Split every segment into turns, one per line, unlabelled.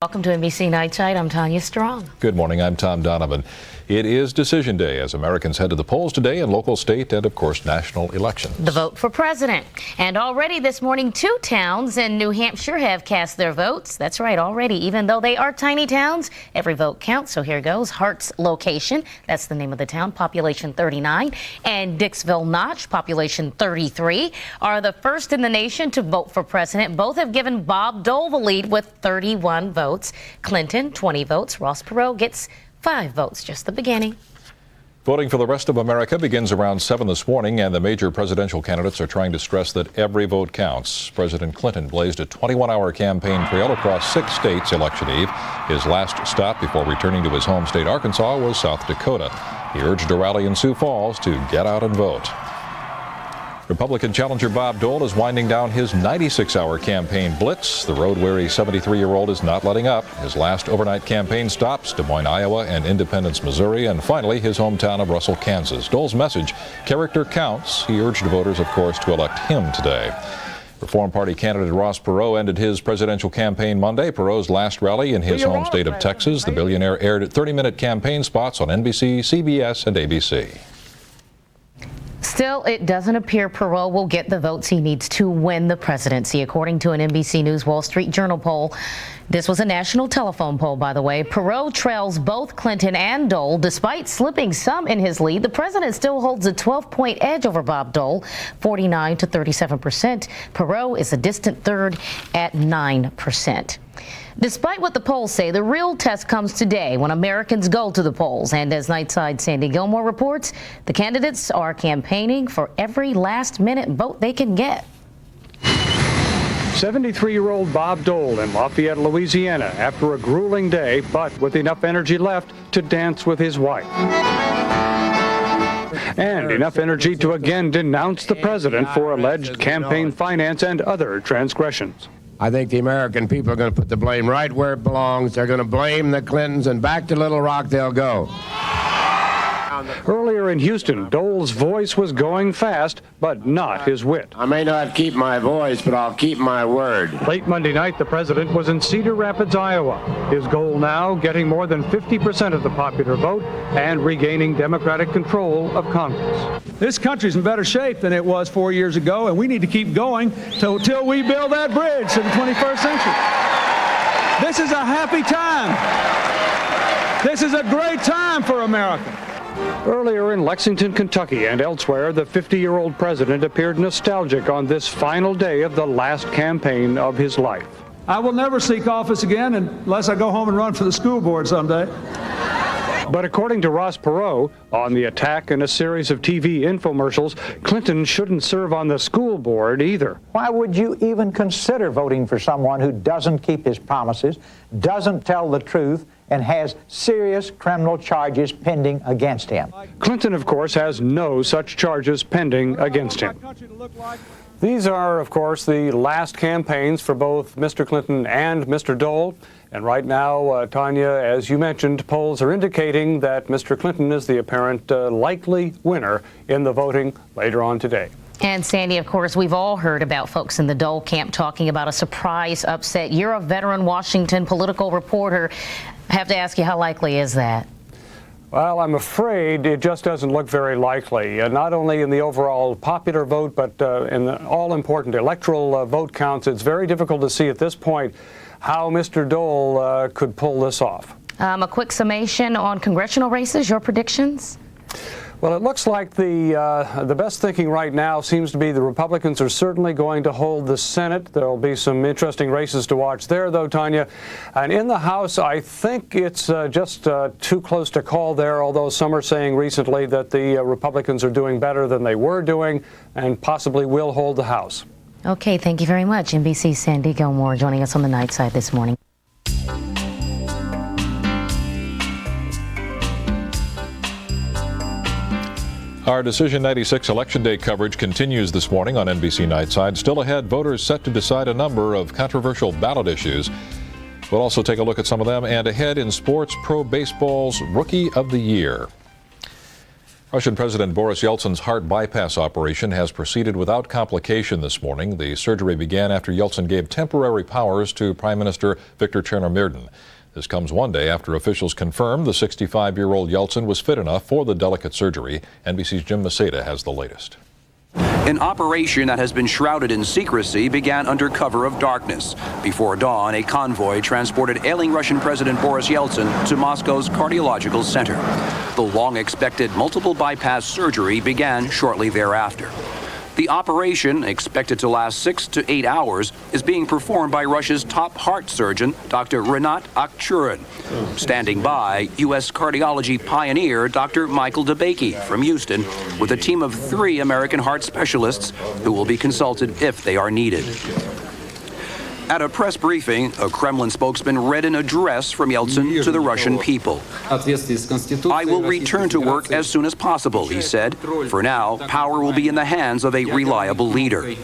Welcome to NBC Nightside. I'm Tanya Strong.
Good morning. I'm Tom Donovan. It is Decision Day as Americans head to the polls today in local, state, and of course national elections.
The vote for president. And already this morning, 2 towns in New Hampshire have cast their votes. That's right, already. Even though they are tiny towns, every vote counts. So here goes. Hart's Location, that's the name of the town, population 39, and Dixville Notch, population 33, are the first in the nation to vote for president. Both have given Bob Dole the lead with 31 votes. Clinton, 20 votes. Ross Perot gets 5 votes, just the beginning.
Voting for the rest of America begins around 7 this morning, and the major presidential candidates are trying to stress that every vote counts. President Clinton blazed a 21-hour campaign trail across 6 states election eve. His last stop before returning to his home state, Arkansas, was South Dakota. He urged a rally in Sioux Falls to get out and vote. Republican challenger Bob Dole is winding down his 96-hour campaign blitz. The road-weary 73-year-old is not letting up. His last overnight campaign stops, Des Moines, Iowa, and Independence, Missouri, and finally his hometown of Russell, Kansas. Dole's message, character counts. He urged voters, of course, to elect him today. Reform Party candidate Ross Perot ended his presidential campaign Monday. Perot's last rally in his home state of Texas. The billionaire aired 30-minute campaign spots on NBC, CBS, and ABC.
Still, it doesn't appear Perot will get the votes he needs to win the presidency, according to an NBC News Wall Street Journal poll. This was a national telephone poll, by the way. Perot trails both Clinton and Dole. Despite slipping some in his lead, the president still holds a 12-point edge over Bob Dole, 49 to 37%. Perot is a distant third at 9%. Despite what the polls say, the real test comes today when Americans go to the polls. And as Nightside Sandy Gilmore reports, the candidates are campaigning for every last-minute vote they can get.
73-year-old Bob Dole in Lafayette, Louisiana, after a grueling day, but with enough energy left to dance with his wife. And enough energy to again denounce the president for alleged campaign finance and other transgressions.
I think the American people are going to put the blame right where it belongs. They're going to blame the Clintons, and back to Little Rock they'll go.
Earlier in Houston, Dole's voice was going fast, but not his wit.
I may not keep my voice, but I'll keep my word.
Late Monday night, the president was in Cedar Rapids, Iowa. His goal now, getting more than 50% of the popular vote and regaining Democratic control of Congress.
This country's in better shape than it was 4 years ago, and we need to keep going till we build that bridge to the 21st century. This is a happy time. This is a great time for America.
Earlier in Lexington, Kentucky, and elsewhere, the 50-year-old president appeared nostalgic on this final day of the last campaign of his life.
I will never seek office again unless I go home and run for the school board someday.
But according to Ross Perot, on the attack and a series of TV infomercials, Clinton shouldn't serve on the school board either.
Why would you even consider voting for someone who doesn't keep his promises, doesn't tell the truth, and has serious criminal charges pending against him?
Clinton, of course, has no such charges pending against him. These are, of course, the last campaigns for both Mr. Clinton and Mr. Dole. And right now, Tanya, as you mentioned, polls are indicating that Mr. Clinton is the apparent likely winner in the voting later on today.
And Sandy, of course, we've all heard about folks in the Dole camp talking about a surprise upset. You're a veteran Washington political reporter. I have to ask you, how likely is that?
Well, I'm afraid it just doesn't look very likely, not only in the overall popular vote, but in the all-important electoral vote counts. It's very difficult to see at this point how Mr. Dole could pull this off.
A quick summation on congressional races, your predictions?
Well, it looks like the best thinking right now seems to be the Republicans are certainly going to hold the Senate. There will be some interesting races to watch there, though, Tanya. And in the House, I think it's just too close to call there, although some are saying recently that the Republicans are doing better than they were doing and possibly will hold the House.
Okay, thank you very much. NBC's Sandy Gilmore joining us on the Night Side this morning.
Our Decision 96 Election Day coverage continues this morning on NBC Nightside. Still ahead, voters set to decide a number of controversial ballot issues. We'll also take a look at some of them, and ahead in sports, pro baseball's Rookie of the Year. Russian President Boris Yeltsin's heart bypass operation has proceeded without complication this morning. The surgery began after Yeltsin gave temporary powers to Prime Minister Viktor Chernomyrdin. This comes one day after officials confirmed the 65-year-old Yeltsin was fit enough for the delicate surgery. NBC's Jim Maceda has the latest.
An operation that has been shrouded in secrecy began under cover of darkness. Before dawn, a convoy transported ailing Russian President Boris Yeltsin to Moscow's cardiological center. The long-expected multiple bypass surgery began shortly thereafter. The operation, expected to last 6 to 8 hours, is being performed by Russia's top heart surgeon, Dr. Rinat Akhchurin. Standing by, U.S. cardiology pioneer Dr. Michael DeBakey from Houston, with a team of 3 American heart specialists who will be consulted if they are needed. At a press briefing, a Kremlin spokesman read an address from Yeltsin to the Russian people. I will return to work as soon as possible, he said. For now, power will be in the hands of a reliable leader.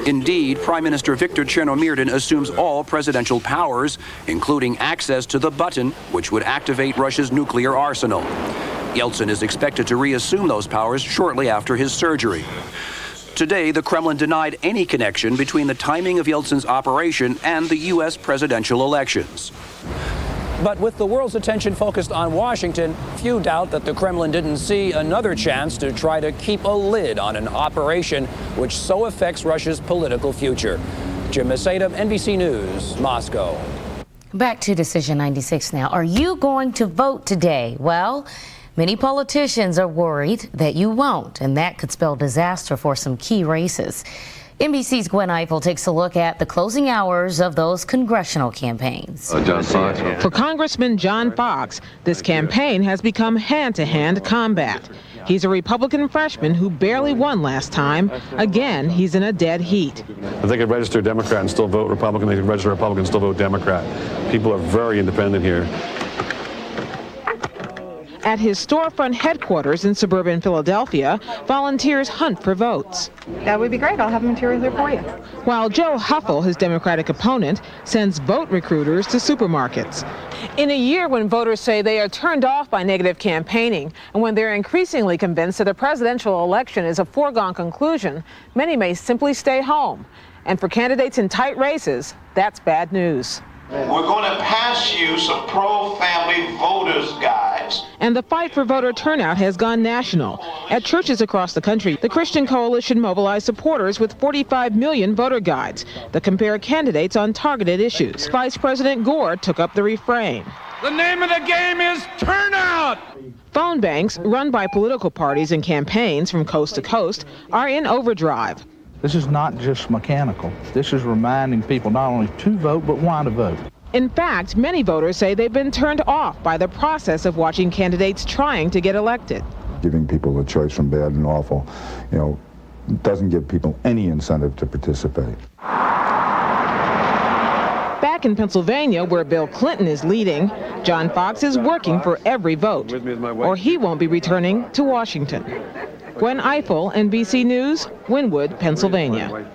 Indeed, Prime Minister Viktor Chernomyrdin assumes all presidential powers, including access to the button which would activate Russia's nuclear arsenal. Yeltsin is expected to reassume those powers shortly after his surgery. Today, the Kremlin denied any connection between the timing of Yeltsin's operation and the U.S. presidential elections. But with the world's attention focused on Washington, few doubt that the Kremlin didn't see another chance to try to keep a lid on an operation which so affects Russia's political future. Jim Maceda, NBC News, Moscow.
Back to Decision 96 now. Are you going to vote today? Well, many politicians are worried that you won't, and that could spell disaster for some key races. NBC's Gwen Eiffel takes a look at the closing hours of those congressional campaigns.
For Congressman John Fox, this campaign has become hand-to-hand combat. He's a Republican freshman who barely won last time. Again, he's in a dead heat.
They could register Democrat and still vote Republican. They could register Republican and still vote Democrat. People are very independent here.
At his storefront headquarters in suburban Philadelphia, volunteers hunt for votes.
That would be great. I'll have materials there for you.
While Joe Huffle, his Democratic opponent, sends vote recruiters to supermarkets. In a year when voters say they are turned off by negative campaigning, and when they're increasingly convinced that a presidential election is a foregone conclusion, many may simply stay home. And for candidates in tight races, that's bad news.
We're going to pass you some pro-family voters guides.
And the fight for voter turnout has gone national. At churches across the country, the Christian Coalition mobilized supporters with 45 million voter guides that compare candidates on targeted issues. Vice President Gore took up the refrain.
The name of the game is turnout!
Phone banks, run by political parties and campaigns from coast to coast, are in overdrive.
This is not just mechanical. This is reminding people not only to vote, but why to vote.
In fact, many voters say they've been turned off by the process of watching candidates trying to get elected.
Giving people a choice from bad and awful, doesn't give people any incentive to participate.
Back in Pennsylvania, where Bill Clinton is leading, John Fox is working for every vote, or he won't be returning to Washington. Gwen Eiffel, NBC News, Wynwood, Pennsylvania.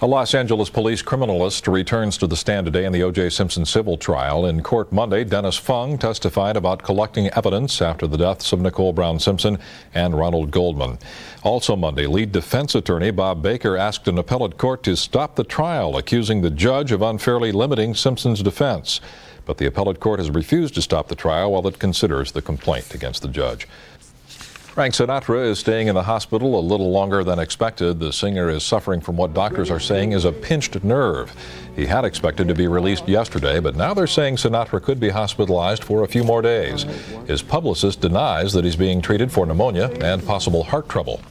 A Los Angeles police criminalist returns to the stand today in the O.J. Simpson civil trial. In court Monday, Dennis Fung testified about collecting evidence after the deaths of Nicole Brown Simpson and Ronald Goldman. Also Monday, lead defense attorney Bob Baker asked an appellate court to stop the trial, accusing the judge of unfairly limiting Simpson's defense. But the appellate court has refused to stop the trial while it considers the complaint against the judge. Frank Sinatra is staying in the hospital a little longer than expected. The singer is suffering from what doctors are saying is a pinched nerve. He had expected to be released yesterday, but now they're saying Sinatra could be hospitalized for a few more days. His publicist denies that he's being treated for pneumonia and possible heart trouble.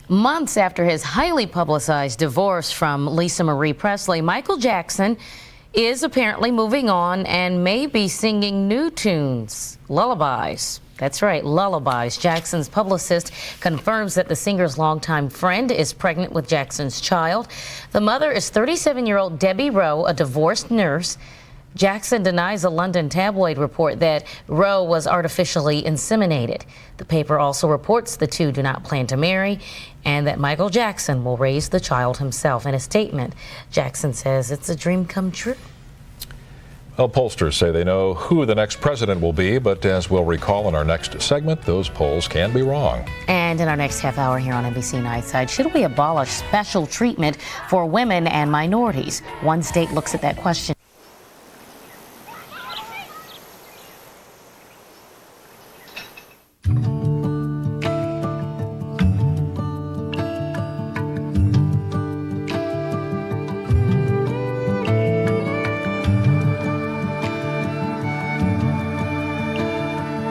Months after his highly publicized divorce from Lisa Marie Presley, Michael Jackson is apparently moving on and may be singing new tunes, lullabies. That's right, lullabies. Jackson's publicist confirms that the singer's longtime friend is pregnant with Jackson's child. The mother is 37-year-old Debbie Rowe, a divorced nurse. Jackson denies a London tabloid report that Rowe was artificially inseminated. The paper also reports the two do not plan to marry and that Michael Jackson will raise the child himself. In a statement, Jackson says it's a dream come true.
Well, pollsters say they know who the next president will be, but as we'll recall in our next segment, those polls can be wrong.
And in our next half hour here on NBC Nightside, should we abolish special treatment for women and minorities? One state looks at that question.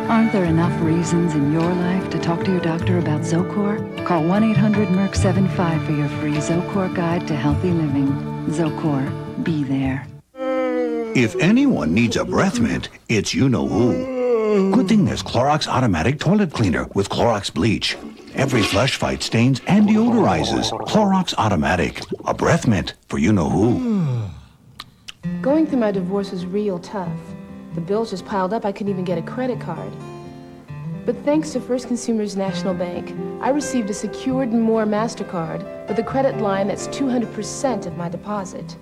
Aren't there enough reasons in your life to talk to your doctor about Zocor? Call 1-800-MERC-75 for your free Zocor guide to healthy living. Zocor, be there.
If anyone needs a breath mint, it's you-know-who. Good thing there's Clorox Automatic Toilet Cleaner with Clorox Bleach. Every flush fights stains and deodorizes. Clorox Automatic, a breath mint for you-know-who.
Going through my divorce was real tough. The bills just piled up, I couldn't even get a credit card. But thanks to First Consumers National Bank, I received a secured and more MasterCard with a credit line that's 200% of my deposit.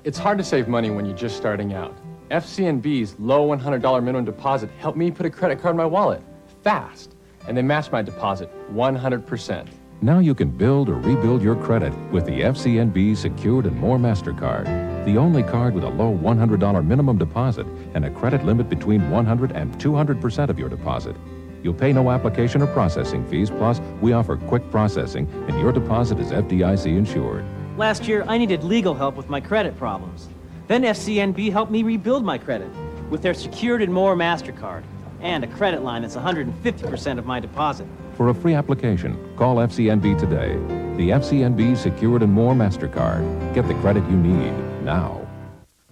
It's hard to save money when you're just starting out. FCNB's low $100 minimum deposit helped me put a credit card in my wallet, fast, and they matched my deposit 100%.
Now you can build or rebuild your credit with the FCNB Secured and More MasterCard, the only card with a low $100 minimum deposit and a credit limit between 100 and 200% of your deposit. You'll pay no application or processing fees, plus we offer quick processing and your deposit is FDIC insured.
Last year, I needed legal help with my credit problems. Then FCNB helped me rebuild my credit with their Secured and More MasterCard and a credit line that's 150% of my deposit.
For a free application, call FCNB today. The FCNB Secured and More MasterCard. Get the credit you need now.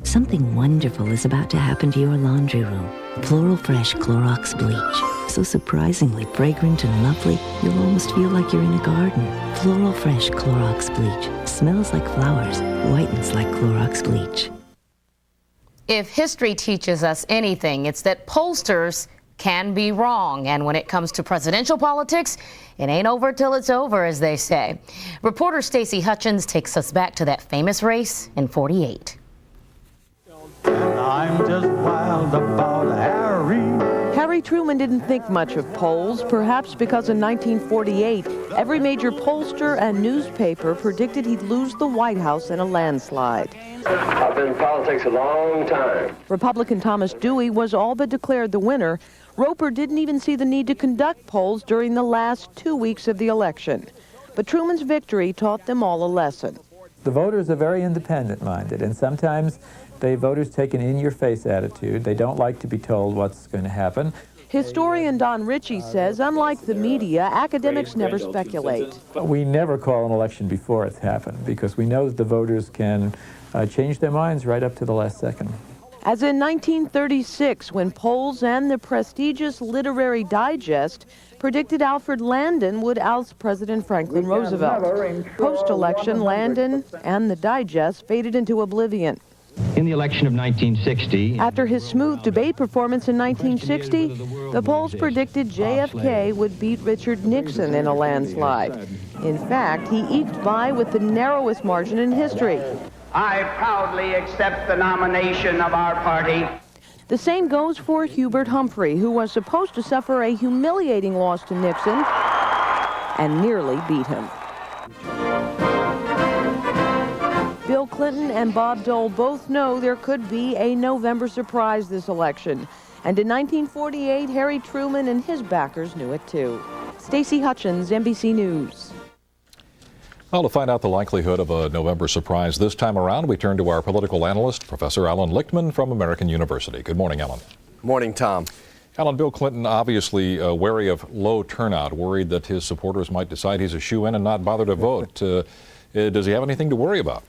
Something wonderful is about to happen to your laundry room. Floral Fresh Clorox Bleach. So surprisingly fragrant and lovely, you'll almost feel like you're in a garden. Floral Fresh Clorox Bleach. Smells like flowers, whitens like Clorox Bleach.
If history teaches us anything, it's that pollsters can be wrong. And when it comes to presidential politics, it ain't over till it's over, as they say. Reporter Stacey Hutchins takes us back to that famous race in '48.
And I'm just wild about
Harry Truman didn't think much of polls, perhaps because in 1948, every major pollster and newspaper predicted he'd lose the White House in a landslide.
I've been in politics a long time.
Republican Thomas Dewey was all but declared the winner. Roper didn't even see the need to conduct polls during the last 2 weeks of the election. But Truman's victory taught them all a lesson.
The voters are very independent-minded, and sometimes voters take an in-your-face attitude. They don't like to be told what's going to happen.
Historian Don Ritchie says, unlike the media, academics never speculate.
We never call an election before it's happened, because we know that the voters can change their minds right up to the last second.
As in 1936, when polls and the prestigious Literary Digest predicted Alfred Landon would oust President Franklin Roosevelt. Post-election, Landon and the Digest faded into oblivion.
In the election of 1960...
After his smooth debate performance in 1960, the polls predicted JFK would beat Richard Nixon in a landslide. In fact, he eked by with the narrowest margin in history.
I proudly accept the nomination of our party.
The same goes for Hubert Humphrey, who was supposed to suffer a humiliating loss to Nixon and nearly beat him. Bill Clinton and Bob Dole both know there could be a November surprise this election. And in 1948, Harry Truman and his backers knew it too. Stacey Hutchins, NBC News.
Well, to find out the likelihood of a November surprise this time around, we turn to our political analyst, Professor Alan Lichtman from American University. Good morning, Alan.
Morning, Tom.
Alan, Bill Clinton obviously wary of low turnout, worried that his supporters might decide he's a shoo-in and not bother to vote. Does he have anything to worry about?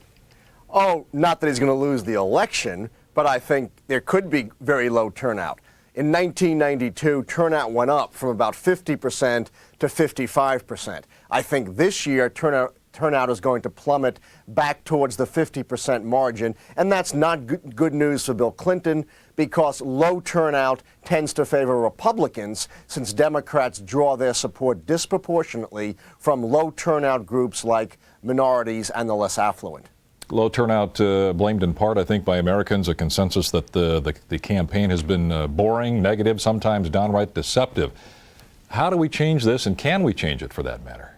Oh, not that he's going to lose the election, but I think there could be very low turnout. In 1992, turnout went up from about 50% to 55%. I think this year turnout is going to plummet back towards the 50% margin, and that's not good news for Bill Clinton because low turnout tends to favor Republicans since Democrats draw their support disproportionately from low turnout groups like minorities and the less affluent.
Low turnout blamed in part, I think, by Americans, a consensus that the campaign has been boring, negative, sometimes downright deceptive. How do we change this, and can we change it for that matter?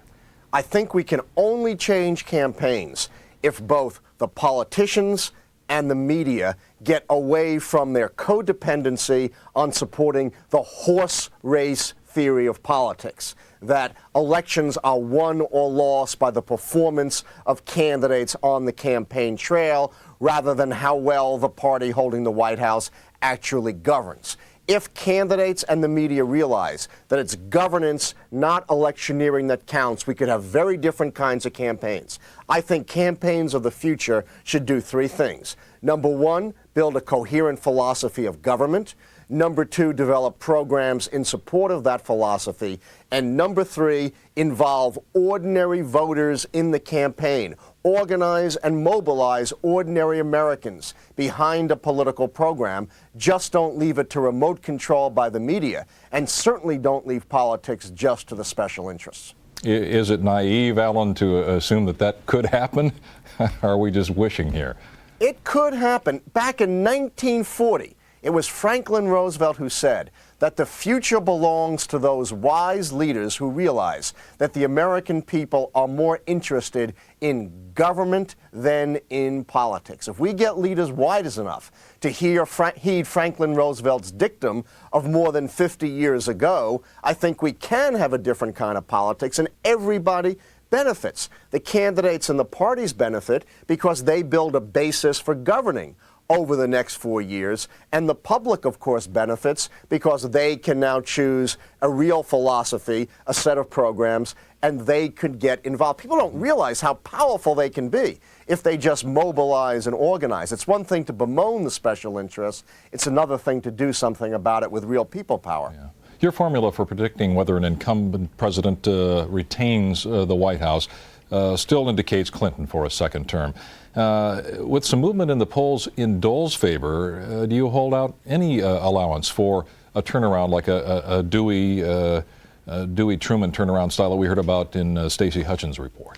I think we can only change campaigns if both the politicians and the media get away from their codependency on supporting the horse race theory of politics, that elections are won or lost by the performance of candidates on the campaign trail rather than how well the party holding the White House actually governs. If candidates and the media realize that it's governance, not electioneering, that counts, we could have very different kinds of campaigns. I think campaigns of the future should do three things. Number one, build a coherent philosophy of government. Number two, develop programs in support of that philosophy. And number three, involve ordinary voters in the campaign. Organize and mobilize ordinary Americans behind a political program. Just don't leave it to remote control by the media, and certainly don't leave politics just to the special interests.
Is it naive, Alan, to assume that that could happen? Are we just wishing here?
It could happen. Back in 1940, it was Franklin Roosevelt who said that the future belongs to those wise leaders who realize that the American people are more interested in government than in politics. If we get leaders wise enough to heed Franklin Roosevelt's dictum of more than 50 years ago, I think we can have a different kind of politics, and everybody benefits. The candidates and the parties benefit because they build a basis for governing over the next 4 years, and the public, of course, benefits because they can now choose a real philosophy, a set of programs, and they could get involved. People don't realize how powerful they can be if they just mobilize and organize. It's one thing to bemoan the special interests. It's another thing to do something about it with real people power.
Yeah. Your formula for predicting whether an incumbent president retains the White House still indicates Clinton for a second term. With some movement in the polls in Dole's favor, do you hold out any allowance for a turnaround like a Dewey-Truman turnaround style that we heard about in Stacey Hutchins' report?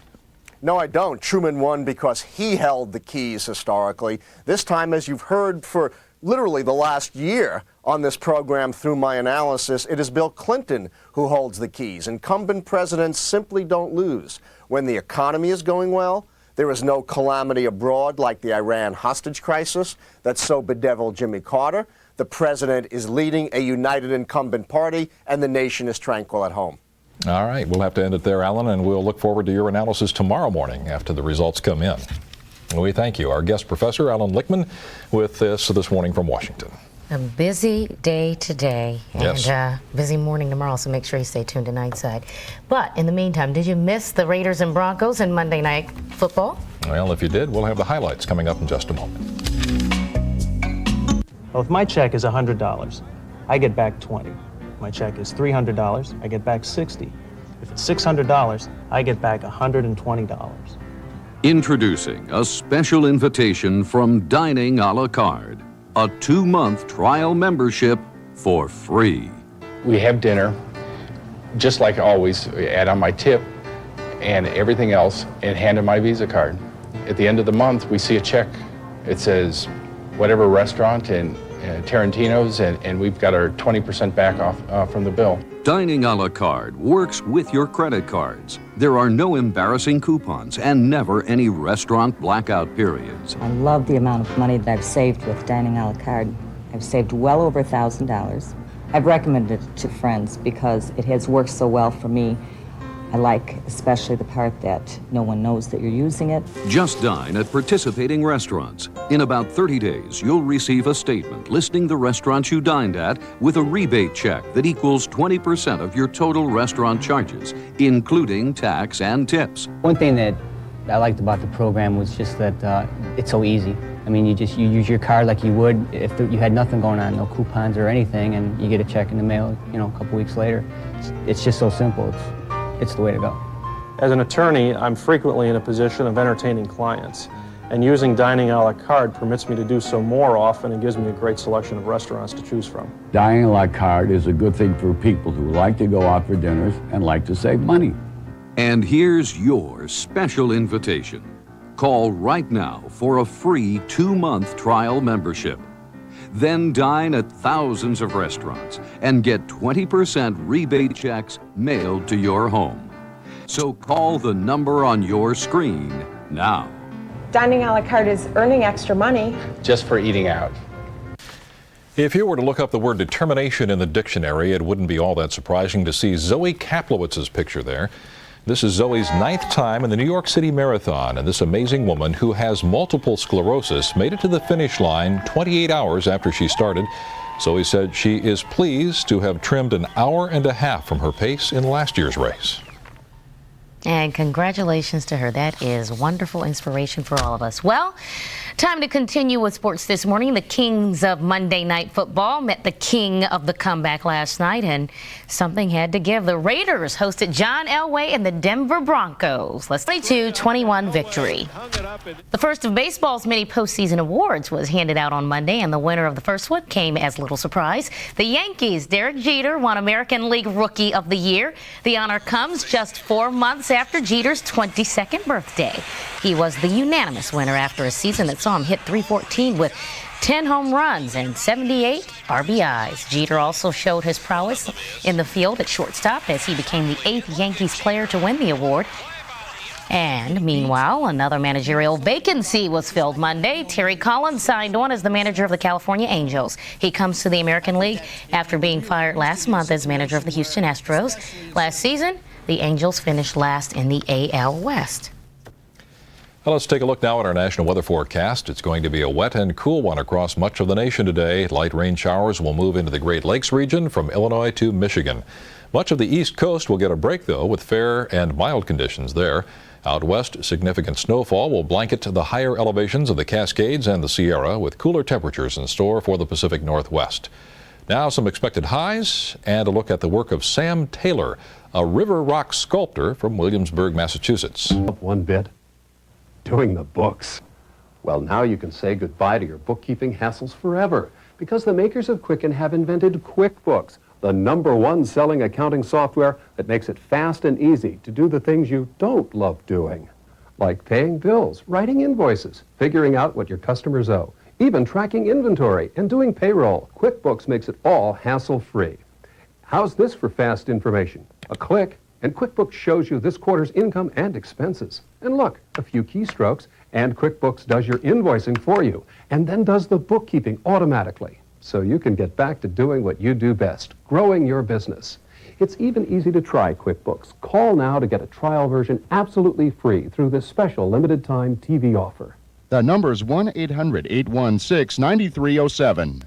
No, I don't. Truman won because he held the keys historically. This time, as you've heard for literally the last year on this program through my analysis, it is Bill Clinton who holds the keys. Incumbent presidents simply don't lose. When the economy is going well, there is no calamity abroad like the Iran hostage crisis that so bedeviled Jimmy Carter. The president is leading a united incumbent party, and the nation is tranquil at home.
All right, we'll have to end it there, Alan, and we'll look forward to your analysis tomorrow morning after the results come in. And we thank you. Our guest professor, Alan Lichtman, with this morning from Washington.
A busy day today,
yes,
and busy morning tomorrow, so make sure you stay tuned to Nightside. But in the meantime, did you miss the Raiders and Broncos in Monday Night Football?
Well, if you did, we'll have the highlights coming up in just a moment.
Well, if my check is $100, I get back $20. My check is $300, I get back $60. If it's $600, I get back $120.
Introducing a special invitation from Dining a la Carte. A 2-month trial membership for free.
We have dinner, just like always, add on my tip and everything else, and hand in my Visa card. At the end of the month, we see a check. It says whatever restaurant and Tarantino's, and we've got our 20% back off from the bill.
Dining a la Carte works with your credit cards. There are no embarrassing coupons and never any restaurant blackout periods.
I love the amount of money that I've saved with Dining a la Carte. I've saved well over $1,000. I've recommended it to friends because it has worked so well for me. I like especially the part that no one knows that you're using it.
Just dine at participating restaurants. In about 30 days, you'll receive a statement listing the restaurants you dined at with a rebate check that equals 20% of your total restaurant charges, including tax and tips.
One thing that I liked about the program was just that it's so easy. I mean, you use your card like you would if you had nothing going on, no coupons or anything, and you get a check in the mail, a couple weeks later. It's just so simple. It's the way to go.
As an attorney, I'm frequently in a position of entertaining clients, and using Dining a la Carte permits me to do so more often and gives me a great selection of restaurants to choose from.
Dining a la Carte is a good thing for people who like to go out for dinners and like to save money.
And here's your special invitation. Call right now for a free 2-month trial membership. Then dine at thousands of restaurants and get 20% rebate checks mailed to your home. So call the number on your screen now.
Dining a la carte is earning extra money.
Just for eating out.
If you were to look up the word determination in the dictionary, it wouldn't be all that surprising to see Zoe Kaplowitz's picture there. This is Zoe's 9th time in the New York City Marathon, and this amazing woman who has multiple sclerosis made it to the finish line 28 hours after she started. Zoe said she is pleased to have trimmed an hour and a half from her pace in last year's race.
And congratulations to her. That is wonderful inspiration for all of us. Well, time to continue with sports this morning. The Kings of Monday Night Football met the king of the comeback last night, and something had to give. The Raiders hosted John Elway and the Denver Broncos. Let's 22-21 victory. The first of baseball's many postseason awards was handed out on Monday, and the winner of the first one came as little surprise. The Yankees' Derek Jeter won American League Rookie of the Year. The honor comes just 4 months after Jeter's 22nd birthday. He was the unanimous winner after a season that saw him hit .314 with 10 home runs and 78 RBIs. Jeter also showed his prowess in the field at shortstop as he became the 8th Yankees player to win the award. And meanwhile, another managerial vacancy was filled Monday. Terry Collins signed on as the manager of the California Angels. He comes to the American League after being fired last month as manager of the Houston Astros. Last season, the Angels finished last in the AL West.
Well, let's take a look now at our national weather forecast. It's going to be a wet and cool one across much of the nation today. Light rain showers will move into the Great Lakes region from Illinois to Michigan. Much of the East Coast will get a break, though, with fair and mild conditions there. Out west, significant snowfall will blanket the higher elevations of the Cascades and the Sierra, with cooler temperatures in store for the Pacific Northwest. Now some expected highs and a look at the work of Sam Taylor, a river rock sculptor from Williamsburg, Massachusetts.
One bit, doing the books. Well, now you can say goodbye to your bookkeeping hassles forever, because the makers of Quicken have invented QuickBooks, the #1 selling accounting software that makes it fast and easy to do the things you don't love doing, like paying bills, writing invoices, figuring out what your customers owe, even tracking inventory and doing payroll. QuickBooks makes it all hassle-free. How's this for fast information? A click, and QuickBooks shows you this quarter's income and expenses. And look, a few keystrokes, and QuickBooks does your invoicing for you, and then does the bookkeeping automatically. So you can get back to doing what you do best, growing your business. It's even easy to try QuickBooks. Call now to get a trial version absolutely free through this special limited-time TV offer.
The number's 1-800-816-9307.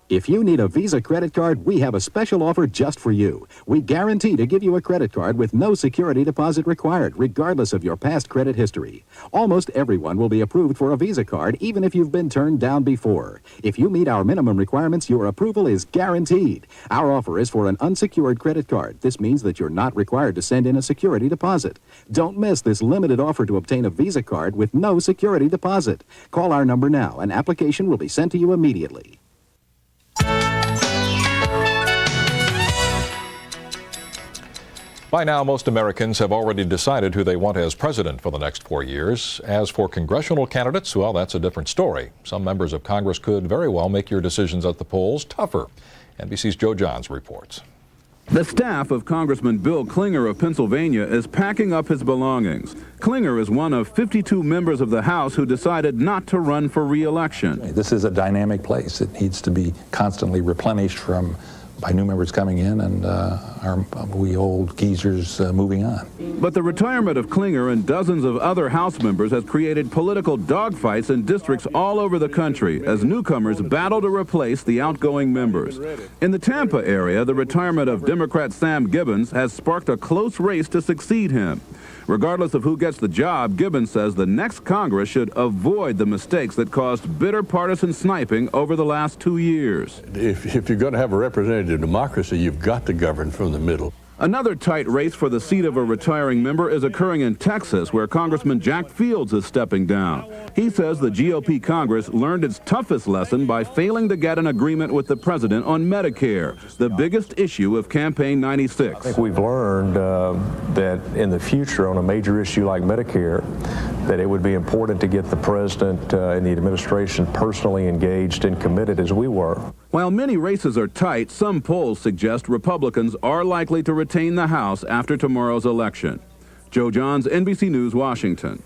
If you need a Visa credit card, we have a special offer just for you. We guarantee to give you a credit card with no security deposit required, regardless of your past credit history. Almost everyone will be approved for a Visa card, even if you've been turned down before. If you meet our minimum requirements, your approval is guaranteed. Our offer is for an unsecured credit card. This means that you're not required to send in a security deposit. Don't miss this limited offer to obtain a Visa card with no security deposit. Call our number now. An application will be sent to you immediately.
By now, most Americans have already decided who they want as president for the next 4 years. As for congressional candidates, well, that's a different story. Some members of Congress could very well make your decisions at the polls tougher. NBC's Joe Johns reports.
The staff of Congressman Bill Clinger of Pennsylvania is packing up his belongings. Clinger is one of 52 members of the House who decided not to run for re-election.
This is a dynamic place. It needs to be constantly replenished by new members coming in and we old geezers moving on.
But the retirement of Clinger and dozens of other House members has created political dogfights in districts all over the country as newcomers battle to replace the outgoing members. In the Tampa area, the retirement of Democrat Sam Gibbons has sparked a close race to succeed him. Regardless of who gets the job, Gibbons says the next Congress should avoid the mistakes that caused bitter partisan sniping over the last 2 years.
If you're going to have a representative democracy, you've got to govern from the middle.
Another tight race for the seat of a retiring member is occurring in Texas, where Congressman Jack Fields is stepping down. He says the GOP Congress learned its toughest lesson by failing to get an agreement with the president on Medicare, the biggest issue of Campaign 96.
I think we've learned that in the future on a major issue like Medicare, that it would be important to get the president and the administration personally engaged and committed as we were.
While many races are tight, some polls suggest Republicans are likely to retain the House after tomorrow's election. Joe Johns, NBC News, Washington.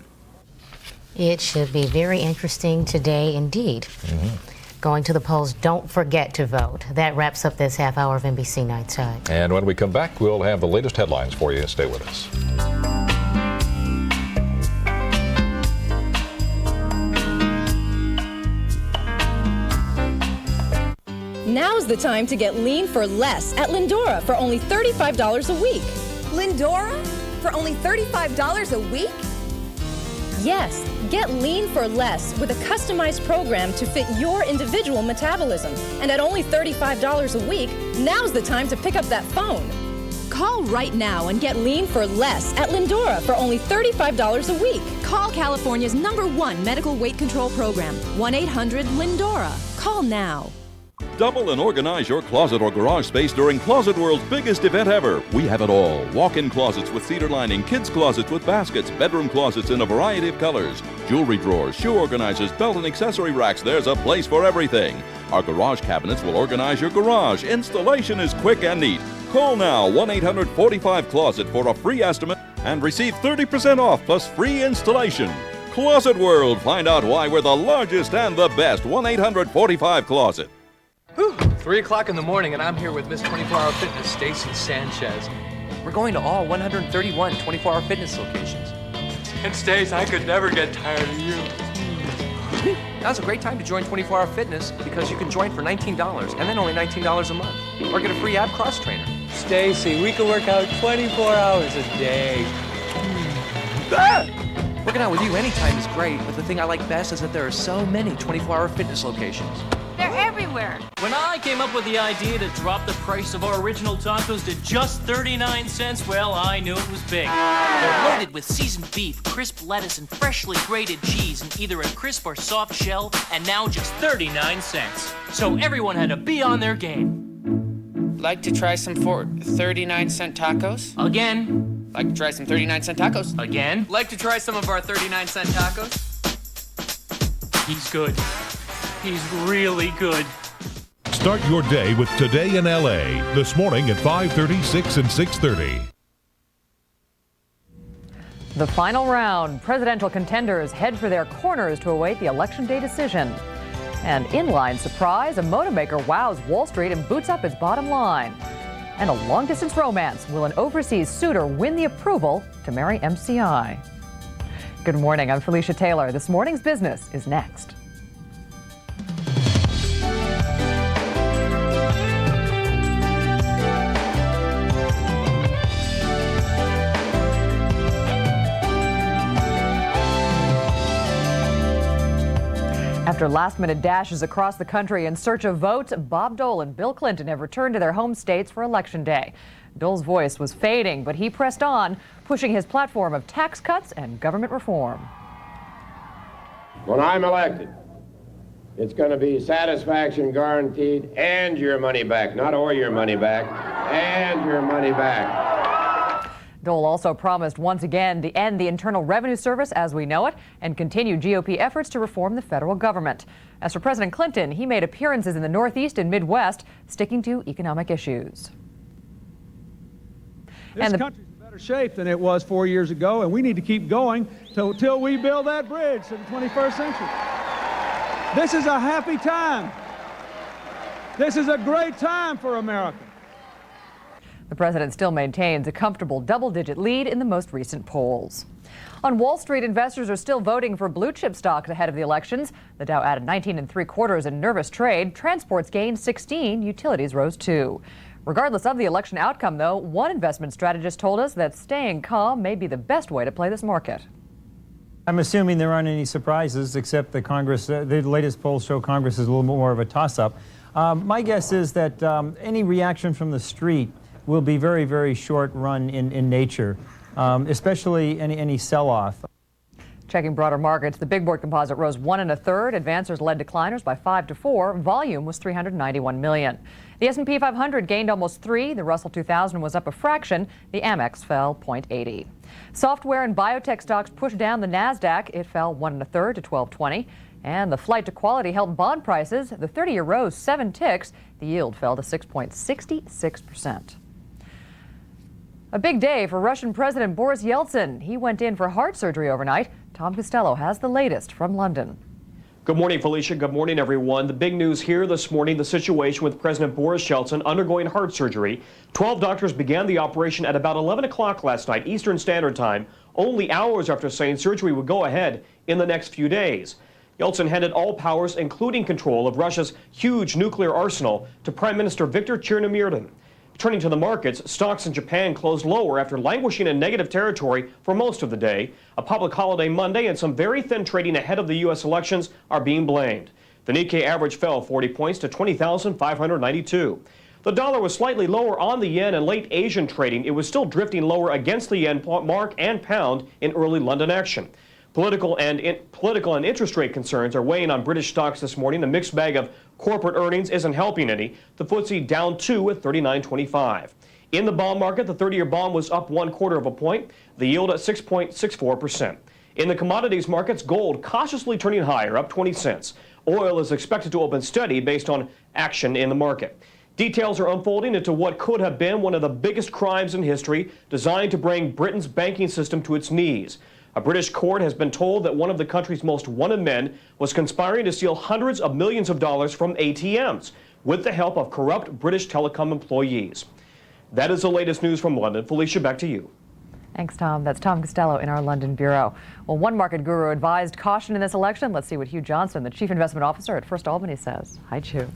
It should be very interesting today indeed. Going to the polls, don't forget to vote. That wraps up this half hour of NBC Nightside.
And when we come back, we'll have the latest headlines for you. Stay with us.
Now's the time to get lean for less at Lindora for only $35 a week.
Lindora? For only $35 a week?
Yes, get lean for less with a customized program to fit your individual metabolism. And at only $35 a week, now's the time to pick up that phone. Call right now and get lean for less at Lindora for only $35 a week.
Call California's #1 medical weight control program, 1-800-LINDORA. Call now.
Double and organize your closet or garage space during Closet World's biggest event ever. We have it all. Walk-in closets with cedar lining, kids' closets with baskets, bedroom closets in a variety of colors, jewelry drawers, shoe organizers, belt and accessory racks. There's a place for everything. Our garage cabinets will organize your garage. Installation is quick and neat. Call now, 1-800-45-CLOSET for a free estimate and receive 30% off plus free installation. Closet World. Find out why we're the largest and the best. 1-800-45-CLOSET.
3 o'clock in the morning, and I'm here with Miss 24-Hour Fitness, Stacy Sanchez. We're going to all 131 24-Hour Fitness locations. And Stace, I could never get tired of you. Now's a great time to join 24-Hour Fitness because you can join for $19 and then only $19 a month. Or get a free ab cross trainer. Stacy, we can work out 24 hours a day. Working out with you anytime is great, but the thing I like best is that there are so many 24-Hour Fitness locations.
They're everywhere.
When I came up with the idea to drop the price of our original tacos to just 39 cents, well, I knew it was big.
They're loaded with seasoned beef, crisp lettuce, and freshly grated cheese in either a crisp or soft shell, and now just
39 cents. So everyone had to be on their game.
Like to try some 39-cent tacos?
Again.
Like to try some 39-cent tacos?
Again.
Like to try some of our 39-cent tacos?
He's good. He's really good.
Start your day with Today in LA this morning at 5:30, 6, and 6:30.
The final round. Presidential contenders head for their corners to await the Election Day decision. And in-line surprise, a motormaker wows Wall Street and boots up its bottom line. And a long-distance romance. Will an overseas suitor win the approval to marry MCI? Good morning. I'm Felicia Taylor. This morning's business is next. After last-minute dashes across the country in search of votes, Bob Dole and Bill Clinton have returned to their home states for Election Day. Dole's voice was fading, but he pressed on, pushing his platform of tax cuts and government reform.
When I'm elected, it's going to be satisfaction guaranteed and your money back. Not all your money back, and your money back.
Dole also promised once again to end the Internal Revenue Service as we know it and continue GOP efforts to reform the federal government. As for President Clinton, he made appearances in the Northeast and Midwest, sticking to economic issues.
This country's in better shape than it was 4 years ago, and we need to keep going till we build that bridge to the 21st century. This is a happy time. This is a great time for America.
The president still maintains a comfortable double-digit lead in the most recent polls. On Wall Street, investors are still voting for blue-chip stocks ahead of the elections. The Dow added 19 3/4 in nervous trade. Transports gained 16. Utilities rose 2. Regardless of the election outcome, though, one investment strategist told us that staying calm may be the best way to play this market.
I'm assuming there aren't any surprises, except that Congress, the latest polls show Congress is a little bit more of a toss-up. My guess is that any reaction from the street will be very, very short run in nature, especially any sell-off.
Checking broader markets, the big board composite rose 1 1/3. Advancers led decliners by 5 to 4. Volume was 391 million. The S&P 500 gained almost 3. The Russell 2000 was up a fraction. The Amex fell 0.80. Software and biotech stocks pushed down the Nasdaq. It fell 1 1/3 to 1220. And the flight to quality helped bond prices. The 30-year rose 7 ticks. The yield fell to 6.66%. A big day for Russian President Boris Yeltsin. He went in for heart surgery overnight. Tom Costello has the latest from London.
Good morning, Felicia. Good morning, everyone. The big news here this morning, the situation with President Boris Yeltsin undergoing heart surgery. 12 doctors began the operation at about 11 o'clock last night, Eastern Standard Time, only hours after saying surgery would go ahead in the next few days. Yeltsin handed all powers, including control of Russia's huge nuclear arsenal, to Prime Minister Viktor Chernomyrdin. Turning to the markets, stocks in Japan closed lower after languishing in negative territory for most of the day. A public holiday Monday and some very thin trading ahead of the U.S. elections are being blamed. The Nikkei average fell 40 points to 20,592. The dollar was slightly lower on the yen in late Asian trading. It was still drifting lower against the yen, mark, and pound in early London action. Political and interest rate concerns are weighing on British stocks this morning. The mixed bag of corporate earnings isn't helping any. The FTSE down 2 at 39.25. In the bond market, the 30-year bond was up 1/4 point. The yield at 6.64%. In the commodities markets, gold cautiously turning higher, up 20 cents. Oil is expected to open steady based on action in the market. Details are unfolding into what could have been one of the biggest crimes in history, designed to bring Britain's banking system to its knees. A British court has been told that one of the country's most wanted men was conspiring to steal hundreds of millions of dollars from ATMs with the help of corrupt British telecom employees. That is the latest news from London. Felicia, back to you.
Thanks, Tom. That's Tom Costello in our London bureau. Well, one market guru advised caution in this election. Let's see what Hugh Johnson, the chief investment officer at First Albany, says. Hi, Hugh.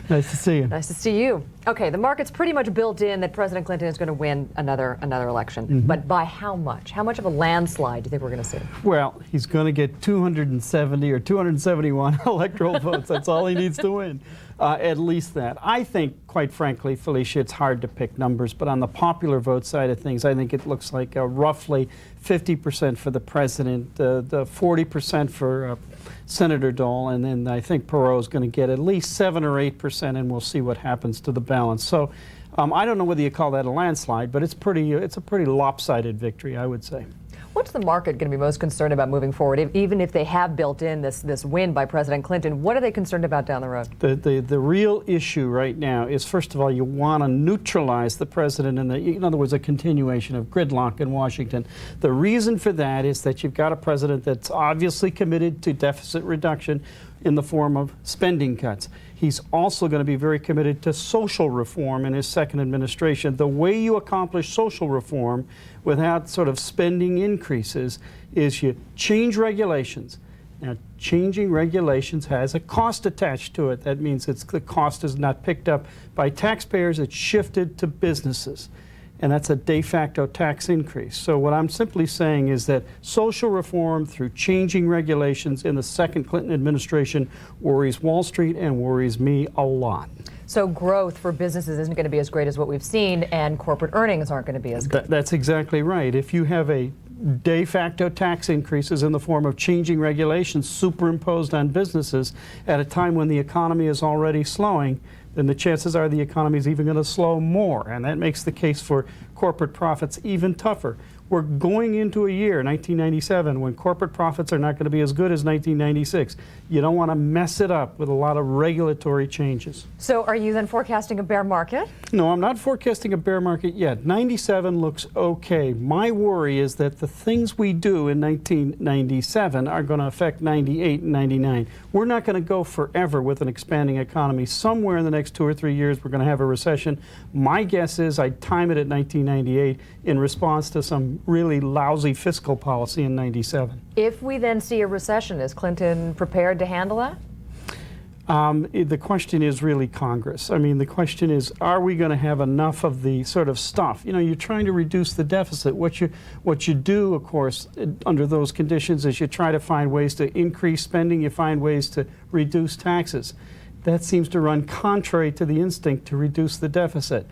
Nice to see you.
Nice to see you. Okay, the market's pretty much built in that President Clinton is going to win another election.
Mm-hmm.
But by how much? How much of a landslide do you think we're going to see?
Well, he's going to get 270 or 271 electoral votes. That's all he needs to win. At least that. I think, quite frankly, Felicia, it's hard to pick numbers, but on the popular vote side of things, I think it looks like roughly 50% for the president, the 40% for Senator Dole, and then I think Perot is going to get at least 7 or 8%, and we'll see what happens to the balance. So I don't know whether you call that a landslide, but it's a pretty lopsided victory, I would say.
What's the market going to be most concerned about moving forward? Even if they have built in this win by President Clinton, what are they concerned about down the road?
The real issue right now is, first of all, you want to neutralize the president, and in other words, a continuation of gridlock in Washington. The reason for that is that you've got a president that's obviously committed to deficit reduction in the form of spending cuts. He's also going to be very committed to social reform in his second administration. The way you accomplish social reform without sort of spending increases is you change regulations. Now, changing regulations has a cost attached to it. That means the cost is not picked up by taxpayers, it's shifted to businesses. And that's a de facto tax increase. So what I'm simply saying is that social reform through changing regulations in the second Clinton administration worries Wall Street and worries me a lot.
So growth for businesses isn't going to be as great as what we've seen, and corporate earnings aren't going to be as good.
That's exactly right. If you have a de facto tax increases in the form of changing regulations superimposed on businesses at a time when the economy is already slowing, then the chances are the economy is even going to slow more. And that makes the case for corporate profits even tougher. We're going into a year, 1997, when corporate profits are not going to be as good as 1996. You don't want to mess it up with a lot of regulatory changes.
So are you then forecasting a bear market?
No, I'm not forecasting a bear market yet. 97 looks okay. My worry is that the things we do in 1997 are going to affect 98 and 99. We're not going to go forever with an expanding economy. Somewhere in the next 2 or 3 years, we're going to have a recession. My guess is I'd time it at 1998 in response to some really lousy fiscal policy in 97.
If we then see a recession, is Clinton prepared to handle that?
The question is really Congress. I mean, the question is, are we going to have enough of the sort of stuff? You know, you're trying to reduce the deficit. What you do, of course, under those conditions is you try to find ways to increase spending. You find ways to reduce taxes. That seems to run contrary to the instinct to reduce the deficit.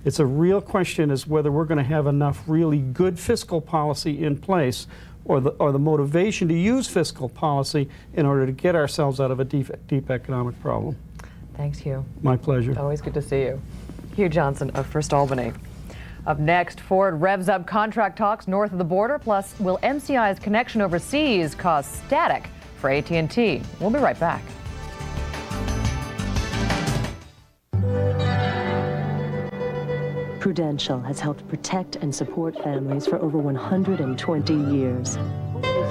It's a real question as whether we're going to have enough really good fiscal policy in place, or the motivation to use fiscal policy in order to get ourselves out of a deep economic problem.
Thanks, Hugh.
My pleasure.
Always good to see you. Hugh Johnson of First Albany. Up next, Ford revs up contract talks north of the border. Plus, will MCI's connection overseas cause static for AT&T? We'll be right back.
Prudential has helped protect and support families for over 120 years.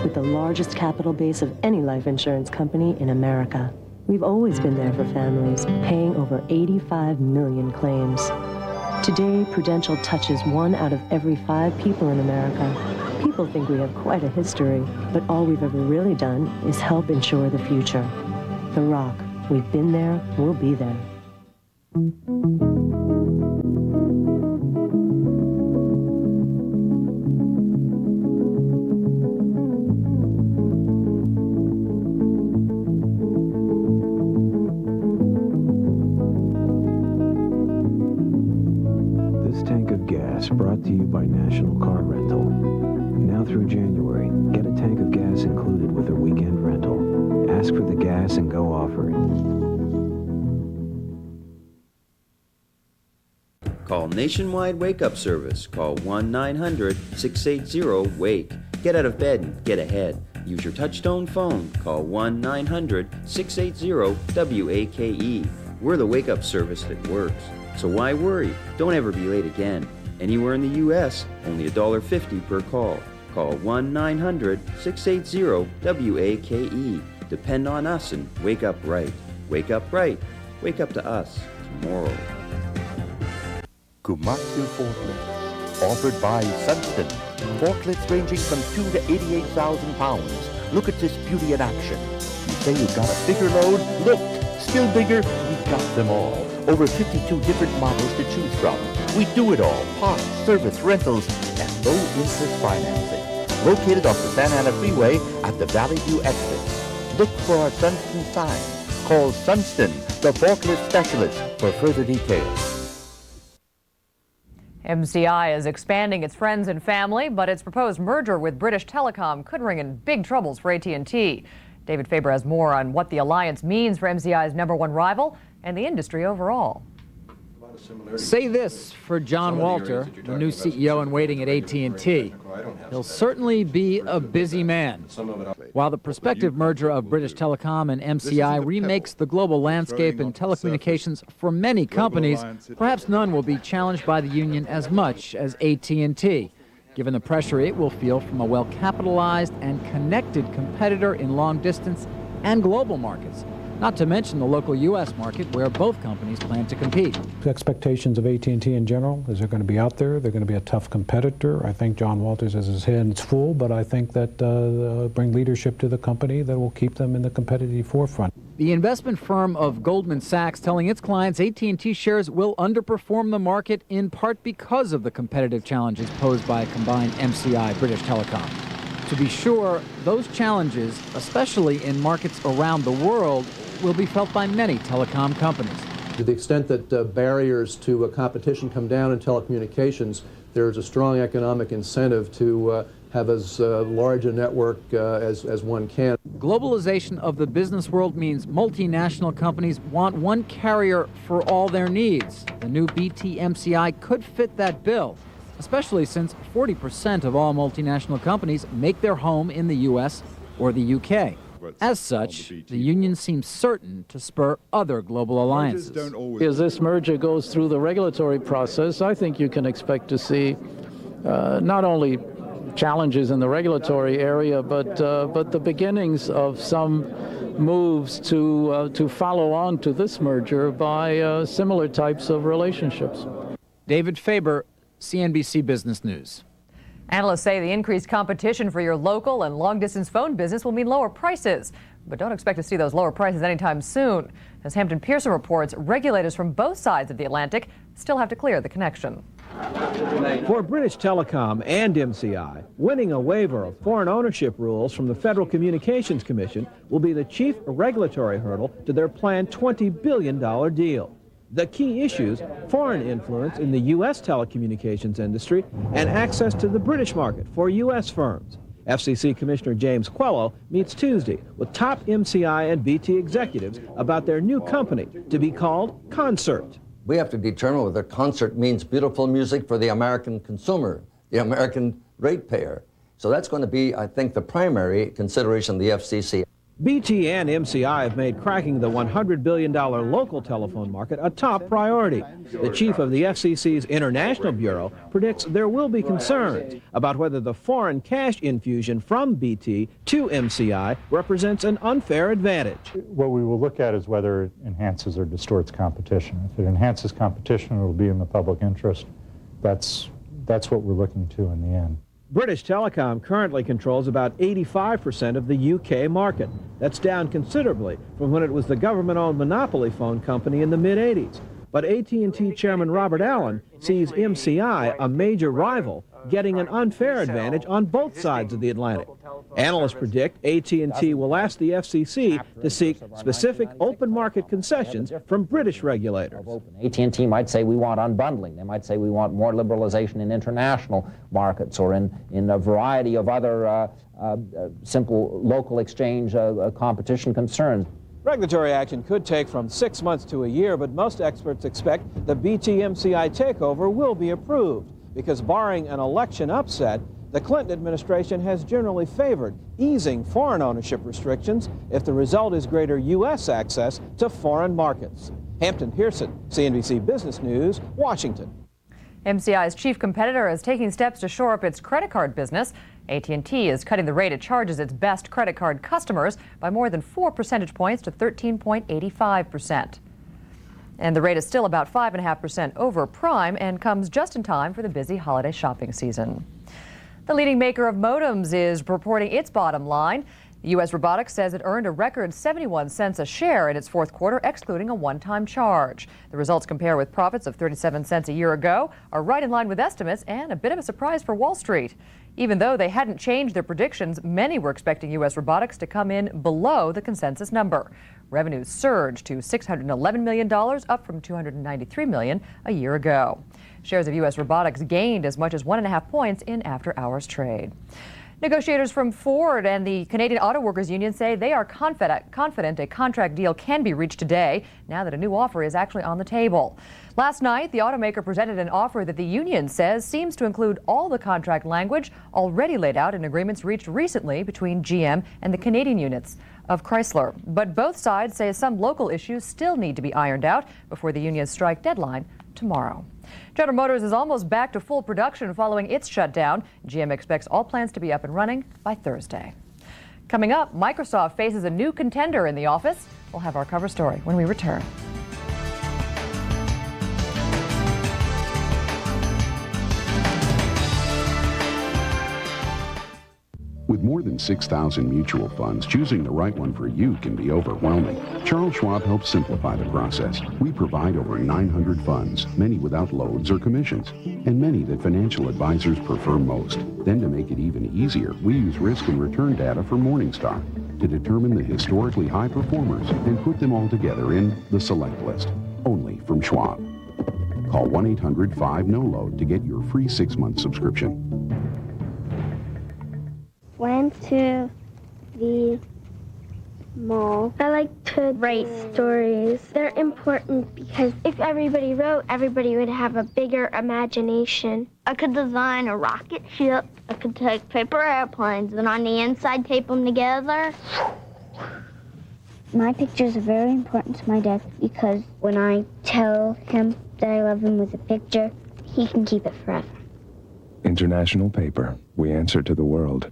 With the largest capital base of any life insurance company in America, we've always been there for families, paying over 85 million claims. Today, Prudential touches 1 out of every 5 people in America. People think we have quite a history, but all we've ever really done is help insure the future. The Rock, we've been there, we'll be there.
Brought to you by National Car Rental. Now through January, get a tank of gas included with a weekend rental. Ask for the gas and go offer it.
Call Nationwide Wake Up Service. Call 1-900-680-WAKE. Get out of bed and get ahead. Use your touchtone phone. Call 1-900-680-WAKE. We're the Wake Up Service that works. So why worry? Don't ever be late again. Anywhere in the U.S., only $1.50 per call. Call 1-900-680-WAKE. Depend on us and wake up right. Wake up right. Wake up to us tomorrow.
Komatsu forklifts, offered by Sunston. Forklifts ranging from 2 to 88,000 pounds. Look at this beauty in action. You say you've got a bigger load? Look, still bigger? We've got them all. Over 52 different models to choose from. We do it all. Parts, service, rentals, and low-interest financing. Located off the Santa Ana Freeway at the Valley View exit. Look for our Sunston sign. Call Sunston, the forklift specialist, for further details.
MCI is expanding its friends and family, but its proposed merger with British Telecom could ring in big troubles for AT&T. David Faber has more on what the alliance means for MCI's #1 rival and the industry overall.
Say this for John Walter, the new CEO in waiting at AT&T. He'll certainly be a busy man. While the prospective merger of British Telecom and MCI remakes the global landscape in telecommunications for many companies, perhaps none will be challenged by the union as much as AT&T, given the pressure it will feel from a well-capitalized and connected competitor in long-distance and global markets. Not to mention the local U.S. market where both companies plan to compete.
The expectations of AT&T in general is they're going to be out there. They're going to be a tough competitor. I think John Walters has his hands full, but I think that bring leadership to the company that will keep them in the competitive forefront.
The investment firm of Goldman Sachs telling its clients AT&T shares will underperform the market in part because of the competitive challenges posed by a combined MCI British Telecom. To be sure, those challenges, especially in markets around the world, will be felt by many telecom companies.
To the extent that barriers to competition come down in telecommunications, there's a strong economic incentive to have as large a network as one can.
Globalization of the business world means multinational companies want one carrier for all their needs. The new BT MCI could fit that bill, especially since 40% of all multinational companies make their home in the U.S. or the U.K. As such, the union seems certain to spur other global alliances.
As this merger goes through the regulatory process, I think you can expect to see not only challenges in the regulatory area, but the beginnings of some moves to follow on to this merger by similar types of relationships.
David Faber, CNBC Business News.
Analysts say the increased competition for your local and long-distance phone business will mean lower prices. But don't expect to see those lower prices anytime soon. As Hampton Pearson reports, regulators from both sides of the Atlantic still have to clear the connection.
For British Telecom and MCI, winning a waiver of foreign ownership rules from the Federal Communications Commission will be the chief regulatory hurdle to their planned $20 billion deal. The key issues, foreign influence in the U.S. telecommunications industry and access to the British market for U.S. firms. FCC Commissioner James Quello meets Tuesday with top MCI and BT executives about their new company to be called Concert.
We have to determine whether concert means beautiful music for the American consumer, the American ratepayer. So that's going to be, I think, the primary consideration of the FCC.
BT and MCI have made cracking the $100 billion local telephone market a top priority. The chief of the FCC's International Bureau predicts there will be concerns about whether the foreign cash infusion from BT to MCI represents an unfair advantage.
What we will look at is whether it enhances or distorts competition. If it enhances competition, it will be in the public interest. That's what we're looking to in the end.
British Telecom currently controls about 85% of the UK market. That's down considerably from when it was the government-owned monopoly phone company in the mid-'80s. But AT&T Chairman Robert Allen sees MCI, a major rival, getting an unfair advantage on both sides of the Atlantic. Analysts predict AT&T will ask the FCC to seek specific open market concessions from British regulators.
AT&T might say we want unbundling. They might say we want more liberalization in international markets or in a variety of other simple local exchange competition concerns.
Regulatory action could take from 6 months to a year, but most experts expect the BT-MCI takeover will be approved because, barring an election upset, the Clinton administration has generally favored easing foreign ownership restrictions if the result is greater U.S. access to foreign markets. Hampton Pearson, CNBC Business News, Washington.
MCI's chief competitor is taking steps to shore up its credit card business. AT&T is cutting the rate it charges its best credit card customers by more than 4 percentage points to 13.85%. And the rate is still about 5.5% over prime and comes just in time for the busy holiday shopping season. The leading maker of modems is reporting its bottom line. U.S. Robotics says it earned a record 71 cents a share in its fourth quarter, excluding a one-time charge. The results compare with profits of 37 cents a year ago, are right in line with estimates, and a bit of a surprise for Wall Street. Even though they hadn't changed their predictions, many were expecting U.S. Robotics to come in below the consensus number. Revenues surged to $611 million, up from $293 million a year ago. Shares of U.S. Robotics gained as much as 1.5 points in after-hours trade. Negotiators from Ford and the Canadian Auto Workers Union say they are confident a contract deal can be reached today, now that a new offer is actually on the table. Last night, the automaker presented an offer that the union says seems to include all the contract language already laid out in agreements reached recently between GM and the Canadian units of Chrysler. But both sides say some local issues still need to be ironed out before the union's strike deadline tomorrow. General Motors is almost back to full production following its shutdown. GM expects all plants to be up and running by Thursday. Coming up, Microsoft faces a new contender in the office. We'll have our cover story when we return.
With more than 6,000 mutual funds, choosing the right one for you can be overwhelming. Charles Schwab helps simplify the process. We provide over 900 funds, many without loads or commissions, and many that financial advisors prefer most. Then to make it even easier, we use risk and return data from Morningstar to determine the historically high performers and put them all together in the Select List, only from Schwab. Call 1-800-5-NO-LOAD to get your free 6-month subscription.
Went to the mall. I like to write stories. They're important because if everybody wrote, everybody would have a bigger imagination. I could design a rocket ship. I could take paper airplanes and on the inside tape them together.
My pictures are very important to my dad because when I tell him that I love him with a picture, he can keep it forever.
International Paper. We answer to the world.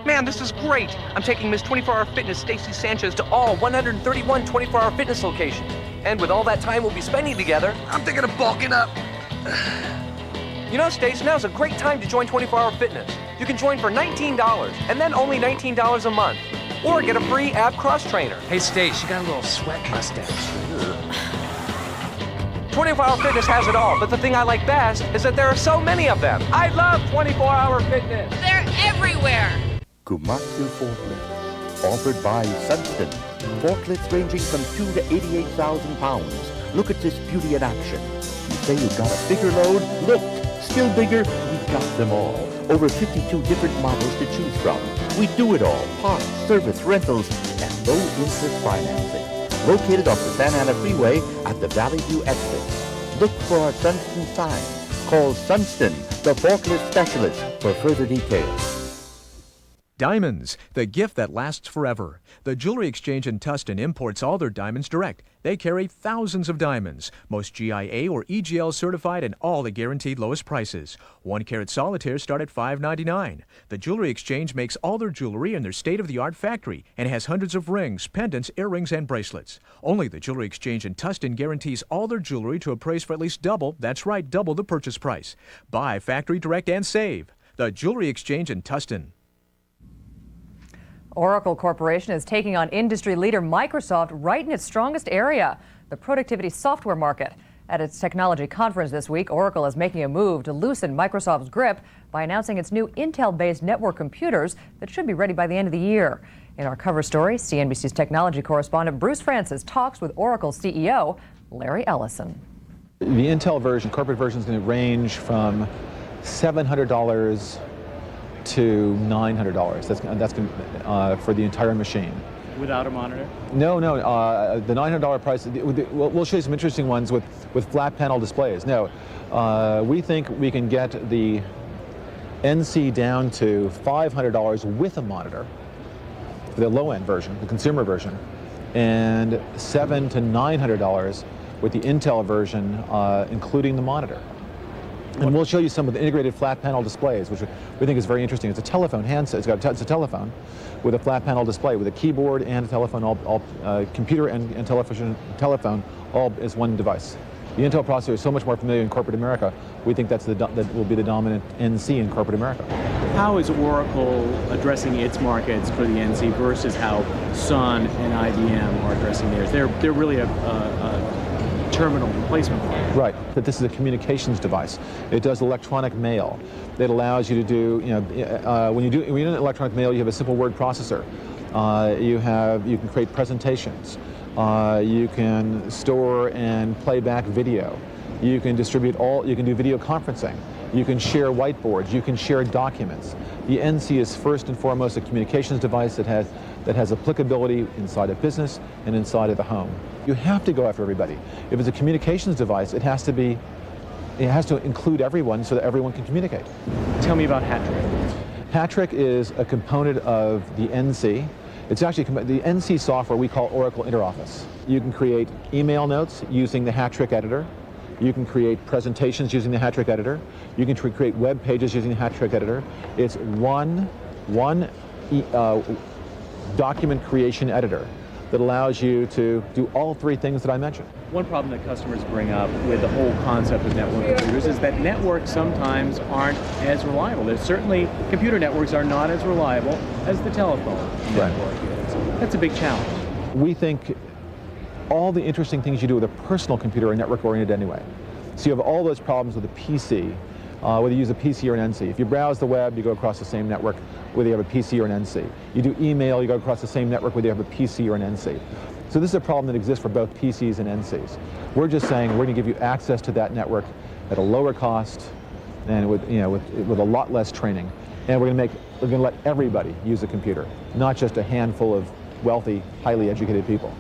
Man, this is great! I'm taking Miss 24-Hour Fitness Stacy Sanchez to all 131 24-Hour Fitness locations. And with all that time we'll be spending together, I'm thinking of bulking up. You know, Stace, now's a great time to join 24-Hour Fitness. You can join for $19, and then only $19 a month. Or get a free ab cross trainer. Hey, Stace, you got a little sweat mustache. 24-Hour Fitness has it all, but the thing I like best is that there are so many of them. I love 24-Hour Fitness.
They're everywhere.
Komatsu Forklift. Offered by Sunston. Forklifts ranging from 2 to 88,000 pounds. Look at this beauty in action. You say you've got a bigger load? Look, still bigger? We've got them all. Over 52 different models to choose from. We do it all. Parts, service, rentals, and low-interest financing. Located off the Santa Ana Freeway at the Valley View exit. Look for our Sunston sign. Call Sunston, the forklift specialist, for further details.
Diamonds, the gift that lasts forever. The Jewelry Exchange in Tustin imports all their diamonds direct. They carry thousands of diamonds, most GIA or EGL certified, and all the guaranteed lowest prices. 1-carat solitaires start at $5.99. The Jewelry Exchange makes all their jewelry in their state-of-the-art factory and has hundreds of rings, pendants, earrings, and bracelets. Only the Jewelry Exchange in Tustin guarantees all their jewelry to appraise for at least double, that's right, double the purchase price. Buy factory direct and save. The Jewelry Exchange in Tustin.
Oracle Corporation is taking on industry leader Microsoft right in its strongest area, the productivity software market. At its technology conference this week, Oracle is making a move to loosen Microsoft's grip by announcing its new Intel-based network computers that should be ready by the end of the year. In our cover story, CNBC's technology correspondent Bruce Francis talks with Oracle CEO Larry Ellison.
The Intel version, corporate version, is going to range from $700 to $900. That's for the entire machine.
Without a monitor?
No. The $900 price. We'll show you some interesting ones with flat panel displays. No, we think we can get the NC down to $500 with a monitor for the low-end version, the consumer version, and $700 to $900 with the Intel version, including the monitor. And we'll show you some of the integrated flat panel displays, which we think is very interesting. It's a telephone handset. It's a telephone with a flat panel display with a keyboard and a telephone, all computer and telephone, all as one device. The Intel processor is so much more familiar in corporate America. We think that will be the dominant NC in corporate America.
How is Oracle addressing its markets for the NC versus how Sun and IBM are addressing theirs? They're really a terminal replacement market.
Right, but this is a communications device. It does electronic mail. It allows you to do, when you do electronic mail, you have a simple word processor. You can create presentations. You can store and play back video. You can distribute you can do video conferencing. You can share whiteboards. You can share documents. The NC is first and foremost a communications device that has applicability inside of business and inside of the home. You have to go after everybody. If it's a communications device, it has to include everyone so that everyone can communicate.
Tell me about Hat-Trick.
Hat-Trick is a component of the NC. It's actually the NC software we call Oracle Interoffice. You can create email notes using the Hat-Trick editor. You can create presentations using the Hat-Trick editor. You can create web pages using the Hat-Trick editor. It's one document creation editor that allows you to do all three things that I mentioned.
One problem that customers bring up with the whole concept of network computers is that networks sometimes aren't as reliable. There's certainly, computer networks are not as reliable as the telephone network is. That's a big challenge.
We think all the interesting things you do with a personal computer are network-oriented anyway. So you have all those problems with a PC, whether you use a PC or an NC. If you browse the web, you go across the same network, whether you have a PC or an NC. You do email, you go across the same network, whether you have a PC or an NC. So this is a problem that exists for both PCs and NCs. We're just saying we're going to give you access to that network at a lower cost and with a lot less training. And we're going to let everybody use a computer, not just a handful of wealthy, highly educated people.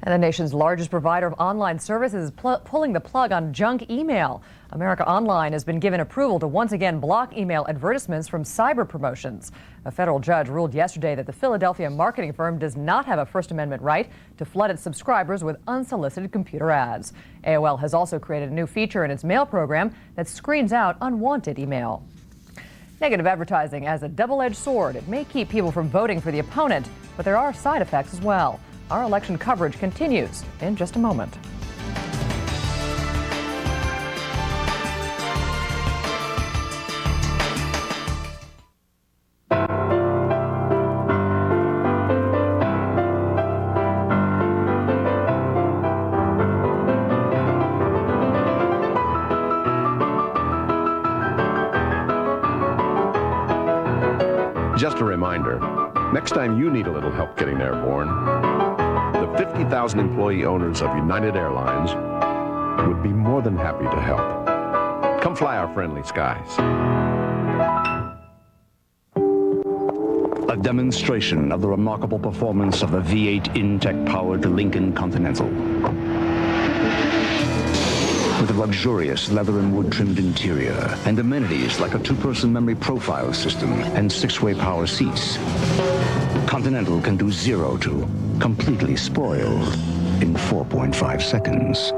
And the nation's largest provider of online services is pulling the plug on junk email. America Online has been given approval to once again block email advertisements from cyber promotions. A federal judge ruled yesterday that the Philadelphia marketing firm does not have a First Amendment right to flood its subscribers with unsolicited computer ads. AOL has also created a new feature in its mail program that screens out unwanted email. Negative advertising as a double-edged sword. It may keep people from voting for the opponent, but there are side effects as well. Our election coverage continues in just a moment.
Just a reminder,
Next time you need a little help getting airborne, the 50,000 employee owners of United Airlines would be more than happy to help. Come fly our friendly skies.
A demonstration of the remarkable performance of the V8 Intech-powered Lincoln Continental. With a luxurious leather and wood-trimmed interior and amenities like a two-person memory profile system and 6-way power seats, Continental can do 0 to completely spoiled in 4.5 seconds.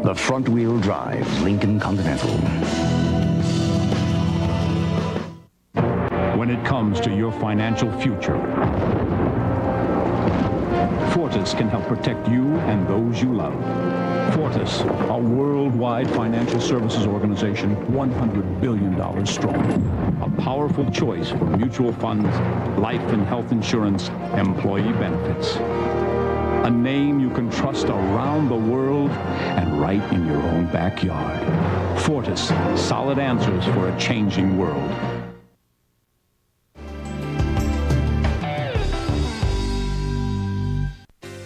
The front-wheel drive Lincoln Continental.
When it comes to your financial future, Fortis can help protect you and those you love. Fortis, a worldwide financial services organization, $100 billion strong. A powerful choice for mutual funds, life and health insurance, employee benefits. A name you can trust around the world and right in your own backyard. Fortis, solid answers for a changing world.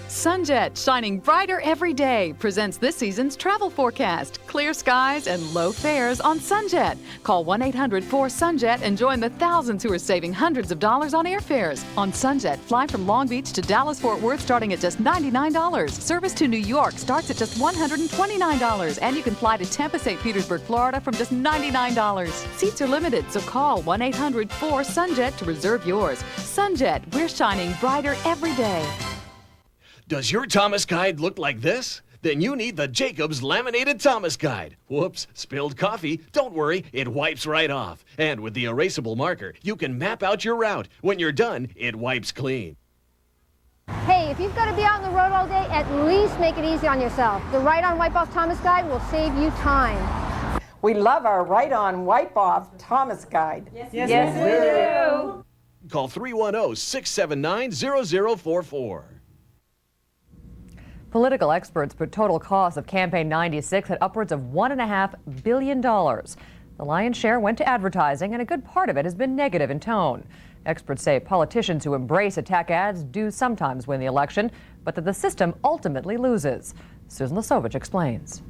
Sunjet, shining brighter every day, presents this season's travel forecast. Clear skies and low fares on Sunjet. Call 1-800-4SUNJET and join the thousands who are saving hundreds of dollars on airfares. On Sunjet, fly from Long Beach to Dallas-Fort Worth starting at just $99. Service to New York starts at just $129. And you can fly to Tampa, St. Petersburg, Florida from just $99. Seats are limited, so call 1-800-4SUNJET to reserve yours. Sunjet, we're shining brighter every day.
Does your Thomas Guide look like this? Then you need the Jacobs Laminated Thomas Guide. Whoops, spilled coffee? Don't worry, it wipes right off. And with the erasable marker, you can map out your route. When you're done, it wipes clean.
Hey, if you've got to be out on the road all day, at least make it easy on yourself. The Right On Wipe Off Thomas Guide will save you time.
We love our Right On Wipe Off Thomas Guide.
Yes, we do.
Call 310-679-0044.
Political experts put total costs of Campaign 96 at upwards of $1.5 billion. The lion's share went to advertising, and a good part of it has been negative in tone. Experts say politicians who embrace attack ads do sometimes win the election, but that the system ultimately loses. Susan Lesovich explains.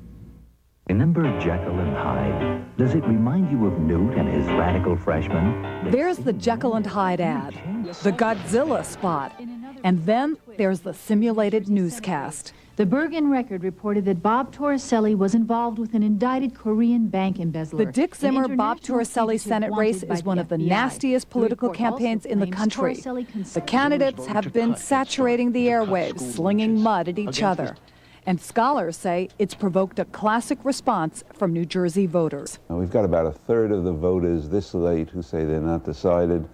Remember Jekyll and Hyde? Does it remind you of Newt and his radical freshman?
There's the Jekyll and Hyde ad, the Godzilla spot, and then there's the simulated newscast.
The Bergen Record reported that Bob Torricelli was involved with an indicted Korean bank embezzler.
The Dick Zimmer-Bob Torricelli Senate race is one of the nastiest political campaigns in the country. The candidates have been saturating the airwaves, slinging mud at each other. And scholars say it's provoked a classic response from New Jersey voters.
We've got about a third of the voters this late who say they're not decided.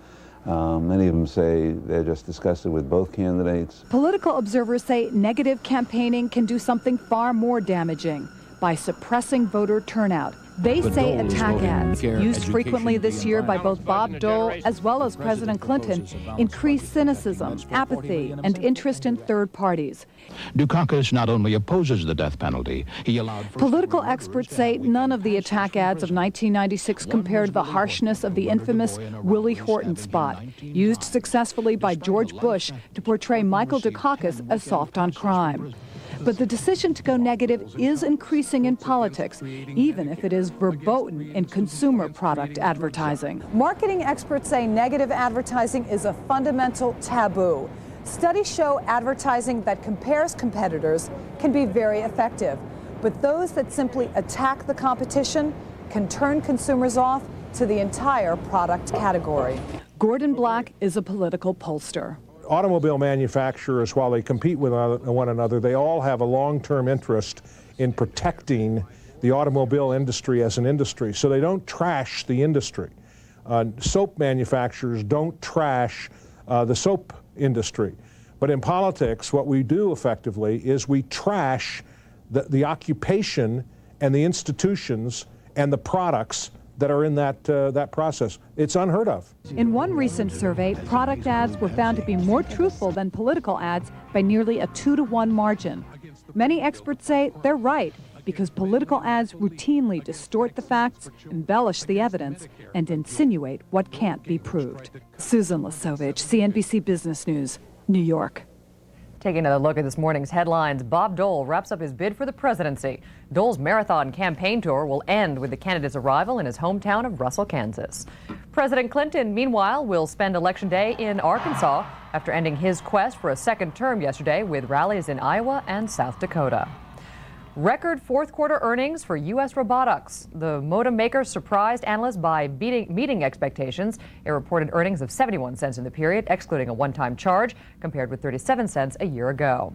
Many of them say they're just disgusted with both candidates.
Political observers say negative campaigning can do something far more damaging by suppressing voter turnout. They say attack ads, used frequently this year by both Bob Dole as well as President Clinton, increase cynicism, apathy, and interest in third parties.
Dukakis not only opposes the death penalty, he allowed...
Political experts say none of the attack ads of 1996 compared to the harshness of the infamous Willie Horton spot, used successfully by George Bush to portray Michael Dukakis as soft on crime. But the decision to go negative is increasing in politics, even if it is verboten in consumer product advertising.
Marketing experts say negative advertising is a fundamental taboo. Studies show advertising that compares competitors can be very effective, but those that simply attack the competition can turn consumers off to the entire product category.
Gordon Black is a political pollster.
Automobile manufacturers, while they compete with one another, they all have a long-term interest in protecting the automobile industry as an industry, so they don't trash the industry. Soap manufacturers don't trash the soap industry. But in politics, what we do effectively is we trash the occupation and the institutions and the products that are in that process. It's unheard of.
In one recent survey, product ads were found to be more truthful than political ads by nearly a 2-to-1 margin. Many experts say they're right. because political ads routinely distort the facts, embellish the evidence, and insinuate what can't be proved. Susan Lasovich, CNBC Business News, New York.
Taking another look at this morning's headlines, Bob Dole wraps up his bid for the presidency. Dole's marathon campaign tour will end with the candidate's arrival in his hometown of Russell, Kansas. President Clinton, meanwhile, will spend Election Day in Arkansas after ending his quest for a second term yesterday with rallies in Iowa and South Dakota. Record fourth quarter earnings for U.S. robotics. The modem maker surprised analysts by meeting expectations. It reported earnings of 71 cents in the period, excluding a one-time charge, compared with 37 cents a year ago.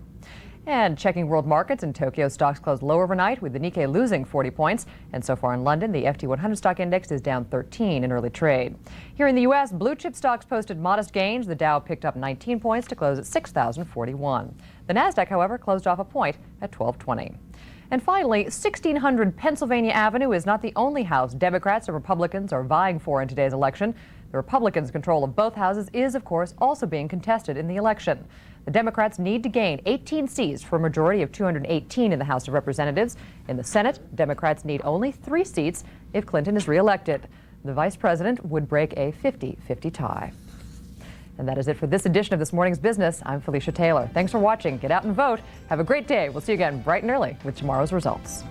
And checking world markets, in Tokyo, stocks closed low overnight, with the Nikkei losing 40 points. And so far in London, the FT 100 stock index is down 13 in early trade. Here in the U.S., blue chip stocks posted modest gains. The Dow picked up 19 points to close at 6,041. The Nasdaq, however, closed off a point at 1220. And finally, 1600 Pennsylvania Avenue is not the only house Democrats and Republicans are vying for in today's election. The Republicans' control of both houses is, of course, also being contested in the election. The Democrats need to gain 18 seats for a majority of 218 in the House of Representatives. In the Senate, Democrats need only 3 seats if Clinton is reelected. The vice president would break a 50-50 tie. And that is it for this edition of This Morning's Business. I'm Felicia Taylor. Thanks for watching. Get out and vote. Have a great day. We'll see you again bright and early with tomorrow's results.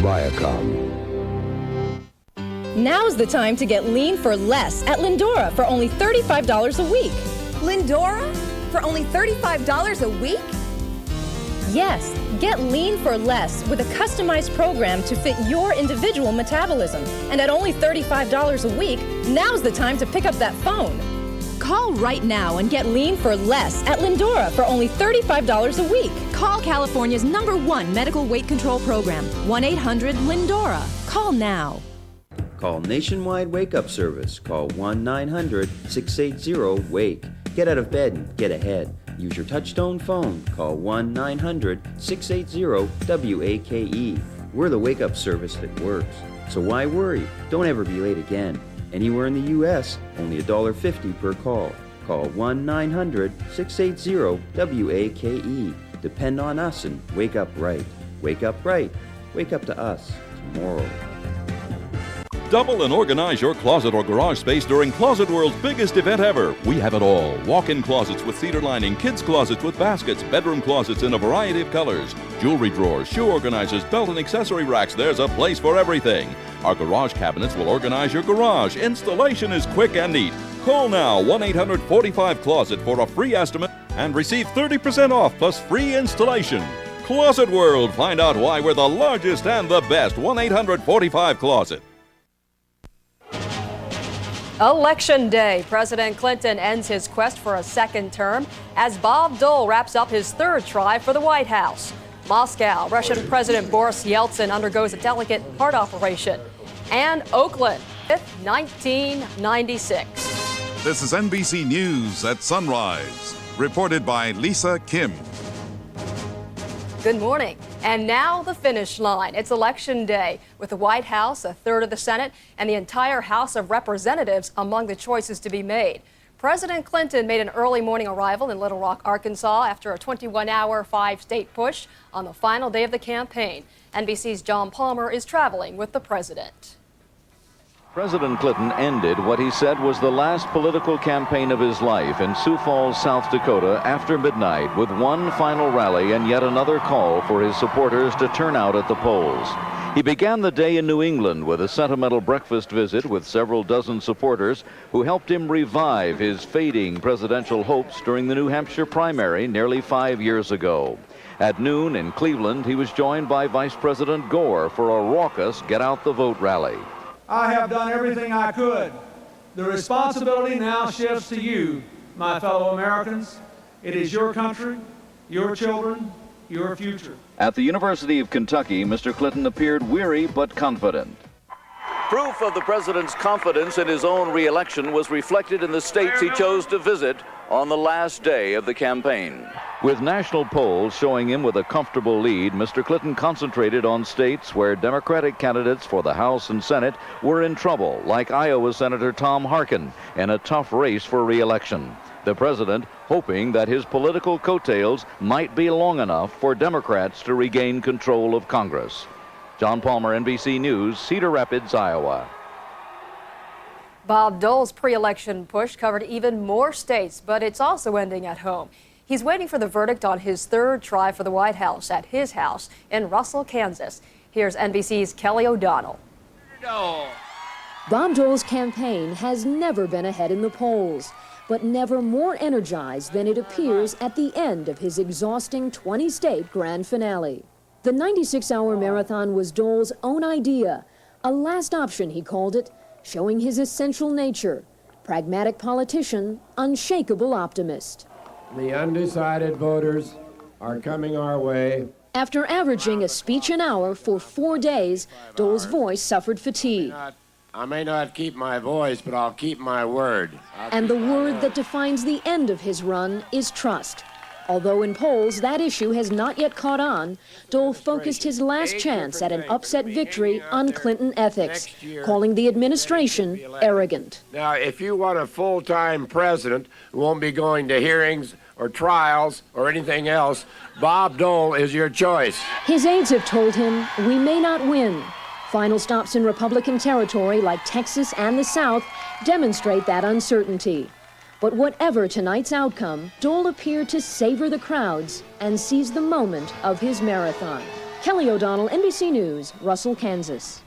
Viacom.
Now's the time to get lean for less at Lindora for only $35 a week.
Lindora? For only $35 a week?
Yes, get lean for less with a customized program to fit your individual metabolism. And at only $35 a week, now's the time to pick up that phone. Call right now and get lean for less at Lindora for only $35 a week.
Call California's #1 medical weight control program, 1-800-LINDORA. Call now.
Call Nationwide Wake Up Service. Call 1-900-680-WAKE. Get out of bed and get ahead. Use your touchtone phone. Call 1-900-680-WAKE. We're the wake-up service that works. So why worry? Don't ever be late again. Anywhere in the U.S., only $1.50 per call. Call 1-900-680-WAKE. Depend on us and wake up right. Wake up right. Wake up to us tomorrow.
Double and organize your closet or garage space during Closet World's biggest event ever. We have it all. Walk-in closets with cedar lining, kids' closets with baskets, bedroom closets in a variety of colors, jewelry drawers, shoe organizers, belt and accessory racks. There's a place for everything. Our garage cabinets will organize your garage. Installation is quick and neat. Call now, 1-800-45-CLOSET for a free estimate and receive 30% off plus free installation. Closet World. Find out why we're the largest and the best. 1-800-45-CLOSET.
Election Day. President Clinton ends his quest for a second term as Bob Dole wraps up his third try for the White House. Moscow, Russian President Boris Yeltsin undergoes a delicate heart operation. And Oakland, 1996.
This is NBC News at Sunrise, reported by Lisa Kim.
Good morning. And now the finish line. It's Election Day, with the White House, a third of the Senate, and the entire House of Representatives among the choices to be made. President Clinton made an early morning arrival in Little Rock, Arkansas, after a 21-hour, 5-state push on the final day of the campaign. NBC's John Palmer is traveling with the president.
President Clinton ended what he said was the last political campaign of his life in Sioux Falls, South Dakota after midnight, with one final rally and yet another call for his supporters to turn out at the polls. He began the day in New England with a sentimental breakfast visit with several dozen supporters who helped him revive his fading presidential hopes during the New Hampshire primary nearly 5 years ago. At noon in Cleveland, he was joined by Vice President Gore for a raucous get-out-the-vote rally.
I have done everything I could. The responsibility now shifts to you, my fellow Americans. It is your country, your children, your future.
At the University of Kentucky, Mr. Clinton appeared weary but confident.
Proof of the president's confidence in his own re-election was reflected in the states he chose to visit on the last day of the campaign.
With national polls showing him with a comfortable lead, Mr. Clinton concentrated on states where Democratic candidates for the House and Senate were in trouble, like Iowa Senator Tom Harkin, in a tough race for re-election. The president hoping that his political coattails might be long enough for Democrats to regain control of Congress. John Palmer, NBC News, Cedar Rapids, Iowa.
Bob Dole's pre-election push covered even more states, but it's also ending at home. He's waiting for the verdict on his third try for the White House at his house in Russell, Kansas. Here's NBC's Kelly O'Donnell.
Bob Dole's campaign has never been ahead in the polls, but never more energized than it appears at the end of his exhausting 20-state grand finale. The 96-hour marathon was Dole's own idea, a last option, he called it, showing his essential nature, pragmatic politician, unshakable optimist.
The undecided voters are coming our way.
After averaging a speech an hour for 4 days, Dole's voice suffered fatigue.
I may not keep my voice, but I'll keep my word.
And the word that defines the end of his run is trust. Although in polls that issue has not yet caught on, Dole focused his last chance at an upset victory on Clinton ethics, calling the administration arrogant.
Now, if you want a full-time president who won't be going to hearings or trials or anything else, Bob Dole is your choice.
His aides have told him, we may not win. Final stops in Republican territory like Texas and the South demonstrate that uncertainty. But whatever tonight's outcome, Dole appeared to savor the crowds and seize the moment of his marathon. Kelly O'Donnell, NBC News, Russell, Kansas.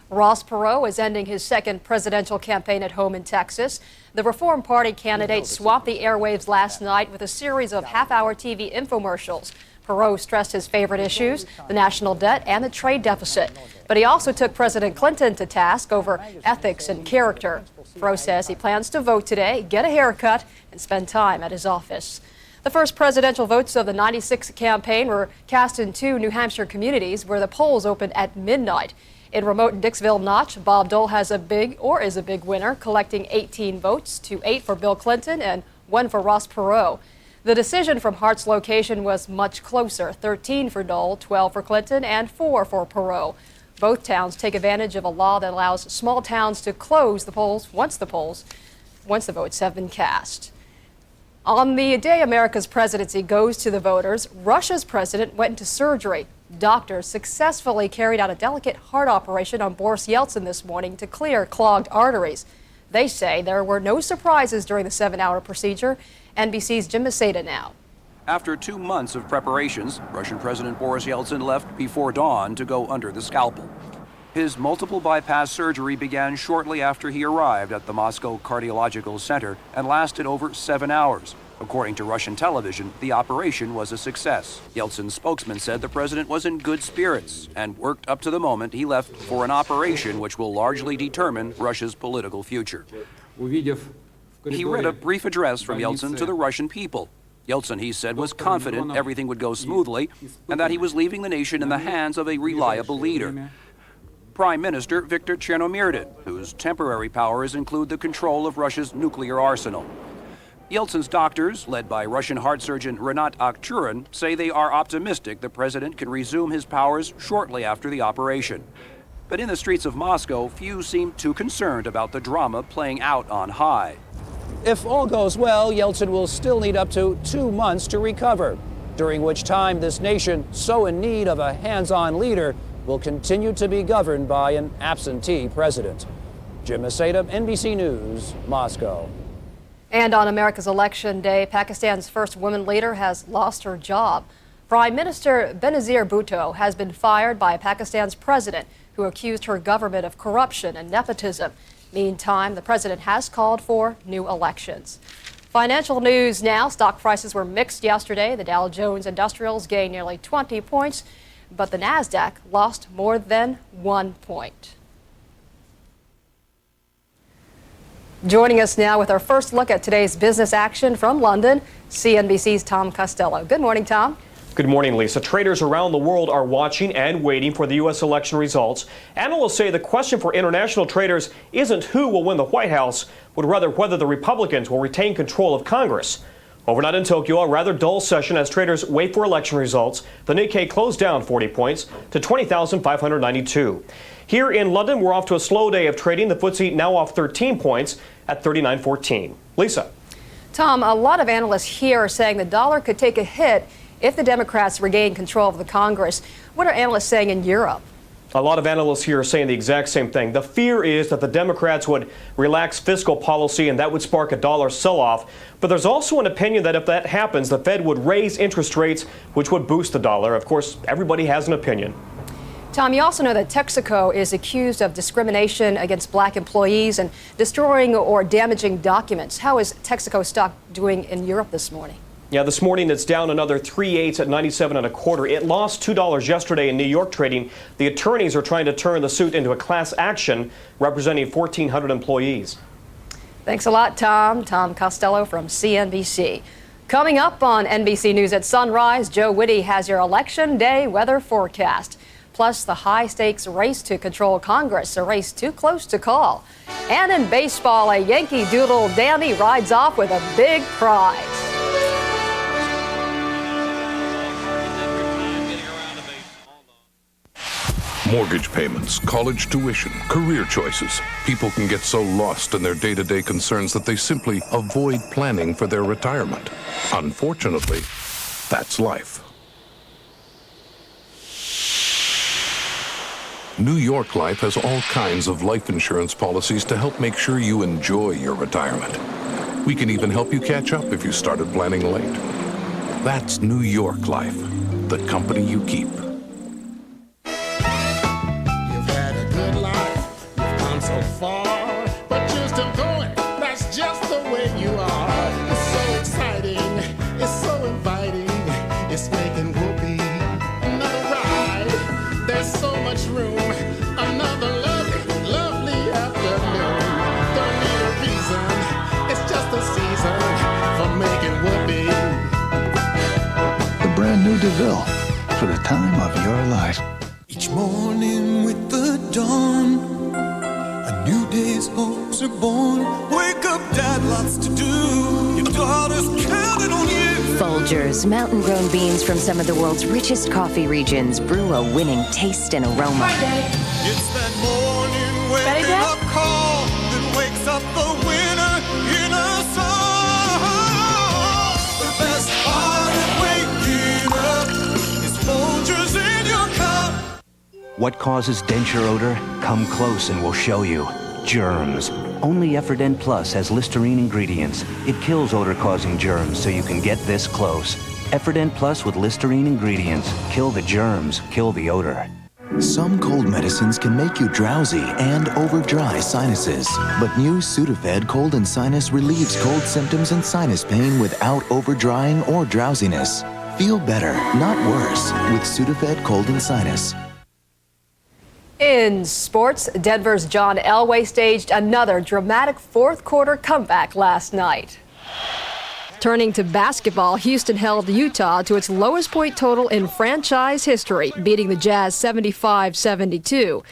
Ross Perot is ending his second presidential campaign at home in Texas. The Reform Party candidate swamped the airwaves last night with a series of half-hour TV infomercials. Perot stressed his favorite issues, the national debt and the trade deficit. But he also took President Clinton to task over ethics and character. Perot says he plans to vote today, get a haircut, and spend time at his office. The first presidential votes of the '96 campaign were cast in 2 New Hampshire communities where the polls opened at midnight. In remote Dixville Notch, Bob Dole is a big winner, collecting 18 votes to 8 for Bill Clinton and 1 for Ross Perot. The decision from Hart's location was much closer, 13 for Dole, 12 for Clinton, and 4 for Perot. Both towns take advantage of a law that allows small towns to close the polls once the votes have been cast. On the day America's presidency goes to the voters, Russia's president went into surgery. Doctors successfully carried out a delicate heart operation on Boris Yeltsin this morning to clear clogged arteries. They say there were no surprises during the 7-hour procedure. NBC's Jim Maseda now.
After 2 months of preparations, Russian President Boris Yeltsin left before dawn to go under the scalpel. His multiple bypass surgery began shortly after he arrived at the Moscow Cardiological Center and lasted over 7 hours. According to Russian television, the operation was a success. Yeltsin's spokesman said the president was in good spirits and worked up to the moment he left for an operation which will largely determine Russia's political future. He read a brief address from Yeltsin to the Russian people. Yeltsin, he said, was confident everything would go smoothly and that he was leaving the nation in the hands of a reliable leader. Prime Minister Viktor Chernomyrdin, whose temporary powers include the control of Russia's nuclear arsenal. Yeltsin's doctors, led by Russian heart surgeon Renat Akhturin, say they are optimistic the president can resume his powers shortly after the operation. But in the streets of Moscow, few seem too concerned about the drama playing out on high.
If all goes well, Yeltsin will still need up to 2 months to recover, during which time this nation, so in need of a hands-on leader, will continue to be governed by an absentee president. Jim Maseda, NBC News, Moscow.
And on America's election day, Pakistan's first woman leader has lost her job. Prime Minister Benazir Bhutto has been fired by Pakistan's president, who accused her government of corruption and nepotism. Meantime, the president has called for new elections. Financial news now. Stock prices were mixed yesterday. The Dow Jones Industrials gained nearly 20 points, but the Nasdaq lost more than 1 point. Joining us now with our first look at today's business action from London, CNBC's Tom Costello. Good morning, Tom.
Good morning, Lisa. Traders around the world are watching and waiting for the U.S. election results. Analysts say the question for international traders isn't who will win the White House, but rather whether the Republicans will retain control of Congress. Overnight in Tokyo, a rather dull session as traders wait for election results. The Nikkei closed down 40 points to 20,592. Here in London, we're off to a slow day of trading. The FTSE now off 13 points at 39.14. Lisa.
Tom, a lot of analysts here are saying the dollar could take a hit if the Democrats regain control of the Congress. What are analysts saying in Europe?
A lot of analysts here are saying the exact same thing. The fear is that the Democrats would relax fiscal policy and that would spark a dollar sell-off. But there's also an opinion that if that happens, the Fed would raise interest rates, which would boost the dollar. Of course, everybody has an opinion.
Tom, you also know that Texaco is accused of discrimination against black employees and destroying or damaging documents. How is Texaco stock doing in Europe this morning?
Yeah, this morning it's down another 3/8 at 97.25. It lost $2 yesterday in New York trading. The attorneys are trying to turn the suit into a class action representing 1,400 employees.
Thanks a lot, Tom. Tom Costello from CNBC. Coming up on NBC News at sunrise, Joe Witte has your election day weather forecast. Plus the high-stakes race to control Congress, a race too close to call. And in baseball, a Yankee Doodle dandy rides off with a big prize.
Mortgage payments, college tuition, career choices. People can get so lost in their day-to-day concerns that they simply avoid planning for their retirement. Unfortunately, that's life. New York Life has all kinds of life insurance policies to help make sure you enjoy your retirement. We can even help you catch up if you started planning late. That's New York Life, the company you keep.
So far, but you're still going. That's just the way you are. It's so exciting, it's so inviting. It's making whoopee another ride. There's so much room, another lovely, lovely afternoon. Don't need a reason, it's just a season for making whoopee.
The brand new DeVille for the time of your life.
Each morning with the dawn, new day's hopes are born. Wake up, Dad, lots to do. Your daughter's counting on you.
Folgers, mountain-grown beans from some of the world's richest coffee regions, brew a winning taste and aroma.
It's that morning waking up call that wakes up the winner in a song. The best part of waking up is Folgers in your cup.
What causes denture odor? Come close and we'll show you. Germs. Only Efferdent Plus has Listerine ingredients. It kills odor-causing germs, so you can get this close. Efferdent Plus with Listerine ingredients. Kill the germs, kill the odor.
Some cold medicines can make you drowsy and over-dry sinuses. But new Sudafed Cold and Sinus relieves cold symptoms and sinus pain without over-drying or drowsiness. Feel better, not worse, with Sudafed Cold and Sinus.
In sports, Denver's John Elway staged another dramatic fourth-quarter comeback last night. Turning to basketball, Houston held Utah to its lowest point total in franchise history, beating the Jazz 75-72.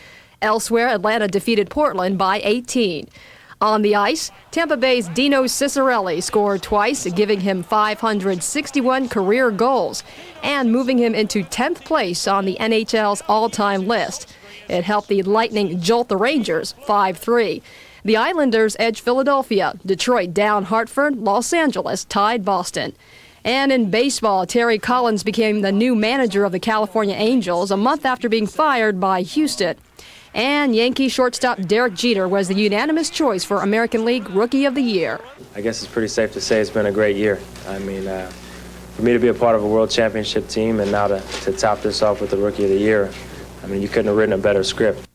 Elsewhere, Atlanta defeated Portland by 18. On the ice, Tampa Bay's Dino Ciccarelli scored twice, giving him 561 career goals and moving him into 10th place on the NHL's all-time list. It helped the Lightning jolt the Rangers 5-3. The Islanders edged Philadelphia. Detroit down Hartford. Los Angeles tied Boston. And in baseball, Terry Collins became the new manager of the California Angels a month after being fired by Houston. And Yankee shortstop Derek Jeter was the unanimous choice for American League Rookie of the Year.
I guess it's pretty safe to say it's been a great year. I mean, for me to be a part of a World Championship team and now to top this off with the Rookie of the Year, I mean, you couldn't have written a better script.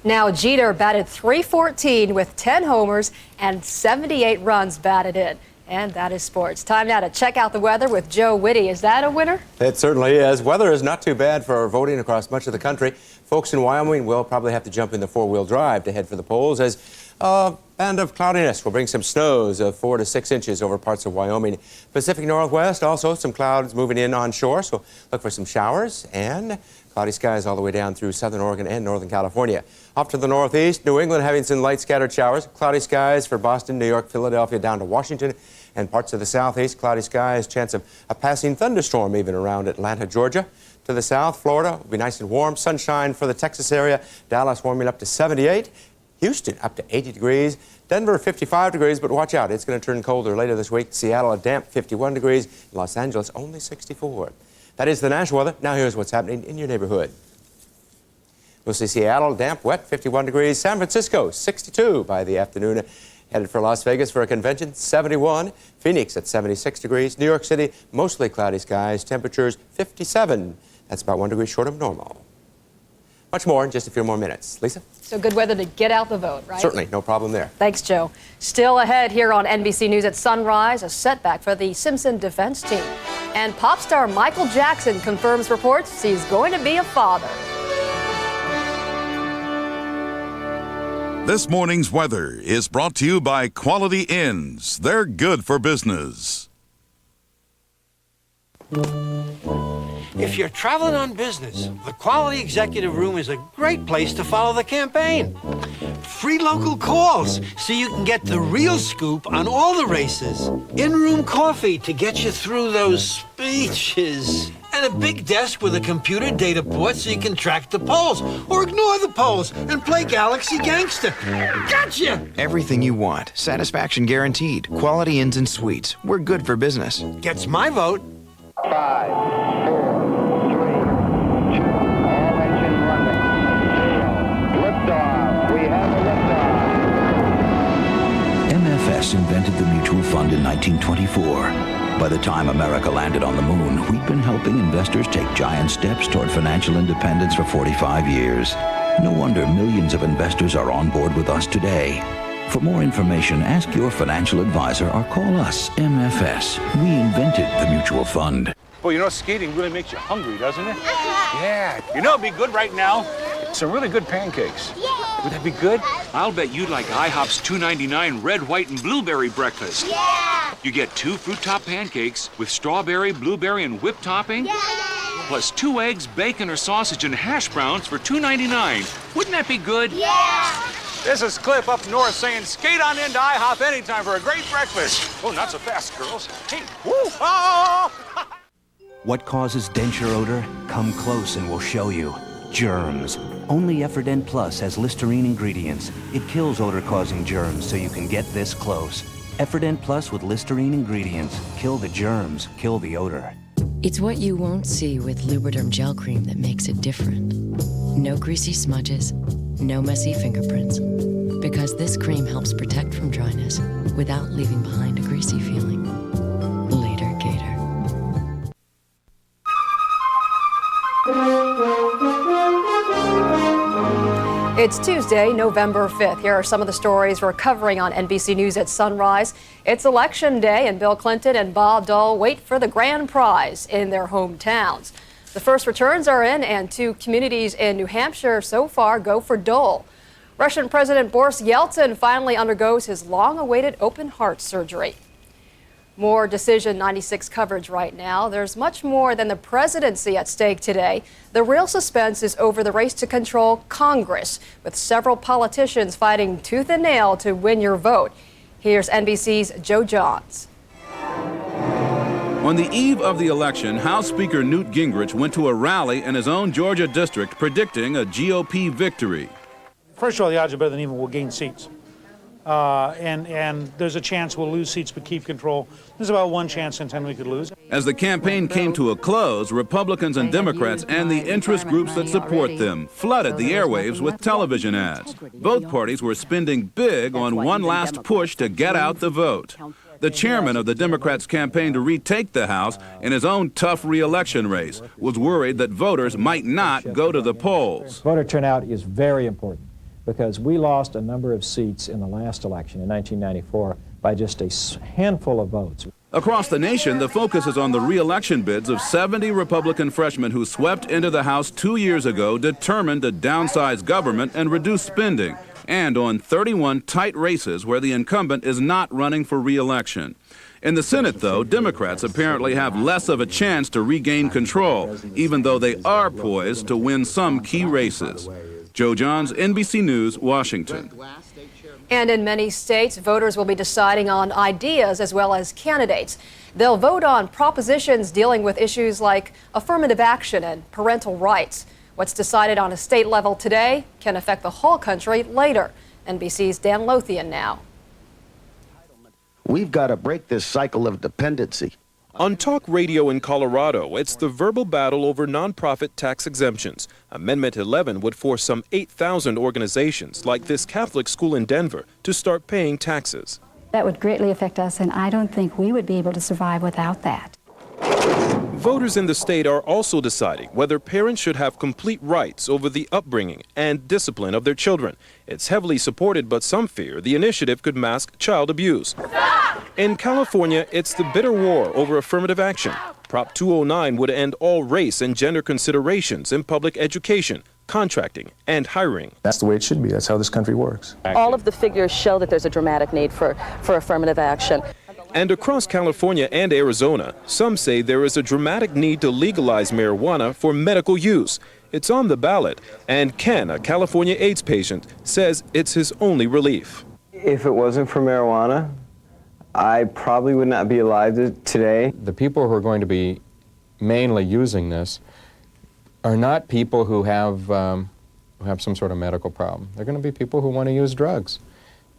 Now, Jeter batted .314 with 10 homers and 78 runs batted in. And that is sports. Time now to check out the weather with Joe Witte. Is that a winner?
It certainly is. Weather is not too bad for voting across much of the country. Folks in Wyoming will probably have to jump in the four-wheel drive to head for the polls as a band of cloudiness will bring some snows of 4 to 6 inches over parts of Wyoming. Pacific Northwest, also some clouds moving in onshore, so look for some showers and cloudy skies all the way down through southern Oregon and northern California. Off to the northeast, New England having some light scattered showers, cloudy skies for Boston, New York, Philadelphia, down to Washington, And parts of the southeast, cloudy skies, chance of a passing thunderstorm even around Atlanta, Georgia. To the south, Florida will be nice and warm. Sunshine for the Texas area. Dallas warming up to 78. Houston up to 80 degrees. Denver 55 degrees, but watch out, it's going to turn colder later this week. Seattle a damp 51 degrees. Los Angeles only 64. That is the national weather. Now here's what's happening in your neighborhood. We'll see Seattle damp, wet, 51 degrees. San Francisco 62 by the afternoon. Headed for Las Vegas for a convention, 71. Phoenix at 76 degrees. New York City mostly cloudy skies. Temperatures 57. That's about 1 degree short of normal. Much more in just a few more minutes. Lisa?
So good weather to get out the vote, right?
Certainly, no problem there.
Thanks, Joe. Still ahead here on NBC News at sunrise, a setback for the Simpson defense team. And pop star Michael Jackson confirms reports he's going to be a father.
This morning's weather is brought to you by Quality Inns. They're good for business.
If you're traveling on business, the Quality Executive Room is a great place to follow the campaign. Free local calls so you can get the real scoop on all the races. In-room coffee to get you through those speeches. And a big desk with a computer data port so you can track the polls or ignore the polls and play Galaxy Gangster. Gotcha!
Everything you want. Satisfaction guaranteed. Quality Inns and Suites. We're good for business.
Gets my vote.
5, 4, 3, 2, all engine running. 0. Liftoff. We have a liftoff.
MFS invented the mutual fund in 1924. By the time America landed on the moon, we'd been helping investors take giant steps toward financial independence for 45 years. No wonder millions of investors are on board with us today. For more information, ask your financial advisor or call us, MFS. We invented the mutual fund.
Well, you know, skating really makes you hungry, doesn't it? Yeah. You know, it'd be good right now. Some really good pancakes. Yeah. Would that be good?
I'll bet you'd like IHOP's $2.99 red, white, and blueberry breakfast. Yeah. You get 2 fruit top pancakes with strawberry, blueberry, and whipped topping. Yeah. Plus 2 eggs, bacon, or sausage, and hash browns for $2.99. Wouldn't that be good?
Yeah. This is Cliff up north saying skate on into IHOP anytime for a great breakfast. Oh, not so fast, girls. Hey, woo! Oh!
What causes denture odor? Come close and we'll show you. Germs. Only Efferdent Plus has Listerine ingredients. It kills odor-causing germs, so you can get this close. Efferdent Plus with Listerine ingredients. Kill the germs, kill the odor.
It's what you won't see with Lubriderm gel cream that makes it different. No greasy smudges, no messy fingerprints. Because this cream helps protect from dryness without leaving behind a greasy feeling. Later, Gator.
It's Tuesday, November 5th. Here are some of the stories we're covering on NBC News at sunrise. It's Election Day, and Bill Clinton and Bob Dole wait for the grand prize in their hometowns. The first returns are in, and 2 communities in New Hampshire so far go for Dole. Russian President Boris Yeltsin finally undergoes his long-awaited open heart surgery. More Decision 96 coverage right now. There's much more than the presidency at stake today. The real suspense is over the race to control Congress, with several politicians fighting tooth and nail to win your vote. Here's NBC's Joe Johns.
On the eve of the election, House Speaker Newt Gingrich went to a rally in his own Georgia district predicting a GOP victory.
First of all, the odds are better than even we'll gain seats. And there's a chance we'll lose seats but keep control. There's about 1 chance in 10 we could lose.
As the campaign came to a close, Republicans and Democrats and the interest groups that support them flooded the airwaves with television ads. Both parties were spending big on one last push to get out the vote. The chairman of the Democrats' campaign to retake the House in his own tough re-election race was worried that voters might not go to the polls.
Voter turnout is very important, because we lost a number of seats in the last election in 1994 by just a handful of votes.
Across the nation, the focus is on the re-election bids of 70 Republican freshmen who swept into the House 2 years ago determined to downsize government and reduce spending, and on 31 tight races where the incumbent is not running for re-election. In the Senate, though, Democrats apparently have less of a chance to regain control, even though they are poised to win some key races. Joe Johns, NBC News, Washington.
And in many states, voters will be deciding on ideas as well as candidates. They'll vote on propositions dealing with issues like affirmative action and parental rights. What's decided on a state level today can affect the whole country later. NBC's Dan Lothian now.
We've got to break this cycle of dependency.
On talk radio in Colorado, it's the verbal battle over nonprofit tax exemptions. Amendment 11 would force some 8,000 organizations, like this Catholic school in Denver, to start paying taxes.
That would greatly affect us, and I don't think we would be able to survive without that.
Voters in the state are also deciding whether parents should have complete rights over the upbringing and discipline of their children. It's heavily supported, but some fear the initiative could mask child abuse. In California, it's the bitter war over affirmative action. Prop 209 would end all race and gender considerations in public education, contracting, and hiring.
That's the way it should be. That's how this country works.
All of the figures show that there's a dramatic need for affirmative action.
And across California and Arizona, some say there is a dramatic need to legalize marijuana for medical use. It's on the ballot, and Ken, a California AIDS patient, says it's his only relief.
If it wasn't for marijuana, I probably would not be alive today.
The people who are going to be mainly using this are not people who have some sort of medical problem. They're going to be people who want to use drugs.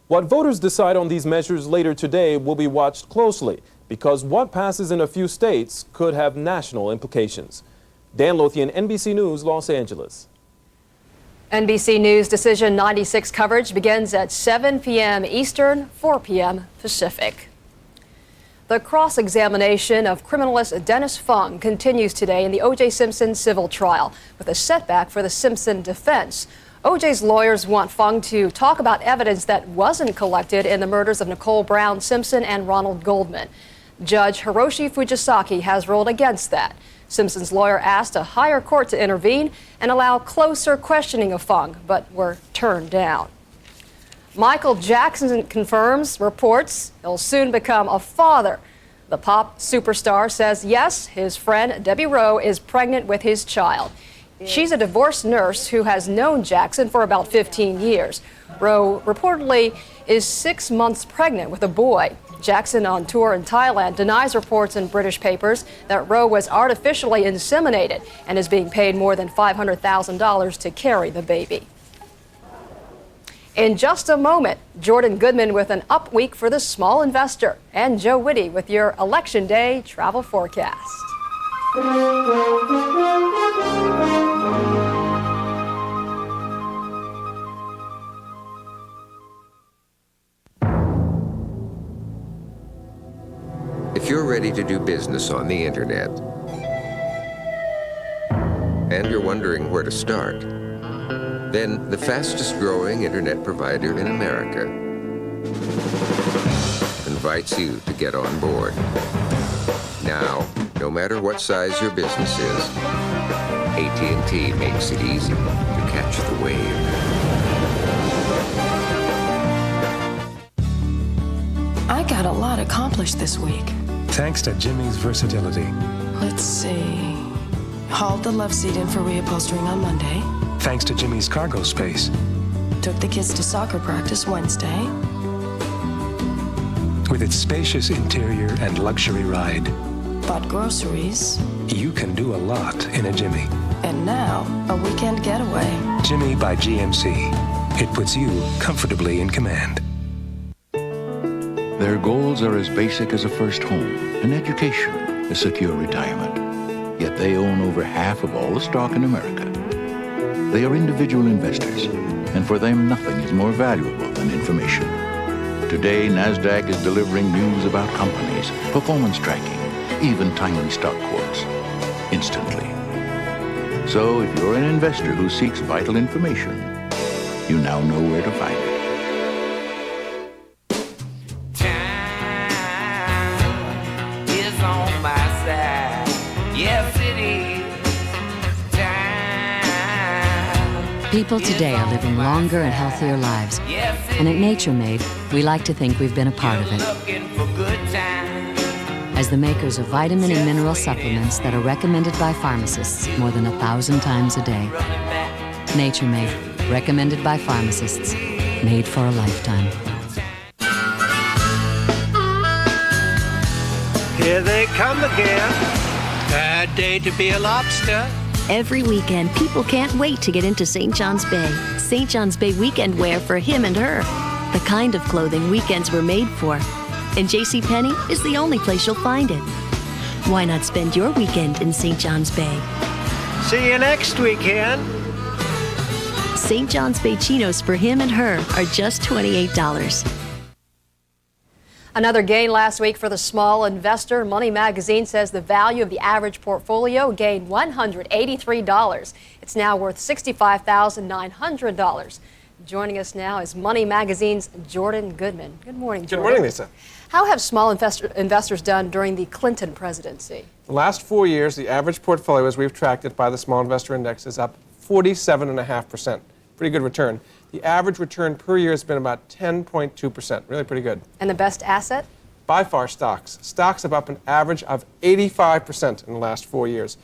What voters decide on these measures later today will be watched closely, because what passes in a few states could have national implications. Dan Lothian, NBC News, Los Angeles.
NBC News Decision 96 coverage begins at 7 p.m. Eastern, 4 p.m. Pacific. The cross-examination of criminalist Dennis Fung continues today in the O.J. Simpson civil trial, with a setback for the Simpson defense. O.J.'s lawyers want Fung to talk about evidence that wasn't collected in the murders of Nicole Brown Simpson and Ronald Goldman. Judge Hiroshi Fujisaki has ruled against that. Simpson's lawyer asked a higher court to intervene and allow closer questioning of Fung, but were turned down. Michael Jackson confirms reports he'll soon become a father. The pop superstar says yes, his friend Debbie Rowe is pregnant with his child. She's a divorced nurse who has known Jackson for about 15 years. Rowe reportedly is 6 months pregnant with a boy. Jackson, on tour in Thailand, denies reports in British papers that Rowe was artificially inseminated and is being paid more than $500,000 to carry the baby. In just a moment, Jordan Goodman with an up week for the small investor, and Joe Whitty with your Election Day travel forecast.
If you're ready to do business on the internet, and you're wondering where to start, then the fastest growing internet provider in America invites you to get on board. Now, no matter what size your business is, AT&T makes it easy to catch the wave.
I got a lot accomplished this week.
Thanks to Jimmy's versatility.
Let's see. Hauled the love seat in for reupholstering on Monday.
Thanks to Jimmy's cargo space.
Took the kids to soccer practice Wednesday.
With its spacious interior and luxury ride.
Bought groceries.
You can do a lot in a Jimmy.
And now, a weekend getaway.
Jimmy by GMC. It puts you comfortably in command.
Their goals are as basic as a first home, an education, a secure retirement. Yet they own over half of all the stock in America. They are individual investors, and for them nothing is more valuable than information. Today, NASDAQ is delivering news about companies, performance tracking, even timely stock quotes, instantly. So if you're an investor who seeks vital information, you now know where to find it.
People today are living longer and healthier lives. And at Nature Made, we like to think we've been a part of it. As the makers of vitamin and mineral supplements that are recommended by pharmacists more than 1,000 times a day. Nature Made, recommended by pharmacists. made for a lifetime.
Here they come again. Bad day to be a lobster.
Every weekend, people can't wait to get into St. John's Bay. St. John's Bay weekend wear for him and her. The kind of clothing weekends were made for. And JCPenney is the only place you'll find it. Why not spend your weekend in St. John's Bay?
See you next weekend.
St. John's Bay chinos for him and her are just $28.
Another gain last week for the small investor. Money Magazine says the value of the average portfolio gained $183. It's now worth $65,900. Joining us now is Money Magazine's Jordan Goodman. Good morning, Jordan.
Good morning, Lisa.
How have small investors done during the Clinton presidency?
The last 4 years, the average portfolio, as we've tracked it by the Small Investor Index, is up 47.5%. Pretty good return. The average return per year has been about 10.2%. Really pretty good.
And the best asset?
By far, stocks. Stocks have up an average of 85% in the last 4 years.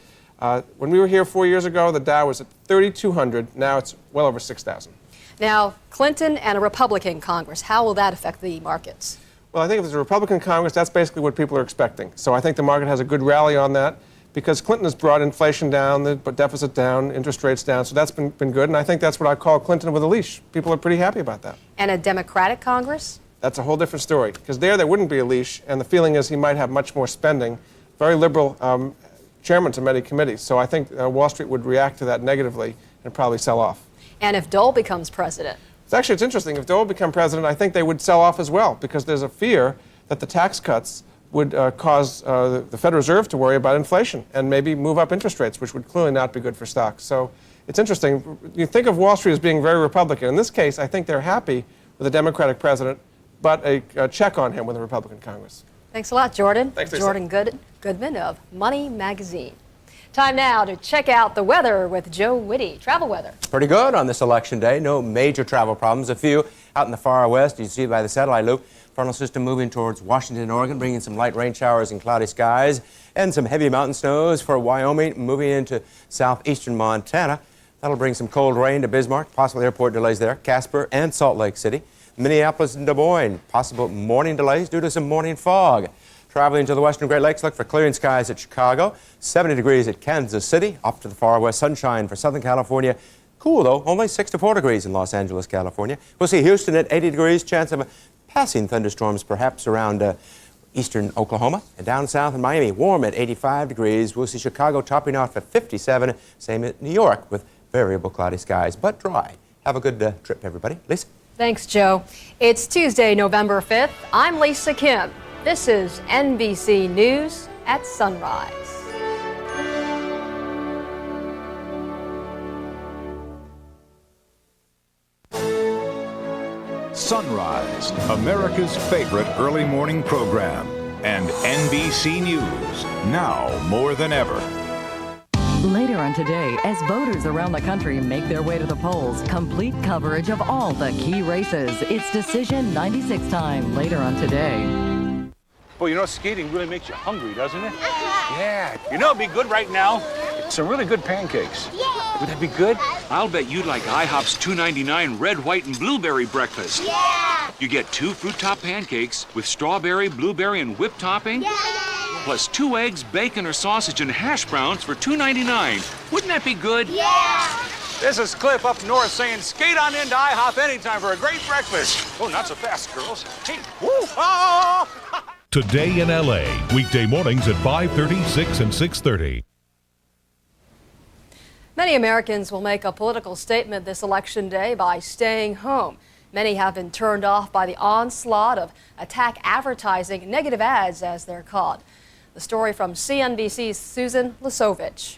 When we were here 4 years ago, the Dow was at 3,200. Now it's well over 6,000.
Now, Clinton and a Republican Congress, how will that affect the markets?
Well, I think if there's a Republican Congress, that's basically what people are expecting. So I think the market has a good rally on that because Clinton has brought inflation down, the deficit down, interest rates down. So that's been good. And I think that's what I call Clinton with a leash. People are pretty happy about that.
And a Democratic Congress?
That's a whole different story because there wouldn't be a leash. And the feeling is he might have much more spending. Very liberal chairman to many committees. So I think Wall Street would react to that negatively and probably sell off.
And if Dole becomes president?
It's interesting. If Dole become president, I think they would sell off as well because there's a fear that the tax cuts would cause the Federal Reserve to worry about inflation and maybe move up interest rates, which would clearly not be good for stocks. So it's interesting. You think of Wall Street as being very Republican. In this case, I think they're happy with a Democratic president, but a check on him with a Republican Congress.
Thanks a lot, Jordan.
Thanks, Lisa.
Jordan Goodman of Money Magazine. Time now to check out the weather with Joe Whitty. Travel weather.
Pretty good on this election day. No major travel problems. A few out in the far west. You see by the satellite loop. Frontal system moving towards Washington and Oregon, bringing some light rain showers and cloudy skies, and some heavy mountain snows for Wyoming, moving into southeastern Montana. That'll bring some cold rain to Bismarck, possible airport delays there, Casper and Salt Lake City. Minneapolis and Des Moines, possible morning delays due to some morning fog. Traveling to the western Great Lakes, look for clearing skies at Chicago, 70 degrees at Kansas City, off to the far west, sunshine for Southern California. Cool, though, only 64 degrees in Los Angeles, California. We'll see Houston at 80 degrees, chance of passing thunderstorms perhaps around eastern Oklahoma. And down south in Miami, warm at 85 degrees. We'll see Chicago topping off at 57, same at New York with variable cloudy skies, but dry. Have a good trip, everybody. Lisa?
Thanks, Joe. It's Tuesday, November 5th. I'm Lisa Kim. This is NBC News at Sunrise.
Sunrise, America's favorite early morning program, and NBC News, now more than ever.
Later on today, as voters around the country make their way to the polls, complete coverage of all the key races. It's Decision 96 time later on today.
Well, you know, skating really makes you hungry, doesn't it? Yeah. You know, it'd be good right now. Some really good pancakes. Yeah. Would that be good?
I'll bet you'd like IHOP's $2.99 red, white, and blueberry breakfast. Yeah. You get 2 fruit top pancakes with strawberry, blueberry, and whipped topping. Yeah. Plus 2 eggs, bacon, or sausage, and hash browns for $2.99. Wouldn't that be good?
Yeah. This is Cliff up north saying skate on into IHOP anytime for a great breakfast. Oh, not so fast, girls. Hey, woo! Oh!
Today in LA, weekday mornings at 5:30, 6, and 6:30.
Many Americans will make a political statement this election day by staying home. Many have been turned off by the onslaught of attack advertising, negative ads as they're called. The story from CNBC's Susan Lisovich.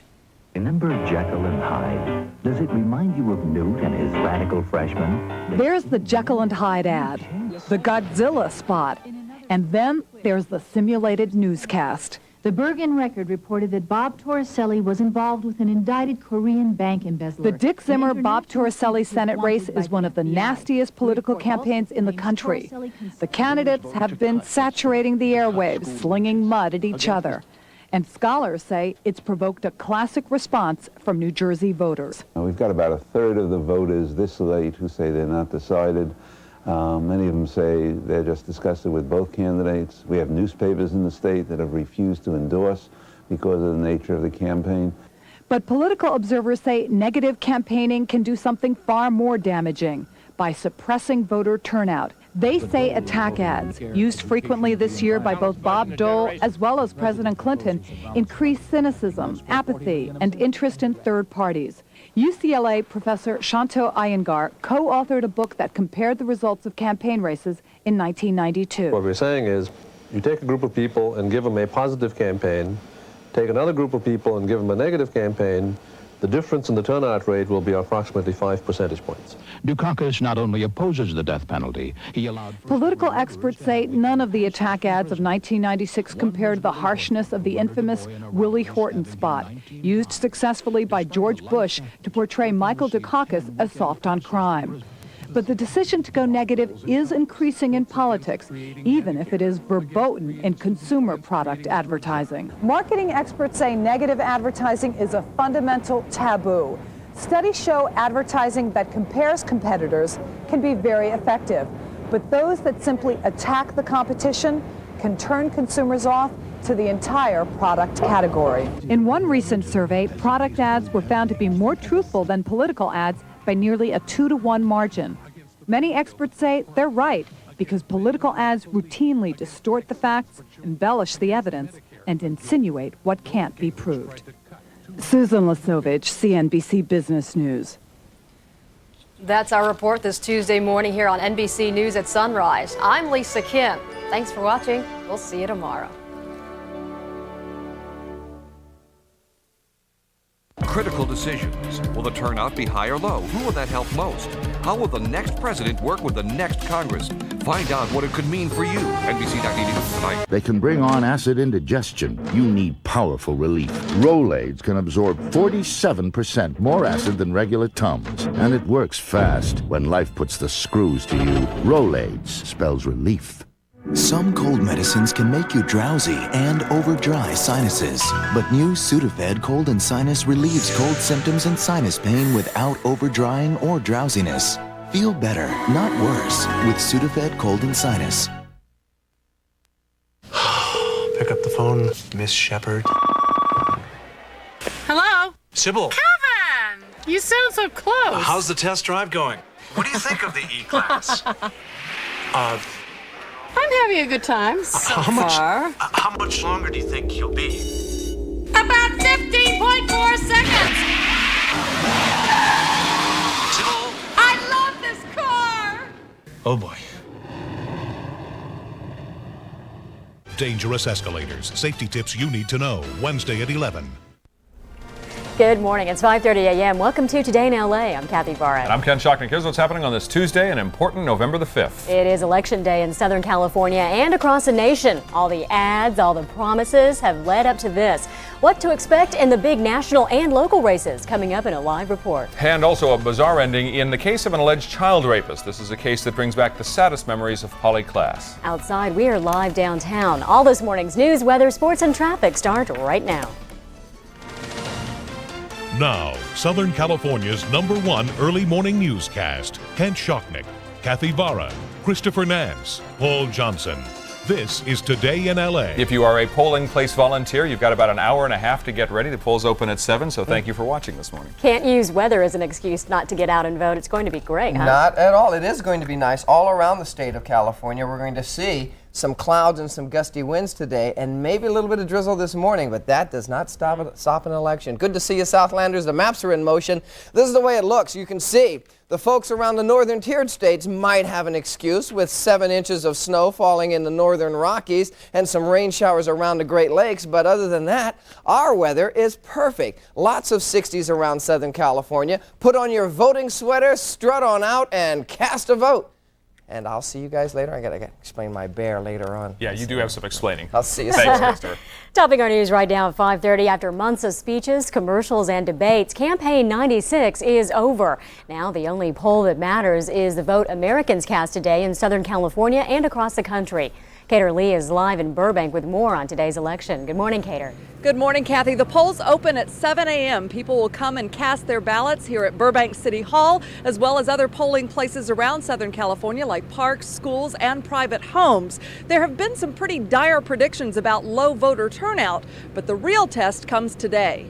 Remember Jekyll and Hyde? Does it remind you of Newt and his radical freshman?
There's the Jekyll and Hyde ad, the Godzilla spot, and then there's the simulated newscast.
The Bergen Record reported that Bob Torricelli was involved with an indicted Korean bank embezzler.
The Dick Zimmer-Bob Torricelli Senate race is one of the nastiest political campaigns in the country. The candidates have been saturating the airwaves, slinging mud at each other. And scholars say it's provoked a classic response from New Jersey voters.
We've got about a third of the voters this late who say they're not decided. Many of them say they're just disgusted with both candidates. We have newspapers in the state that have refused to endorse because of the nature of the campaign.
But political observers say negative campaigning can do something far more damaging by suppressing voter turnout. They say attack ads, used frequently this year by both Bob Dole as well as President Clinton, increase cynicism, apathy, and interest in third parties. UCLA professor Shanto Iyengar co-authored a book that compared the results of campaign races in 1992.
What we're saying is, you take a group of people and give them a positive campaign, take another group of people and give them a negative campaign, the difference in the turnout rate will be approximately 5 percentage points.
Dukakis not only opposes the death penalty, he allowed...
Political experts say none of the attack ads of 1996 compared the harshness of the infamous Willie Horton spot, used successfully by George Bush to portray Michael Dukakis as soft on crime. But the decision to go negative is increasing in politics, even if it is verboten in consumer product advertising. Marketing experts say negative advertising is a fundamental taboo. Studies show advertising that compares competitors can be very effective, but those that simply attack the competition can turn consumers off to the entire product category. In one recent survey, product ads were found to be more truthful than political ads by nearly a 2-to-1 margin. Many experts say they're right because political ads routinely distort the facts, embellish the evidence, and insinuate what can't be proved. Susan Lasovich, CNBC Business News.
That's our report this Tuesday morning here on NBC News at Sunrise. I'm Lisa Kim. Thanks for watching. We'll see you tomorrow.
Critical decisions. Will the turnout be high or low? Who will that help most? How will the next president work with the next Congress? Find out what it could mean for you. NBC.TV News tonight.
They can bring on acid indigestion. You need powerful relief. Rolaids can absorb 47% more acid than regular Tums. And it works fast. When life puts the screws to you, Rolaids spells relief.
Some cold medicines can make you drowsy and over-dry sinuses. But new Sudafed Cold and Sinus relieves cold symptoms and sinus pain without over-drying or drowsiness. Feel better, not worse, with Sudafed Cold and Sinus.
Pick up the phone, Miss Shepard.
Hello?
Sybil.
Kevin! You sound so close.
How's the test drive going? What do you think of the E-Class?
I'm having a good time so far.
How much longer do you think you'll be?
About 15.4 seconds.
Sybil.
I love this car.
Oh boy.
Dangerous escalators. Safety tips you need to know. Wednesday at 11.
Good morning. It's 5:30 a.m. Welcome to Today in LA. I'm Kathy Barrett.
And I'm Ken Shocknick. Here's what's happening on this Tuesday, an important November the 5th.
It is Election Day in Southern California and across the nation. All the ads, all the promises have led up to this. What to expect in the big national and local races coming up in a live report.
And also a bizarre ending in the case of an alleged child rapist. This is a case that brings back the saddest memories of Polly Klaas.
Outside, we are live downtown. All this morning's news, weather, sports, and traffic start right now.
Now, Southern California's #1 early morning newscast. Kent Shocknick, Kathy Vara, Christopher Nance, Paul Johnson. This is Today in LA.
If you are a polling place volunteer, you've got about an hour and a half to get ready. The polls open at 7, so thank you for watching this morning.
Can't use weather as an excuse not to get out and vote. It's going to be great, huh?
Not at all. It is going to be nice all around the state of California. We're going to see some clouds and some gusty winds today, and maybe a little bit of drizzle this morning, but that does not stop an election. Good to see you, Southlanders. The maps are in motion. This is the way it looks. You can see the folks around the northern tiered states might have an excuse with 7 inches of snow falling in the northern Rockies and some rain showers around the Great Lakes, but other than that, our weather is perfect. Lots of 60s around Southern California. Put on your voting sweater, strut on out, and cast a vote. And I'll see you guys later. I gotta explain my bear later on.
Yeah, you do have some explaining.
I'll see you
soon.
soon.
Thanks, Christopher.
Topping our news right now at 5:30. After months of speeches, commercials, and debates, Campaign 96 is over. Now the only poll that matters is the vote Americans cast today in Southern California and across the country.
Cater Lee is live in Burbank with more on today's election. Good morning, Cater.
Good morning, Kathy. The polls open at 7 a.m. People will come and cast their ballots here at Burbank City Hall, as well as other polling places around Southern California like parks, schools, and private homes. There have been some pretty dire predictions about low voter turnout, but the real test comes today.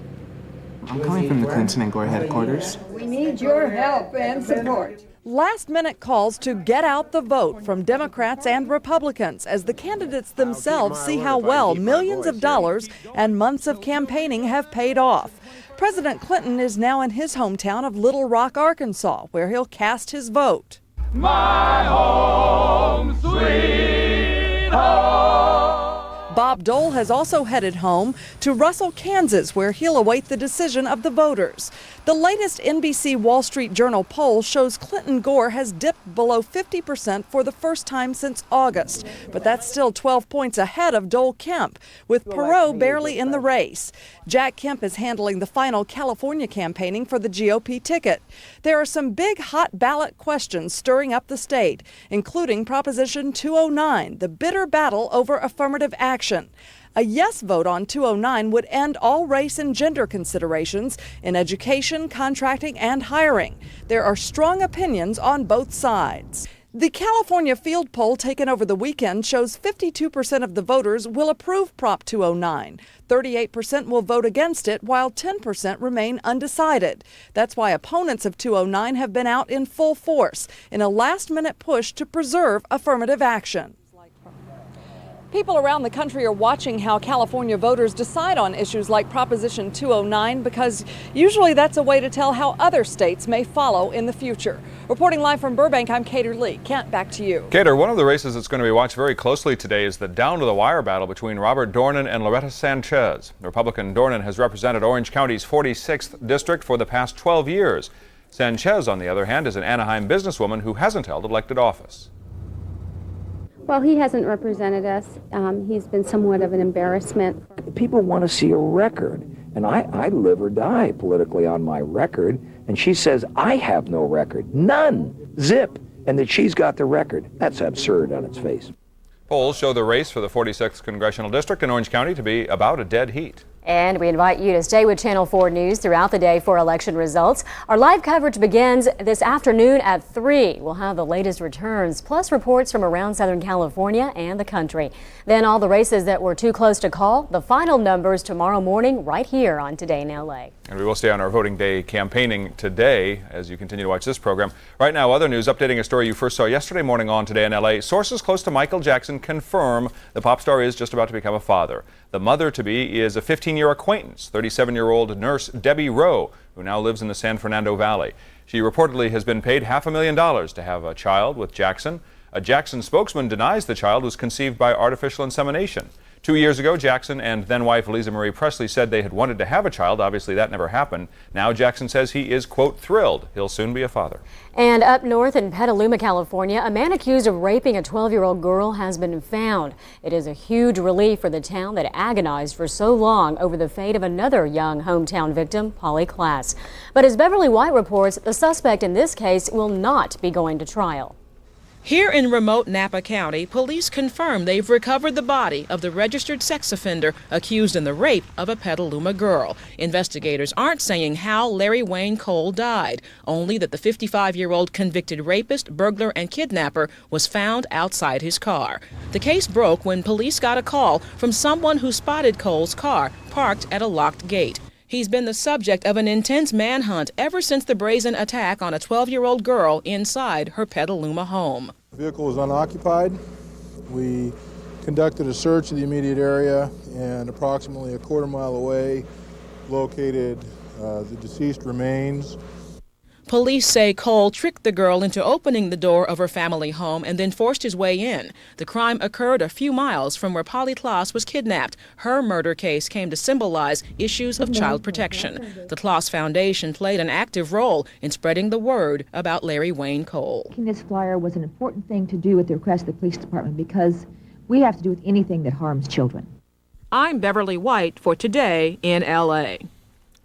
I'm calling from the Clinton and Gore headquarters.
We need your help and support. Last-minute calls to get out the vote from Democrats and Republicans as the candidates themselves see how well millions of dollars and months of campaigning have paid off. President Clinton is now in his hometown of Little Rock, Arkansas, where he'll cast his vote.
My home, sweet home.
Bob Dole has also headed home to Russell, Kansas, where he'll await the decision of the voters. The latest NBC Wall Street Journal poll shows Clinton Gore has dipped below 50% for the first time since August, but that's still 12 points ahead of Dole Kemp, with Perot barely in the race. Jack Kemp is handling the final California campaigning for the GOP ticket. There are some big hot ballot questions stirring up the state, including Proposition 209, the bitter battle over affirmative action. A yes vote on 209 would end all race and gender considerations in education, contracting, and hiring. There are strong opinions on both sides. The California field poll taken over the weekend shows 52% of the voters will approve Prop 209. 38% will vote against it, while 10% remain undecided. That's why opponents of 209 have been out in full force in a last-minute push to preserve affirmative action. People around the country are watching how California voters decide on issues like Proposition 209 because usually that's a way to tell how other states may follow in the future. Reporting live from Burbank, I'm Cater Lee. Kent, back to you.
Cater, one of the races that's going to be watched very closely today is the down-to-the-wire battle between Robert Dornan and Loretta Sanchez. Republican Dornan has represented Orange County's 46th district for the past 12 years. Sanchez, on the other hand, is an Anaheim businesswoman who hasn't held elected office.
Well, he hasn't represented us. He's been somewhat of an embarrassment.
People want to see a record, and I live or die politically on my record, and she says I have no record, none, zip, and that she's got the record. That's absurd on its face.
Polls show the race for the 46th congressional district in Orange County to be about a dead heat.
And we invite you to stay with Channel 4 News throughout the day for election results. Our live coverage begins this afternoon at 3. We'll have the latest returns, plus reports from around Southern California and the country. Then all the races that were too close to call, the final numbers tomorrow morning right here on Today in LA.
And we will stay on our voting day campaigning today as you continue to watch this program. Right now, other news updating a story you first saw yesterday morning on Today in LA. Sources close to Michael Jackson confirm the pop star is just about to become a father. The mother-to-be is a 15-year acquaintance, 37-year-old nurse Debbie Rowe, who now lives in the San Fernando Valley. She reportedly has been paid $500,000 to have a child with Jackson. A Jackson spokesman denies the child was conceived by artificial insemination. 2 years ago, Jackson and then-wife Lisa Marie Presley said they had wanted to have a child. Obviously, that never happened. Now Jackson says he is, quote, thrilled he'll soon be a father.
And up north in Petaluma, California, a man accused of raping a 12-year-old girl has been found. It is a huge relief for the town that agonized for so long over the fate of another young hometown victim, Polly Klaas. But as Beverly White reports, the suspect in this case will not be going to trial.
Here in remote Napa County, police confirm they've recovered the body of the registered sex offender accused in the rape of a Petaluma girl. Investigators aren't saying how Larry Wayne Cole died, only that the 55-year-old convicted rapist, burglar, and kidnapper was found outside his car. The case broke when police got a call from someone who spotted Cole's car parked at a locked gate. He's been the subject of an intense manhunt ever since the brazen attack on a 12-year-old girl inside her Petaluma home.
The vehicle was unoccupied. We conducted a search of the immediate area and approximately a quarter-mile away located the deceased remains.
Police say Cole tricked the girl into opening the door of her family home and then forced his way in. The crime occurred a few miles from where Polly Klaas was kidnapped. Her murder case came to symbolize issues of child protection. The Klaas Foundation played an active role in spreading the word about Larry Wayne Cole.
This flyer was an important thing to do at the request of the police department because we have to do with anything that harms children.
I'm Beverly White for Today in LA.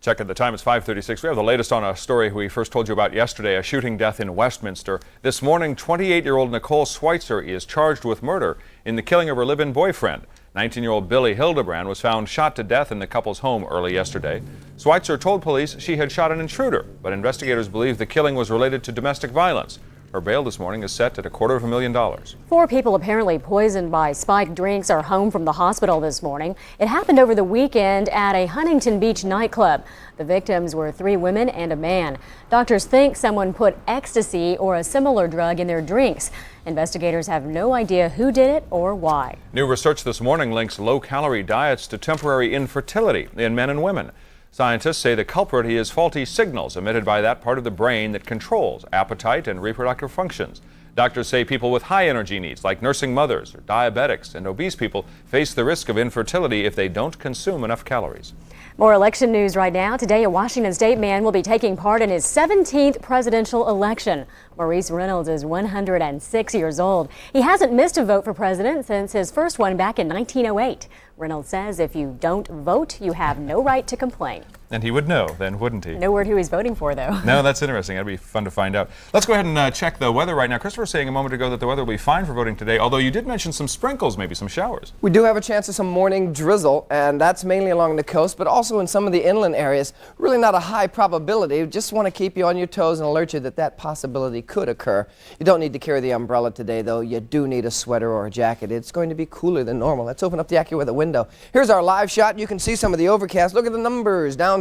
Check at the time, it's 5:36. We have the latest on a story we first told you about yesterday, a shooting death in Westminster. This morning, 28-year-old Nicole Schweitzer is charged with murder in the killing of her live-in boyfriend. 19-year-old Billy Hildebrand was found shot to death in the couple's home early yesterday. Schweitzer told police she had shot an intruder, but investigators believe the killing was related to domestic violence. Her bail this morning is set at $250,000.
4 people apparently poisoned by spiked drinks are home from the hospital this morning. It happened over the weekend at a Huntington Beach nightclub. The victims were 3 women and a man. Doctors think someone put ecstasy or a similar drug in their drinks. Investigators have no idea who did it or why.
New research this morning links low-calorie diets to temporary infertility in men and women. Scientists say the culprit is faulty signals emitted by that part of the brain that controls appetite and reproductive functions. Doctors say people with high energy needs, like nursing mothers or diabetics and obese people, face the risk of infertility if they don't consume enough calories.
More election news right now. Today, a Washington State man will be taking part in his 17th presidential election. Maurice Reynolds is 106 years old. He hasn't missed a vote for president since his first one back in 1908. Reynolds says if you don't vote, you have no right to complain.
And he would know then, wouldn't he?
No word who he's voting for, though.
No, that's interesting. That'd be fun to find out. Let's go ahead and check the weather right now. Christopher was saying a moment ago that the weather will be fine for voting today, although you did mention some sprinkles, maybe some showers.
We do have a chance of some morning drizzle, and that's mainly along the coast, but also in some of the inland areas. Really not a high probability. Just want to keep you on your toes and alert you that that possibility could occur. You don't need to carry the umbrella today, though. You do need a sweater or a jacket. It's going to be cooler than normal. Let's open up the AccuWeather window. Here's our live shot. You can see some of the overcast. Look at the numbers downtown.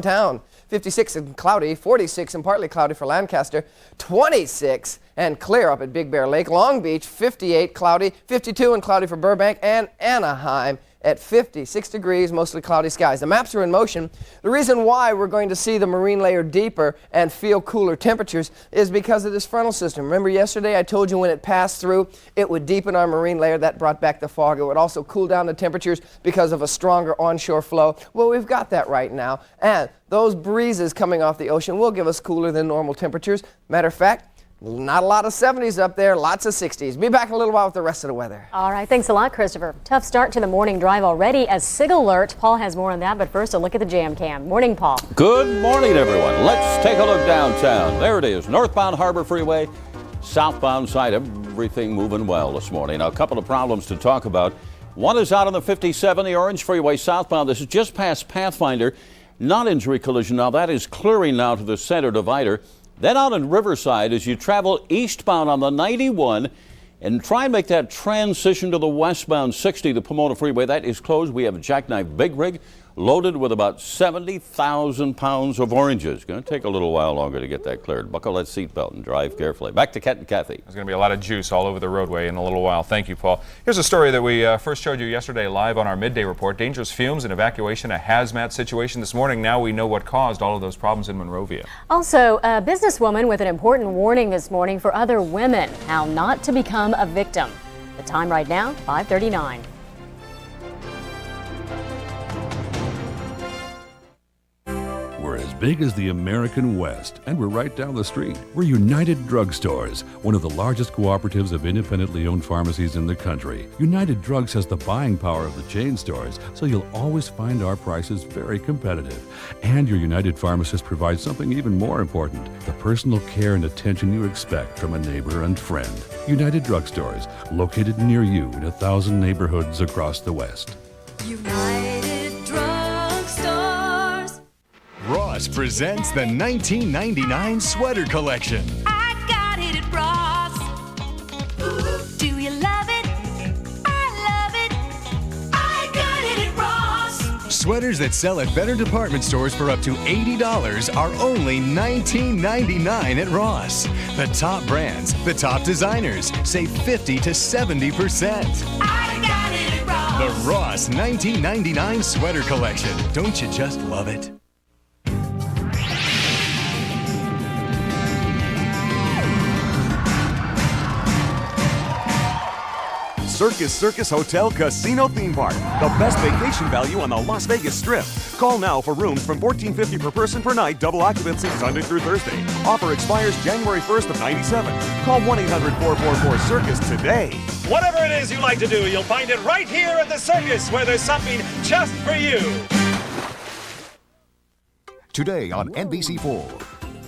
56 and cloudy, 46 and partly cloudy for Lancaster, 26 and clear up at Big Bear Lake. Long Beach, 58 cloudy, 52 and cloudy for Burbank, and Anaheim at 56 degrees, mostly cloudy skies. The maps are in motion. The reason why we're going to see the marine layer deeper and feel cooler temperatures is because of this frontal system. Remember yesterday I told you when it passed through, it would deepen our marine layer. That brought back the fog. It would also cool down the temperatures because of a stronger onshore flow. Well, we've got that right now. And those breezes coming off the ocean will give us cooler than normal temperatures. Matter of fact, not a lot of 70s up there, lots of 60s. Be back in a little while with the rest of the weather.
All right, thanks a lot, Christopher. Tough start to the morning drive already. A SIG alert. Paul has more on that, but first a look at the jam cam. Morning, Paul.
Good morning, everyone. Let's take a look downtown. There it is, northbound Harbor Freeway, southbound side, everything moving well this morning. Now, a couple of problems to talk about. One is out on the 57, the Orange Freeway southbound. This is just past Pathfinder. Non-injury collision. Now, that is clearing now to the center divider. Then out in Riverside, as you travel eastbound on the 91 and try and make that transition to the westbound 60, the Pomona Freeway, that is closed. We have a jackknife big rig loaded with about 70,000 pounds of oranges. Going to take a little while longer to get that cleared. Buckle that seatbelt and drive carefully. Back to Ket and Kathy.
There's going to be a lot of juice all over the roadway in a little while. Thank you, Paul. Here's a story that we first showed you yesterday live on our midday report. Dangerous fumes and evacuation, a hazmat situation this morning. Now we know what caused all of those problems in Monrovia.
Also, a businesswoman with an important warning this morning for other women, how not to become a victim. The time right now, 5:39.
We're as big as the American West, and we're right down the street. We're United Drugstores, one of the largest cooperatives of independently owned pharmacies in the country. United Drugs has the buying power of the chain stores, so you'll always find our prices very competitive. And your United pharmacist provides something even more important, the personal care and attention you expect from a neighbor and friend. United Drugstores, located near you in 1,000 neighborhoods across the West.
United Drugstores.
Ross presents the 1999 sweater collection.
I got it at Ross. Do you love it? I love it. I got it at Ross.
Sweaters that sell at better department stores for up to $80 are only $19.99 at Ross. The top brands, the top designers, save 50 to 70%.
I got it at Ross.
The Ross 1999 sweater collection. Don't you just love it?
Circus Hotel Casino Theme Park. The best vacation value on the Las Vegas Strip. Call now for rooms from $14.50 per person per night, double occupancy Sunday through Thursday. Offer expires January 1st of '97. Call 1-800-444-CIRCUS today.
Whatever it is you like to do, you'll find it right here at the circus, where there's something just for you.
today on NBC4.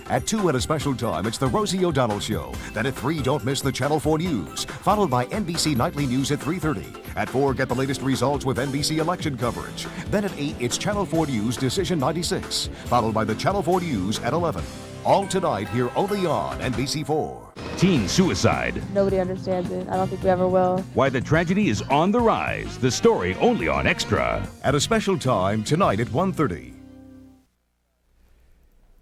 At 2 at a special time, it's the Rosie O'Donnell Show. Then at 3, don't miss the Channel 4 News, followed by NBC Nightly News at 3:30. At 4, get the latest results with NBC election coverage. Then at 8, it's Channel 4 News Decision 96, followed by the Channel 4 News at 11. All tonight here only on NBC4.
Teen suicide.
Nobody understands it. I don't think we ever will.
Why the tragedy is on the rise. The story only on Extra.
At a special time tonight at 1:30.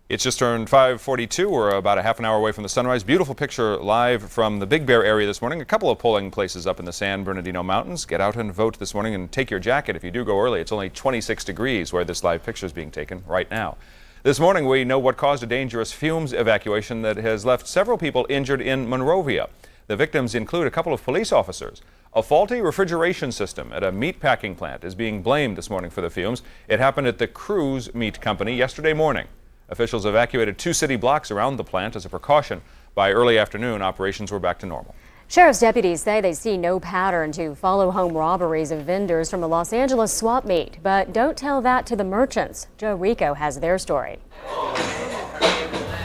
It's just turned 5:42. We're about a half an hour away from the sunrise. Beautiful picture live from the Big Bear area this morning. A couple of polling places up in the San Bernardino Mountains. Get out and vote this morning and take your jacket if you do go early. It's only 26 degrees where this live picture is being taken right now. This morning we know what caused a dangerous fumes evacuation that has left several people injured in Monrovia. The victims include a couple of police officers. A faulty refrigeration system at a meat packing plant is being blamed this morning for the fumes. It happened at the Cruz Meat Company yesterday morning. Officials evacuated 2 city blocks around the plant as a precaution. By early afternoon, operations were back to normal.
Sheriff's deputies say they see no pattern to follow home robberies of vendors from a Los Angeles swap meet, but don't tell that to the merchants. Joe Rico has their story.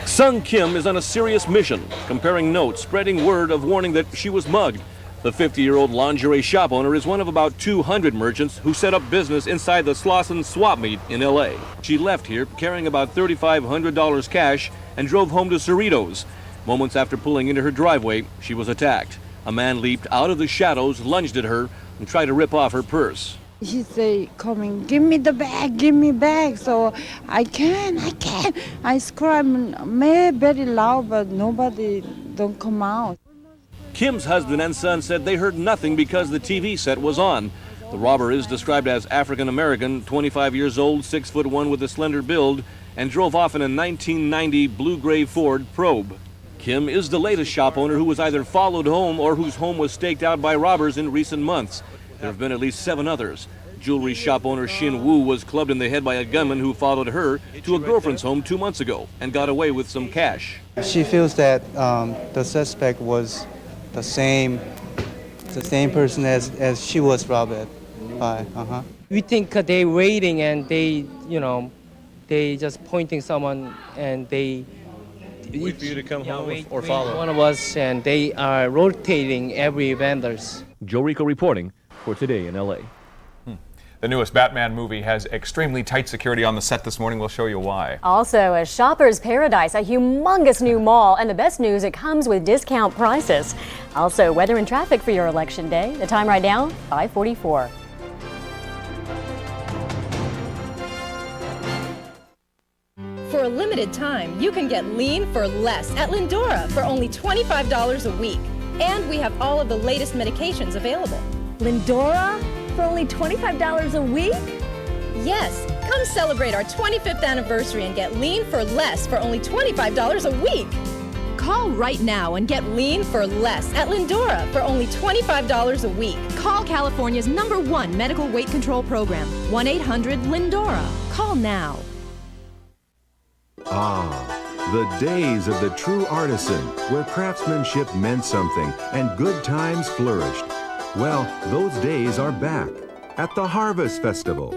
Sung Kim is on a serious mission, comparing notes, spreading word of warning that she was mugged. The 50-year-old lingerie shop owner is one of about 200 merchants who set up business inside the Slauson swap meet in L.A. She left here carrying about $3,500 cash and drove home to Cerritos. Moments after pulling into her driveway, she was attacked. A man leaped out of the shadows, lunged at her, and tried to rip off her purse.
He say, coming, give me the bag, give me bag. So I can't. I scream very loud, but nobody don't come out.
Kim's husband and son said they heard nothing because the TV set was on. The robber is described as African-American, 25 years old, 6'1" with a slender build, and drove off in a 1990 blue-gray Ford Probe. Kim is the latest shop owner who was either followed home or whose home was staked out by robbers in recent months. There have been at least 7 others. Jewelry shop owner Shin Woo was clubbed in the head by a gunman who followed her to a girlfriend's home 2 months ago and got away with some cash.
She feels that the suspect was the same person as she was robbed by.
We think they waiting and they just pointing someone and they
wait for you to come home or follow
one of us, and they are rotating every vendors.
Joe Rico reporting for Today in LA.
The newest Batman movie has extremely tight security on the set this morning. We'll show you why.
Also, a shopper's paradise, a humongous new mall, and the best news, it comes with discount prices. Also, weather and traffic for your election day. The time right now, 5:44.
For a limited time, you can get lean for less at Lindora for only $25 a week. And we have all of the latest medications available.
Lindora? For only $25 a week?
Yes, come celebrate our 25th anniversary and get lean for less for only $25 a week. Call right now and get lean for less at Lindora for only $25 a week. Call California's #1 medical weight control program, 1-800-LINDORA. Call now.
The days of the true artisan, where craftsmanship meant something and good times flourished. Well, those days are back at the Harvest Festival.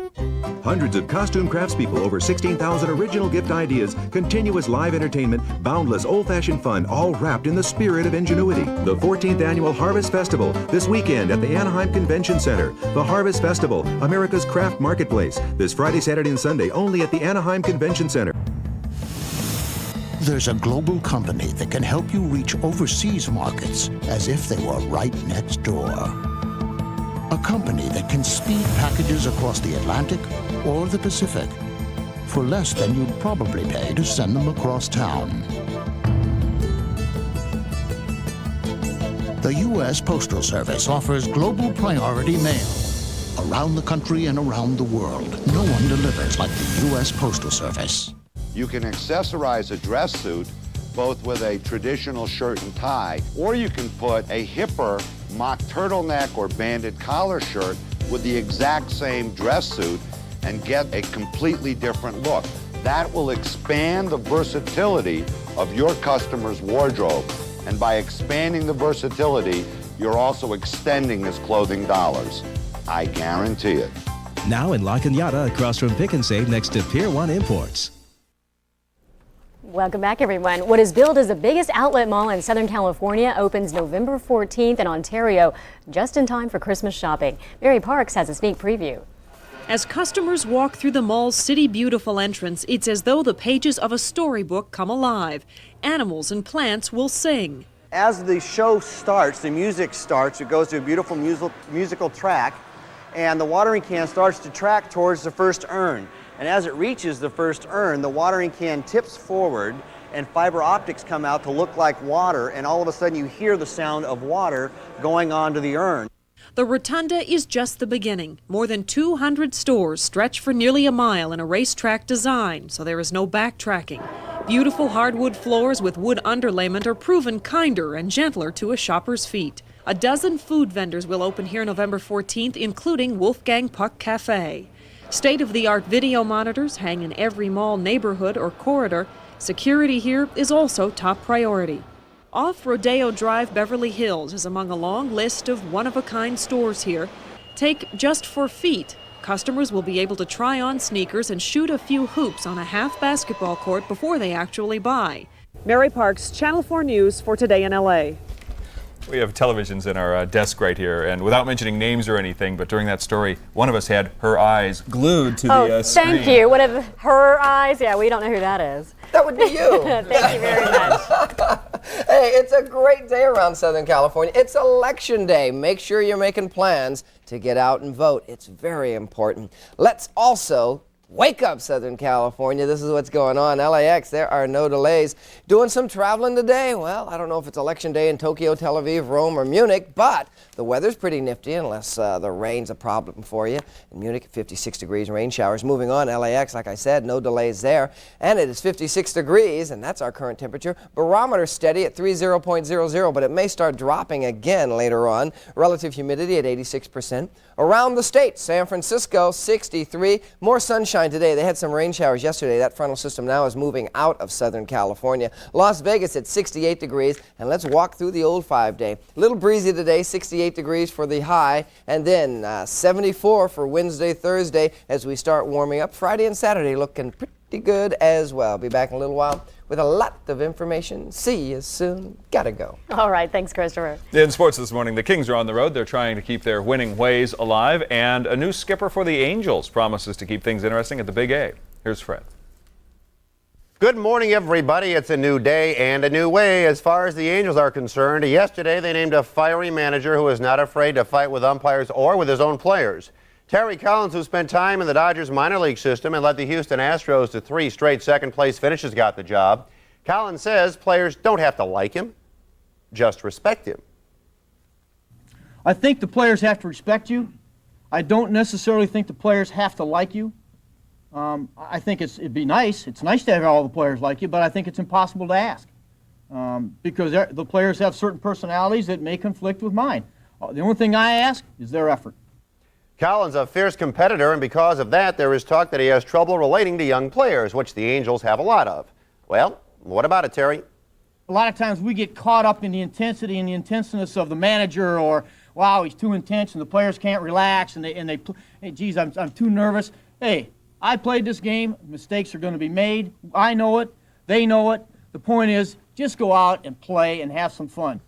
Hundreds of costume craftspeople, over 16,000 original gift ideas, continuous live entertainment, boundless old-fashioned fun, all wrapped in the spirit of ingenuity. The 14th Annual Harvest Festival, this weekend at the Anaheim Convention Center. The Harvest Festival, America's craft marketplace. This Friday, Saturday, and Sunday, only at the Anaheim Convention Center.
There's a global company that can help you reach overseas markets as if they were right next door. A company that can speed packages across the Atlantic or the Pacific for less than you'd probably pay to send them across town. The U.S. Postal Service offers global priority mail around the country and around the world. No one delivers like the U.S. Postal Service.
You can accessorize a dress suit both with a traditional shirt and tie, or you can put a hipper mock turtleneck or banded collar shirt with the exact same dress suit and get a completely different look. That will expand the versatility of your customer's wardrobe. And by expanding the versatility, you're also extending his clothing dollars. I guarantee it.
Now in La Cañada across from Pick 'n Save next to Pier 1 Imports.
Welcome back, everyone. What is billed as the biggest outlet mall in Southern California opens November 14th in Ontario, just in time for Christmas shopping. Mary Parks has a sneak preview.
As customers walk through the mall's City Beautiful entrance, it's as though the pages of a storybook come alive. Animals and plants will sing.
As the show starts, the music starts, it goes to a beautiful musical track, and the watering can starts to track towards the first urn. And as it reaches the first urn, the watering can tips forward and fiber optics come out to look like water, and all of a sudden you hear the sound of water going onto the urn.
The rotunda is just the beginning. More than 200 stores stretch for nearly a mile in a racetrack design, so there is no backtracking. Beautiful hardwood floors with wood underlayment are proven kinder and gentler to a shopper's feet. A dozen food vendors will open here November 14th, including Wolfgang Puck Cafe. State-of-the-art video monitors hang in every mall neighborhood or corridor. Security here is also top priority. Off Rodeo Drive, Beverly Hills is among a long list of one-of-a-kind stores here. Take Just for Feet. Customers will be able to try on sneakers and shoot a few hoops on a half basketball court before they actually buy.
Mary Parks, Channel 4 News for Today in LA.
We have televisions in our desk right here, and without mentioning names or anything, but during that story, one of us had her eyes glued to the screen.
Thank you. What of her eyes? Yeah, we don't know who that is.
That would be you.
Thank you very much.
Hey, it's a great day around Southern California. It's election day. Make sure you're making plans to get out and vote. It's very important. Let's also wake up, Southern California. This is what's going on. LAX, there are no delays. Doing some traveling today? Well, I don't know if it's election day in Tokyo, Tel Aviv, Rome, or Munich, but the weather's pretty nifty unless the rain's a problem for you. In Munich, 56 degrees, rain showers. Moving on, LAX, like I said, no delays there. And it is 56 degrees, and that's our current temperature. Barometer steady at 30.00, but it may start dropping again later on. Relative humidity at 86%. Around the state, San Francisco, 63. More sunshine today. They had some rain showers yesterday. That frontal system now is moving out of Southern California. Las Vegas at 68 degrees. And let's walk through the old 5-day. A little breezy today, 68 degrees for the high. And then 74 for Wednesday, Thursday as we start warming up. Friday and Saturday looking pretty good as well. Be back in a little while with a lot of information. See you soon. Gotta go.
All right. Thanks, Christopher.
In sports this morning, the Kings are on the road. They're trying to keep their winning ways alive, and a new skipper for the Angels promises to keep things interesting at the Big A. Here's Fred.
Good morning, everybody. It's a new day and a new way as far as the Angels are concerned. Yesterday, they named a fiery manager who is not afraid to fight with umpires or with his own players. Terry Collins, who spent time in the Dodgers minor league system and led the Houston Astros to 3 straight second-place finishes, got the job. Collins says players don't have to like him, just respect him.
I think the players have to respect you. I don't necessarily think the players have to like you. I think it'd be nice. It's nice to have all the players like you, but I think it's impossible to ask because the players have certain personalities that may conflict with mine. The only thing I ask is their effort.
Collins, a fierce competitor, and because of that, there is talk that he has trouble relating to young players, which the Angels have a lot of. Well, what about it, Terry?
A lot of times we get caught up in the intensity and the intenseness of the manager, or, wow, he's too intense and the players can't relax, and they hey, geez, I'm too nervous. Hey, I played this game. Mistakes are going to be made. I know it. They know it. The point is, just go out and play and have some fun.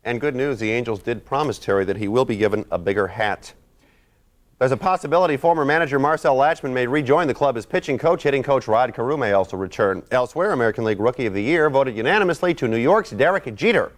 And good news, the Angels did promise Terry that he will be given a bigger hat. There's a possibility former manager Marcel Latchman may rejoin the club as pitching coach. Hitting coach Rod Carew may also return. Elsewhere, American League Rookie of the Year voted unanimously to New York's Derek Jeter.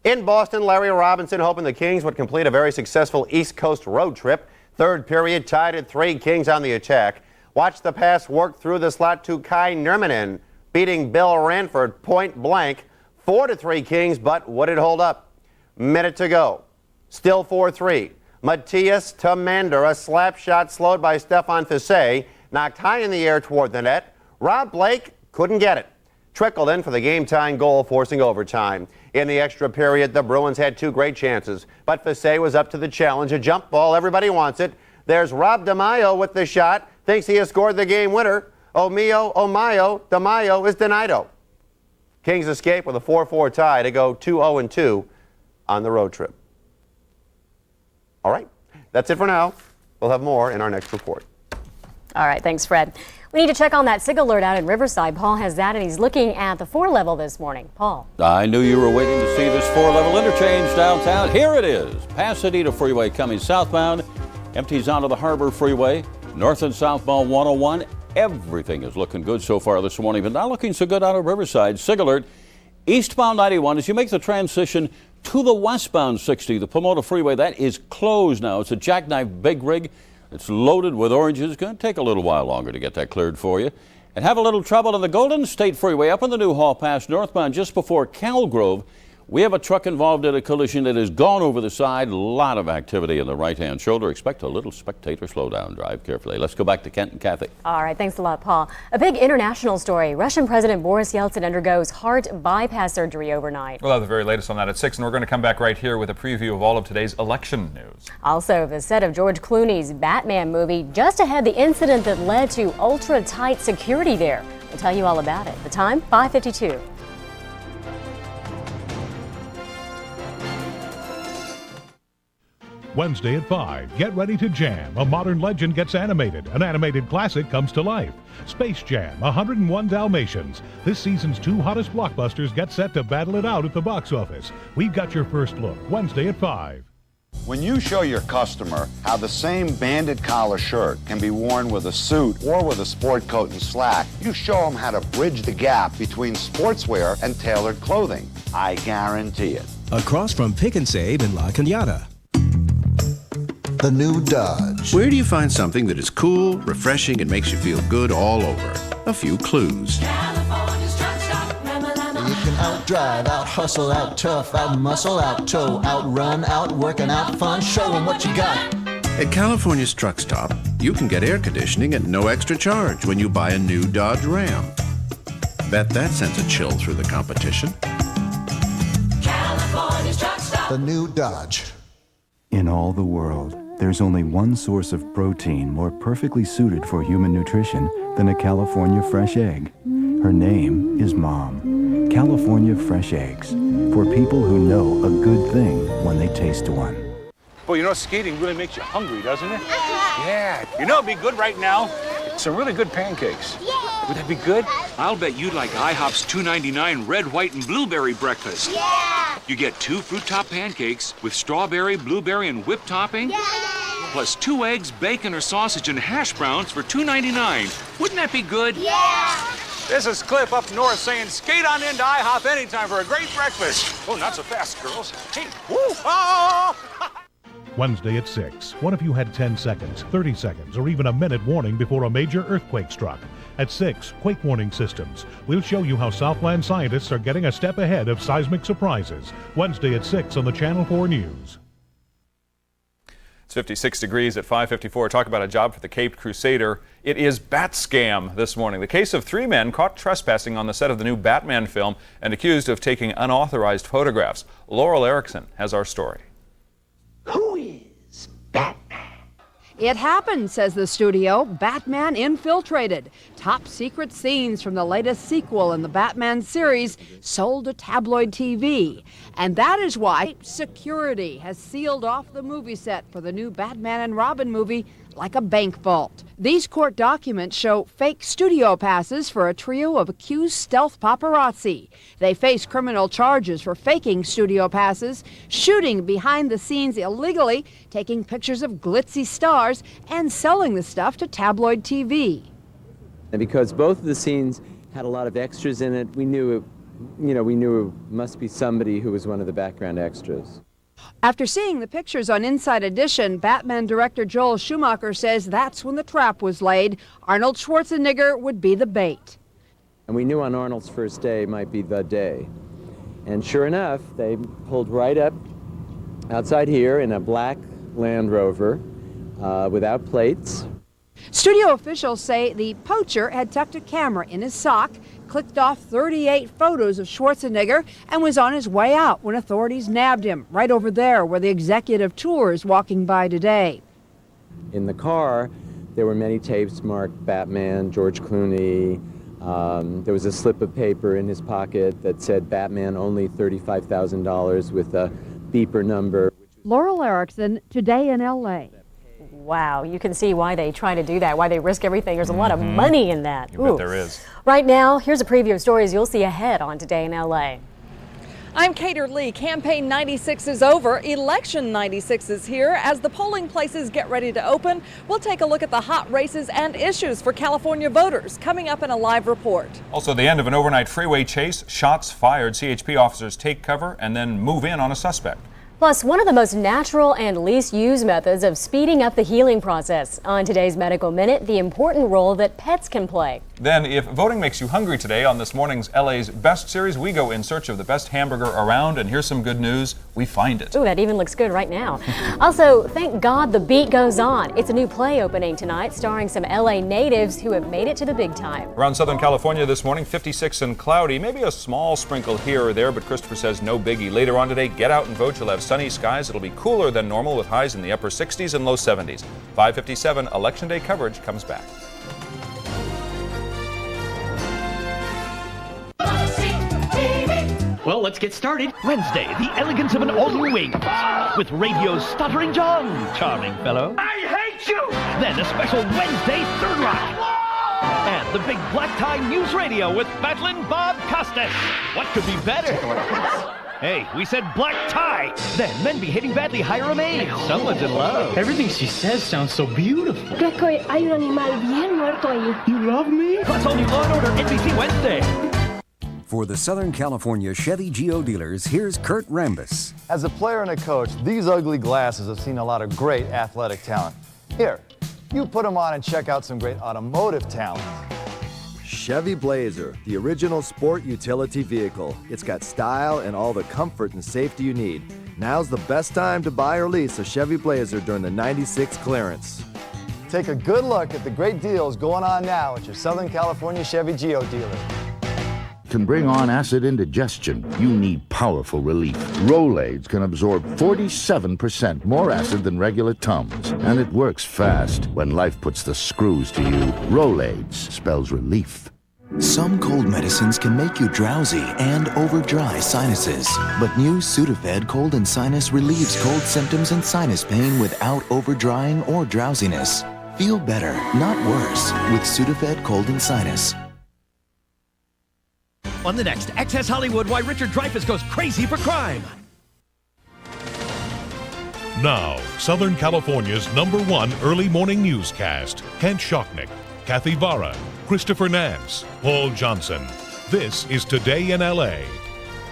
In Boston, Larry Robinson hoping the Kings would complete a very successful East Coast road trip. Third period tied at 3, Kings on the attack. Watch the pass work through the slot to Kai Nurminen, beating Bill Ranford point blank. 4-3 Kings, but would it hold up? Minute to go. Still 4-3. Matias Tamander, a slap shot slowed by Stefan Fisset, knocked high in the air toward the net. Rob Blake couldn't get it. Trickled in for the game-tying goal, forcing overtime. In the extra period, the Bruins had 2 great chances, but Fisset was up to the challenge. A jump ball, everybody wants it. There's Rob DeMaio with the shot, thinks he has scored the game winner. Oh mio, oh mayo, DeMaio is denido. Kings escape with a 4-4 tie to go 2-0-2 on the road trip. All right, that's it for now. We'll have more in our next report.
All right, thanks, Fred. We need to check on that SIG alert out in Riverside. Paul has that, and he's looking at the 4-level this morning. Paul.
I knew you were waiting to see this 4-level interchange downtown. Here it is. Pasadena Freeway coming southbound, empties onto the Harbor Freeway, north and southbound 101. Everything is looking good so far this morning, but not looking so good out of Riverside. SIG alert, eastbound 91 as you make the transition to the westbound 60. The Pomona Freeway, that is closed now. It's a jackknife big rig. It's loaded with oranges. It's going to take a little while longer to get that cleared for you. And have a little trouble on the Golden State Freeway up on the New Hall Pass northbound just before Cal Grove. We have a truck involved in a collision that has gone over the side. A lot of activity in the right-hand shoulder. Expect a little spectator slowdown. Drive carefully. Let's go back to Kent and Kathy.
All right. Thanks a lot, Paul. A big international story. Russian President Boris Yeltsin undergoes heart bypass surgery overnight.
We'll have the very latest on that at 6, and we're going to come back right here with a preview of all of today's election news. Also,
the set of George Clooney's Batman movie just ahead the incident that led to ultra-tight security there. We'll tell you all about it. The time, 5:52.
Wednesday at 5, get ready to jam. A modern legend gets animated. An animated classic comes to life. Space Jam, 101 Dalmatians. This season's 2 hottest blockbusters get set to battle it out at the box office. We've got your first look, Wednesday at 5.
When you show your customer how the same banded collar shirt can be worn with a suit or with a sport coat and slack, you show them how to bridge the gap between sportswear and tailored clothing. I guarantee it.
Across from Pick and Save in La Cañada.
The new Dodge.
Where do you find something that is cool, refreshing, and makes you feel good all over? A few clues.
You can out-drive, out-hustle, out-tough, out-muscle, out-tow, out-run, out-work, and out-fun. Show them what you got.
At California's Truck Stop, you can get air conditioning at no extra charge when you buy a new Dodge Ram. Bet that sends a chill through the competition.
California's Truck Stop. The new Dodge.
In all the world, there's only one source of protein more perfectly suited for human nutrition than a California fresh egg. Her name is Mom. California Fresh Eggs. For people who know a good thing when they taste one.
Well, you know, skating really makes you hungry, doesn't it? Yeah. You know, it'd be good right now. Some really good pancakes. Yeah. Would that be good?
I'll bet you'd like IHOP's $2.99 red, white, and blueberry breakfast.
Yeah.
You get 2 fruit top pancakes with strawberry, blueberry, and whipped topping.
Yeah.
Plus 2 eggs, bacon, or sausage, and hash browns for $2.99. Wouldn't that be good?
Yeah.
This is Cliff up north saying skate on into IHOP anytime for a great breakfast. Oh, not so fast, girls. Hey, woo! Oh!
Wednesday at 6. What if you had 10 seconds, 30 seconds, or even a minute warning before a major earthquake struck? At 6, Quake Warning Systems. We'll show you how Southland scientists are getting a step ahead of seismic surprises. Wednesday at 6 on the Channel 4 News.
It's 56 degrees at 5:54. Talk about a job for the Caped Crusader. It is Bat Scam this morning. The case of 3 men caught trespassing on the set of the new Batman film and accused of taking unauthorized photographs. Laurel Erickson has our story.
Who is Batman? It happened, says the studio. Batman infiltrated. Top secret scenes from the latest sequel in the Batman series sold to tabloid TV. And that is why security has sealed off the movie set for the new Batman and Robin movie like a bank vault. These court documents show fake studio passes for a trio of accused stealth paparazzi. They face criminal charges for faking studio passes, shooting behind the scenes illegally, taking pictures of glitzy stars, and selling the stuff to tabloid TV.
And because both of the scenes had a lot of extras in it, we knew it must be somebody who was one of the background extras.
After seeing the pictures on Inside Edition, Batman director Joel Schumacher says that's when the trap was laid. Arnold Schwarzenegger would be the bait.
And we knew on Arnold's first day might be the day. And sure enough, they pulled right up outside here in a black Land Rover without plates.
Studio officials say the poacher had tucked a camera in his sock, clicked off 38 photos of Schwarzenegger, and was on his way out when authorities nabbed him right over there where the executive tour is walking by today.
In the car, there were many tapes marked Batman, George Clooney. There was a slip of paper in his pocket that said Batman only $35,000 with a beeper number.
Laurel Erickson, Today in L.A.
Wow, you can see why they try to do that, why they risk everything. There's a lot of money in that.
You bet there is.
Right now, here's a preview of stories you'll see ahead on Today in LA.
I'm Cater Lee. Campaign 96 is over. Election 96 is here. As the polling places get ready to open, we'll take a look at the hot races and issues for California voters coming up in a live report.
Also, the end of an overnight freeway chase, shots fired. CHP officers take cover and then move in on a suspect.
Plus, one of the most natural and least used methods of speeding up the healing process. On today's Medical Minute, the important role that pets can play.
Then, if voting makes you hungry today, on this morning's LA's Best series, we go in search of the best hamburger around, and here's some good news, we find it.
Ooh, that even looks good right now. Also, thank God the beat goes on. It's a new play opening tonight, starring some LA natives who have made it to the big time.
Around Southern California this morning, 56 and cloudy, maybe a small sprinkle here or there, but Christopher says no biggie. Later on today, get out and vote. You'll have sunny skies. It'll be cooler than normal with highs in the upper 60s and low 70s. 5:57, Election Day coverage comes back.
Well, let's get started. Wednesday, the elegance of an all-new wing. With radio's stuttering John. Charming fellow. I hate you! Then a special Wednesday Third Rock. And the big black tie news radio with Battling Bob Costas. What could be better? Hey, we said black tie. Then men behaving badly hire a maid. Someone's in love.
Everything she says sounds so beautiful.
Creo que hay un animal bien muerto ahí. You love me? Plus all new Law & Order NBC Wednesday.
For the Southern California Chevy Geo dealers, here's Kurt Rambis.
As a player and a coach, these ugly glasses have seen a lot of great athletic talent. Here, you put them on and check out some great automotive talent.
Chevy Blazer, the original sport utility vehicle. It's got style and all the comfort and safety you need. Now's the best time to buy or lease a Chevy Blazer during the 96 clearance.
Take a good look at the great deals going on now at your Southern California Chevy Geo dealer.
Can bring on acid indigestion. You need powerful relief. Rolaids can absorb 47% more acid than regular Tums. And it works fast. When life puts the screws to you, Rolaids spells relief.
Some cold medicines can make you drowsy and over dry sinuses. But new Sudafed Cold and Sinus relieves cold symptoms and sinus pain without over drying or drowsiness. Feel better, not worse, with Sudafed Cold and Sinus.
On the next Access Hollywood, why Richard Dreyfuss goes crazy for crime.
Now, Southern California's #1 early morning newscast. Kent Shocknick, Kathy Vara, Christopher Nance, Paul Johnson. This is Today in LA.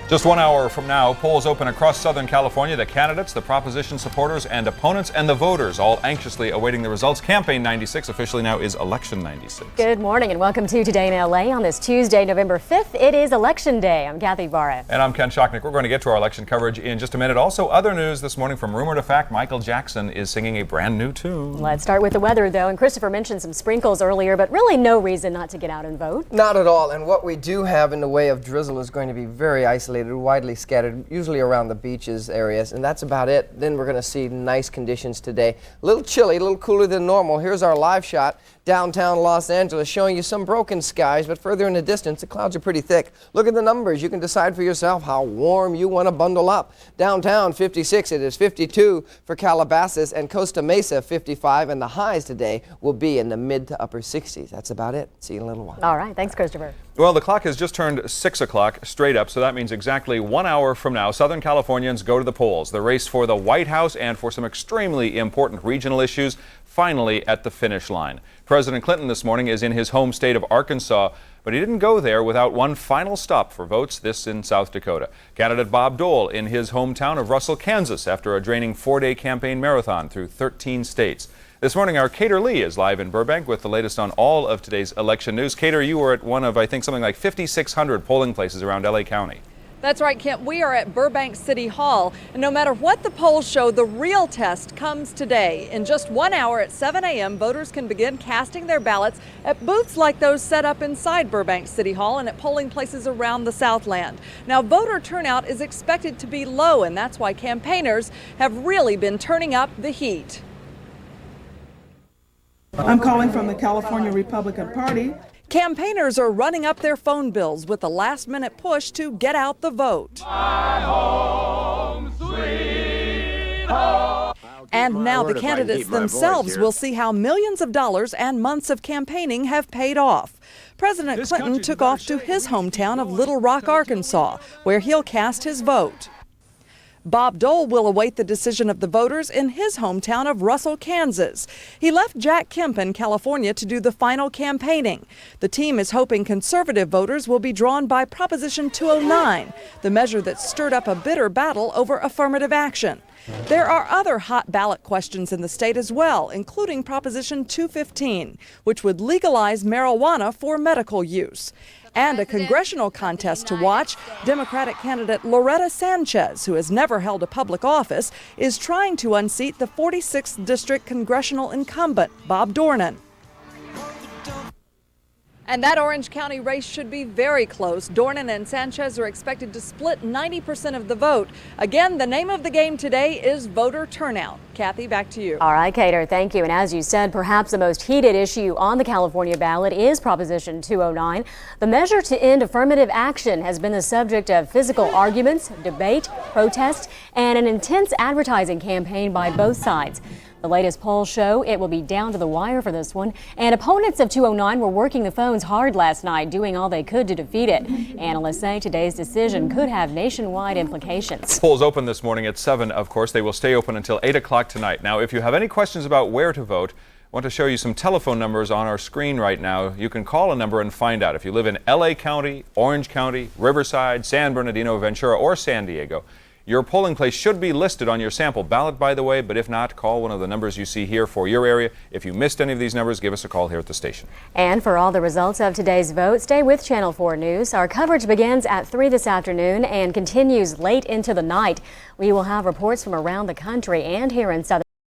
Just 1 hour from now, polls open across Southern California. The candidates, the proposition supporters and opponents, and the voters all anxiously awaiting the results. Campaign 96 officially now is Election 96.
Good morning and welcome to Today in LA on this Tuesday, November 5th. It is Election Day. I'm Kathy Vara.
And I'm Ken Shocknick. We're going to get to our election coverage in just a minute. Also, other news this morning from rumor to fact, Michael Jackson is singing a brand new tune.
Let's start with the weather, though. And Christopher mentioned some sprinkles earlier, but really no reason not to get out and vote.
Not at all. And what we do have in the way of drizzle is going to be very isolated, widely scattered, usually around the beaches areas, and that's about it. Then we're going to see nice conditions today. A little chilly, a little cooler than normal. Here's our live shot. Downtown Los Angeles, showing you some broken skies, but further in the distance, the clouds are pretty thick. Look at the numbers. You can decide for yourself how warm you want to bundle up. Downtown, 56. It is 52 for Calabasas and Costa Mesa, 55. And the highs today will be in the mid to upper 60s. That's about it. See you in a little while.
All right. Thanks, Christopher.
Well, the clock has just turned 6 o'clock straight up, so that means exactly 1 hour from now, Southern Californians go to the polls. The race for the White House and for some extremely important regional issues finally at the finish line. President Clinton this morning is in his home state of Arkansas, but he didn't go there without one final stop for votes, this in South Dakota. Candidate Bob Dole in his hometown of Russell, Kansas, after a draining 4-day campaign marathon through 13 states. This morning, our Cater Lee is live in Burbank with the latest on all of today's election news. Cater, you were at one of, I think, something like 5,600 polling places around LA County.
That's right, Kent. We are at Burbank City Hall, and no matter what the polls show, the real test comes today. In just 1 hour at 7 a.m., voters can begin casting their ballots at booths like those set up inside Burbank City Hall and at polling places around the Southland. Now, voter turnout is expected to be low, and that's why campaigners have really been turning up the heat.
I'm calling from the California Republican Party.
Campaigners are running up their phone bills with a last-minute push to get out the vote.
My home, sweet home.
And now the candidates themselves will see how millions of dollars and months of campaigning have paid off. President Clinton took off to his hometown of Little Rock, Arkansas, where he'll cast his vote. Bob Dole will await the decision of the voters in his hometown of Russell, Kansas. He left Jack Kemp in California to do the final campaigning. The team is hoping conservative voters will be drawn by Proposition 209, the measure that stirred up a bitter battle over affirmative action. There are other hot ballot questions in the state as well, including Proposition 215, which would legalize marijuana for medical use. And a congressional contest to watch. Democratic candidate Loretta Sanchez, who has never held a public office, is trying to unseat the 46th District congressional incumbent, Bob Dornan. And that Orange County race should be very close. Dornan and Sanchez are expected to split 90% of the vote. Again, the name of the game today is voter turnout. Kathy, back to you.
All right, Kater, thank you. And as you said, perhaps the most heated issue on the California ballot is Proposition 209. The measure to end affirmative action has been the subject of physical arguments, debate, protest, and an intense advertising campaign by both sides. The latest polls show it will be down to the wire for this one, and opponents of 209 were working the phones hard last night, doing all they could to defeat it. Analysts say today's decision could have nationwide implications.
Polls open this morning at 7, of course. They will stay open until 8 o'clock tonight. Now, if you have any questions about where to vote, I want to show you some telephone numbers on our screen right now. You can call a number and find out. If you live in LA County, Orange County, Riverside, San Bernardino, Ventura, or San Diego, your polling place should be listed on your sample ballot, by the way, but if not, call one of the numbers you see here for your area. If you missed any of these numbers, give us a call here at the station.
And for all the results of today's vote, stay with Channel 4 News. Our coverage begins at 3 this afternoon and continues late into the night. We will have reports from around the country and here in Southern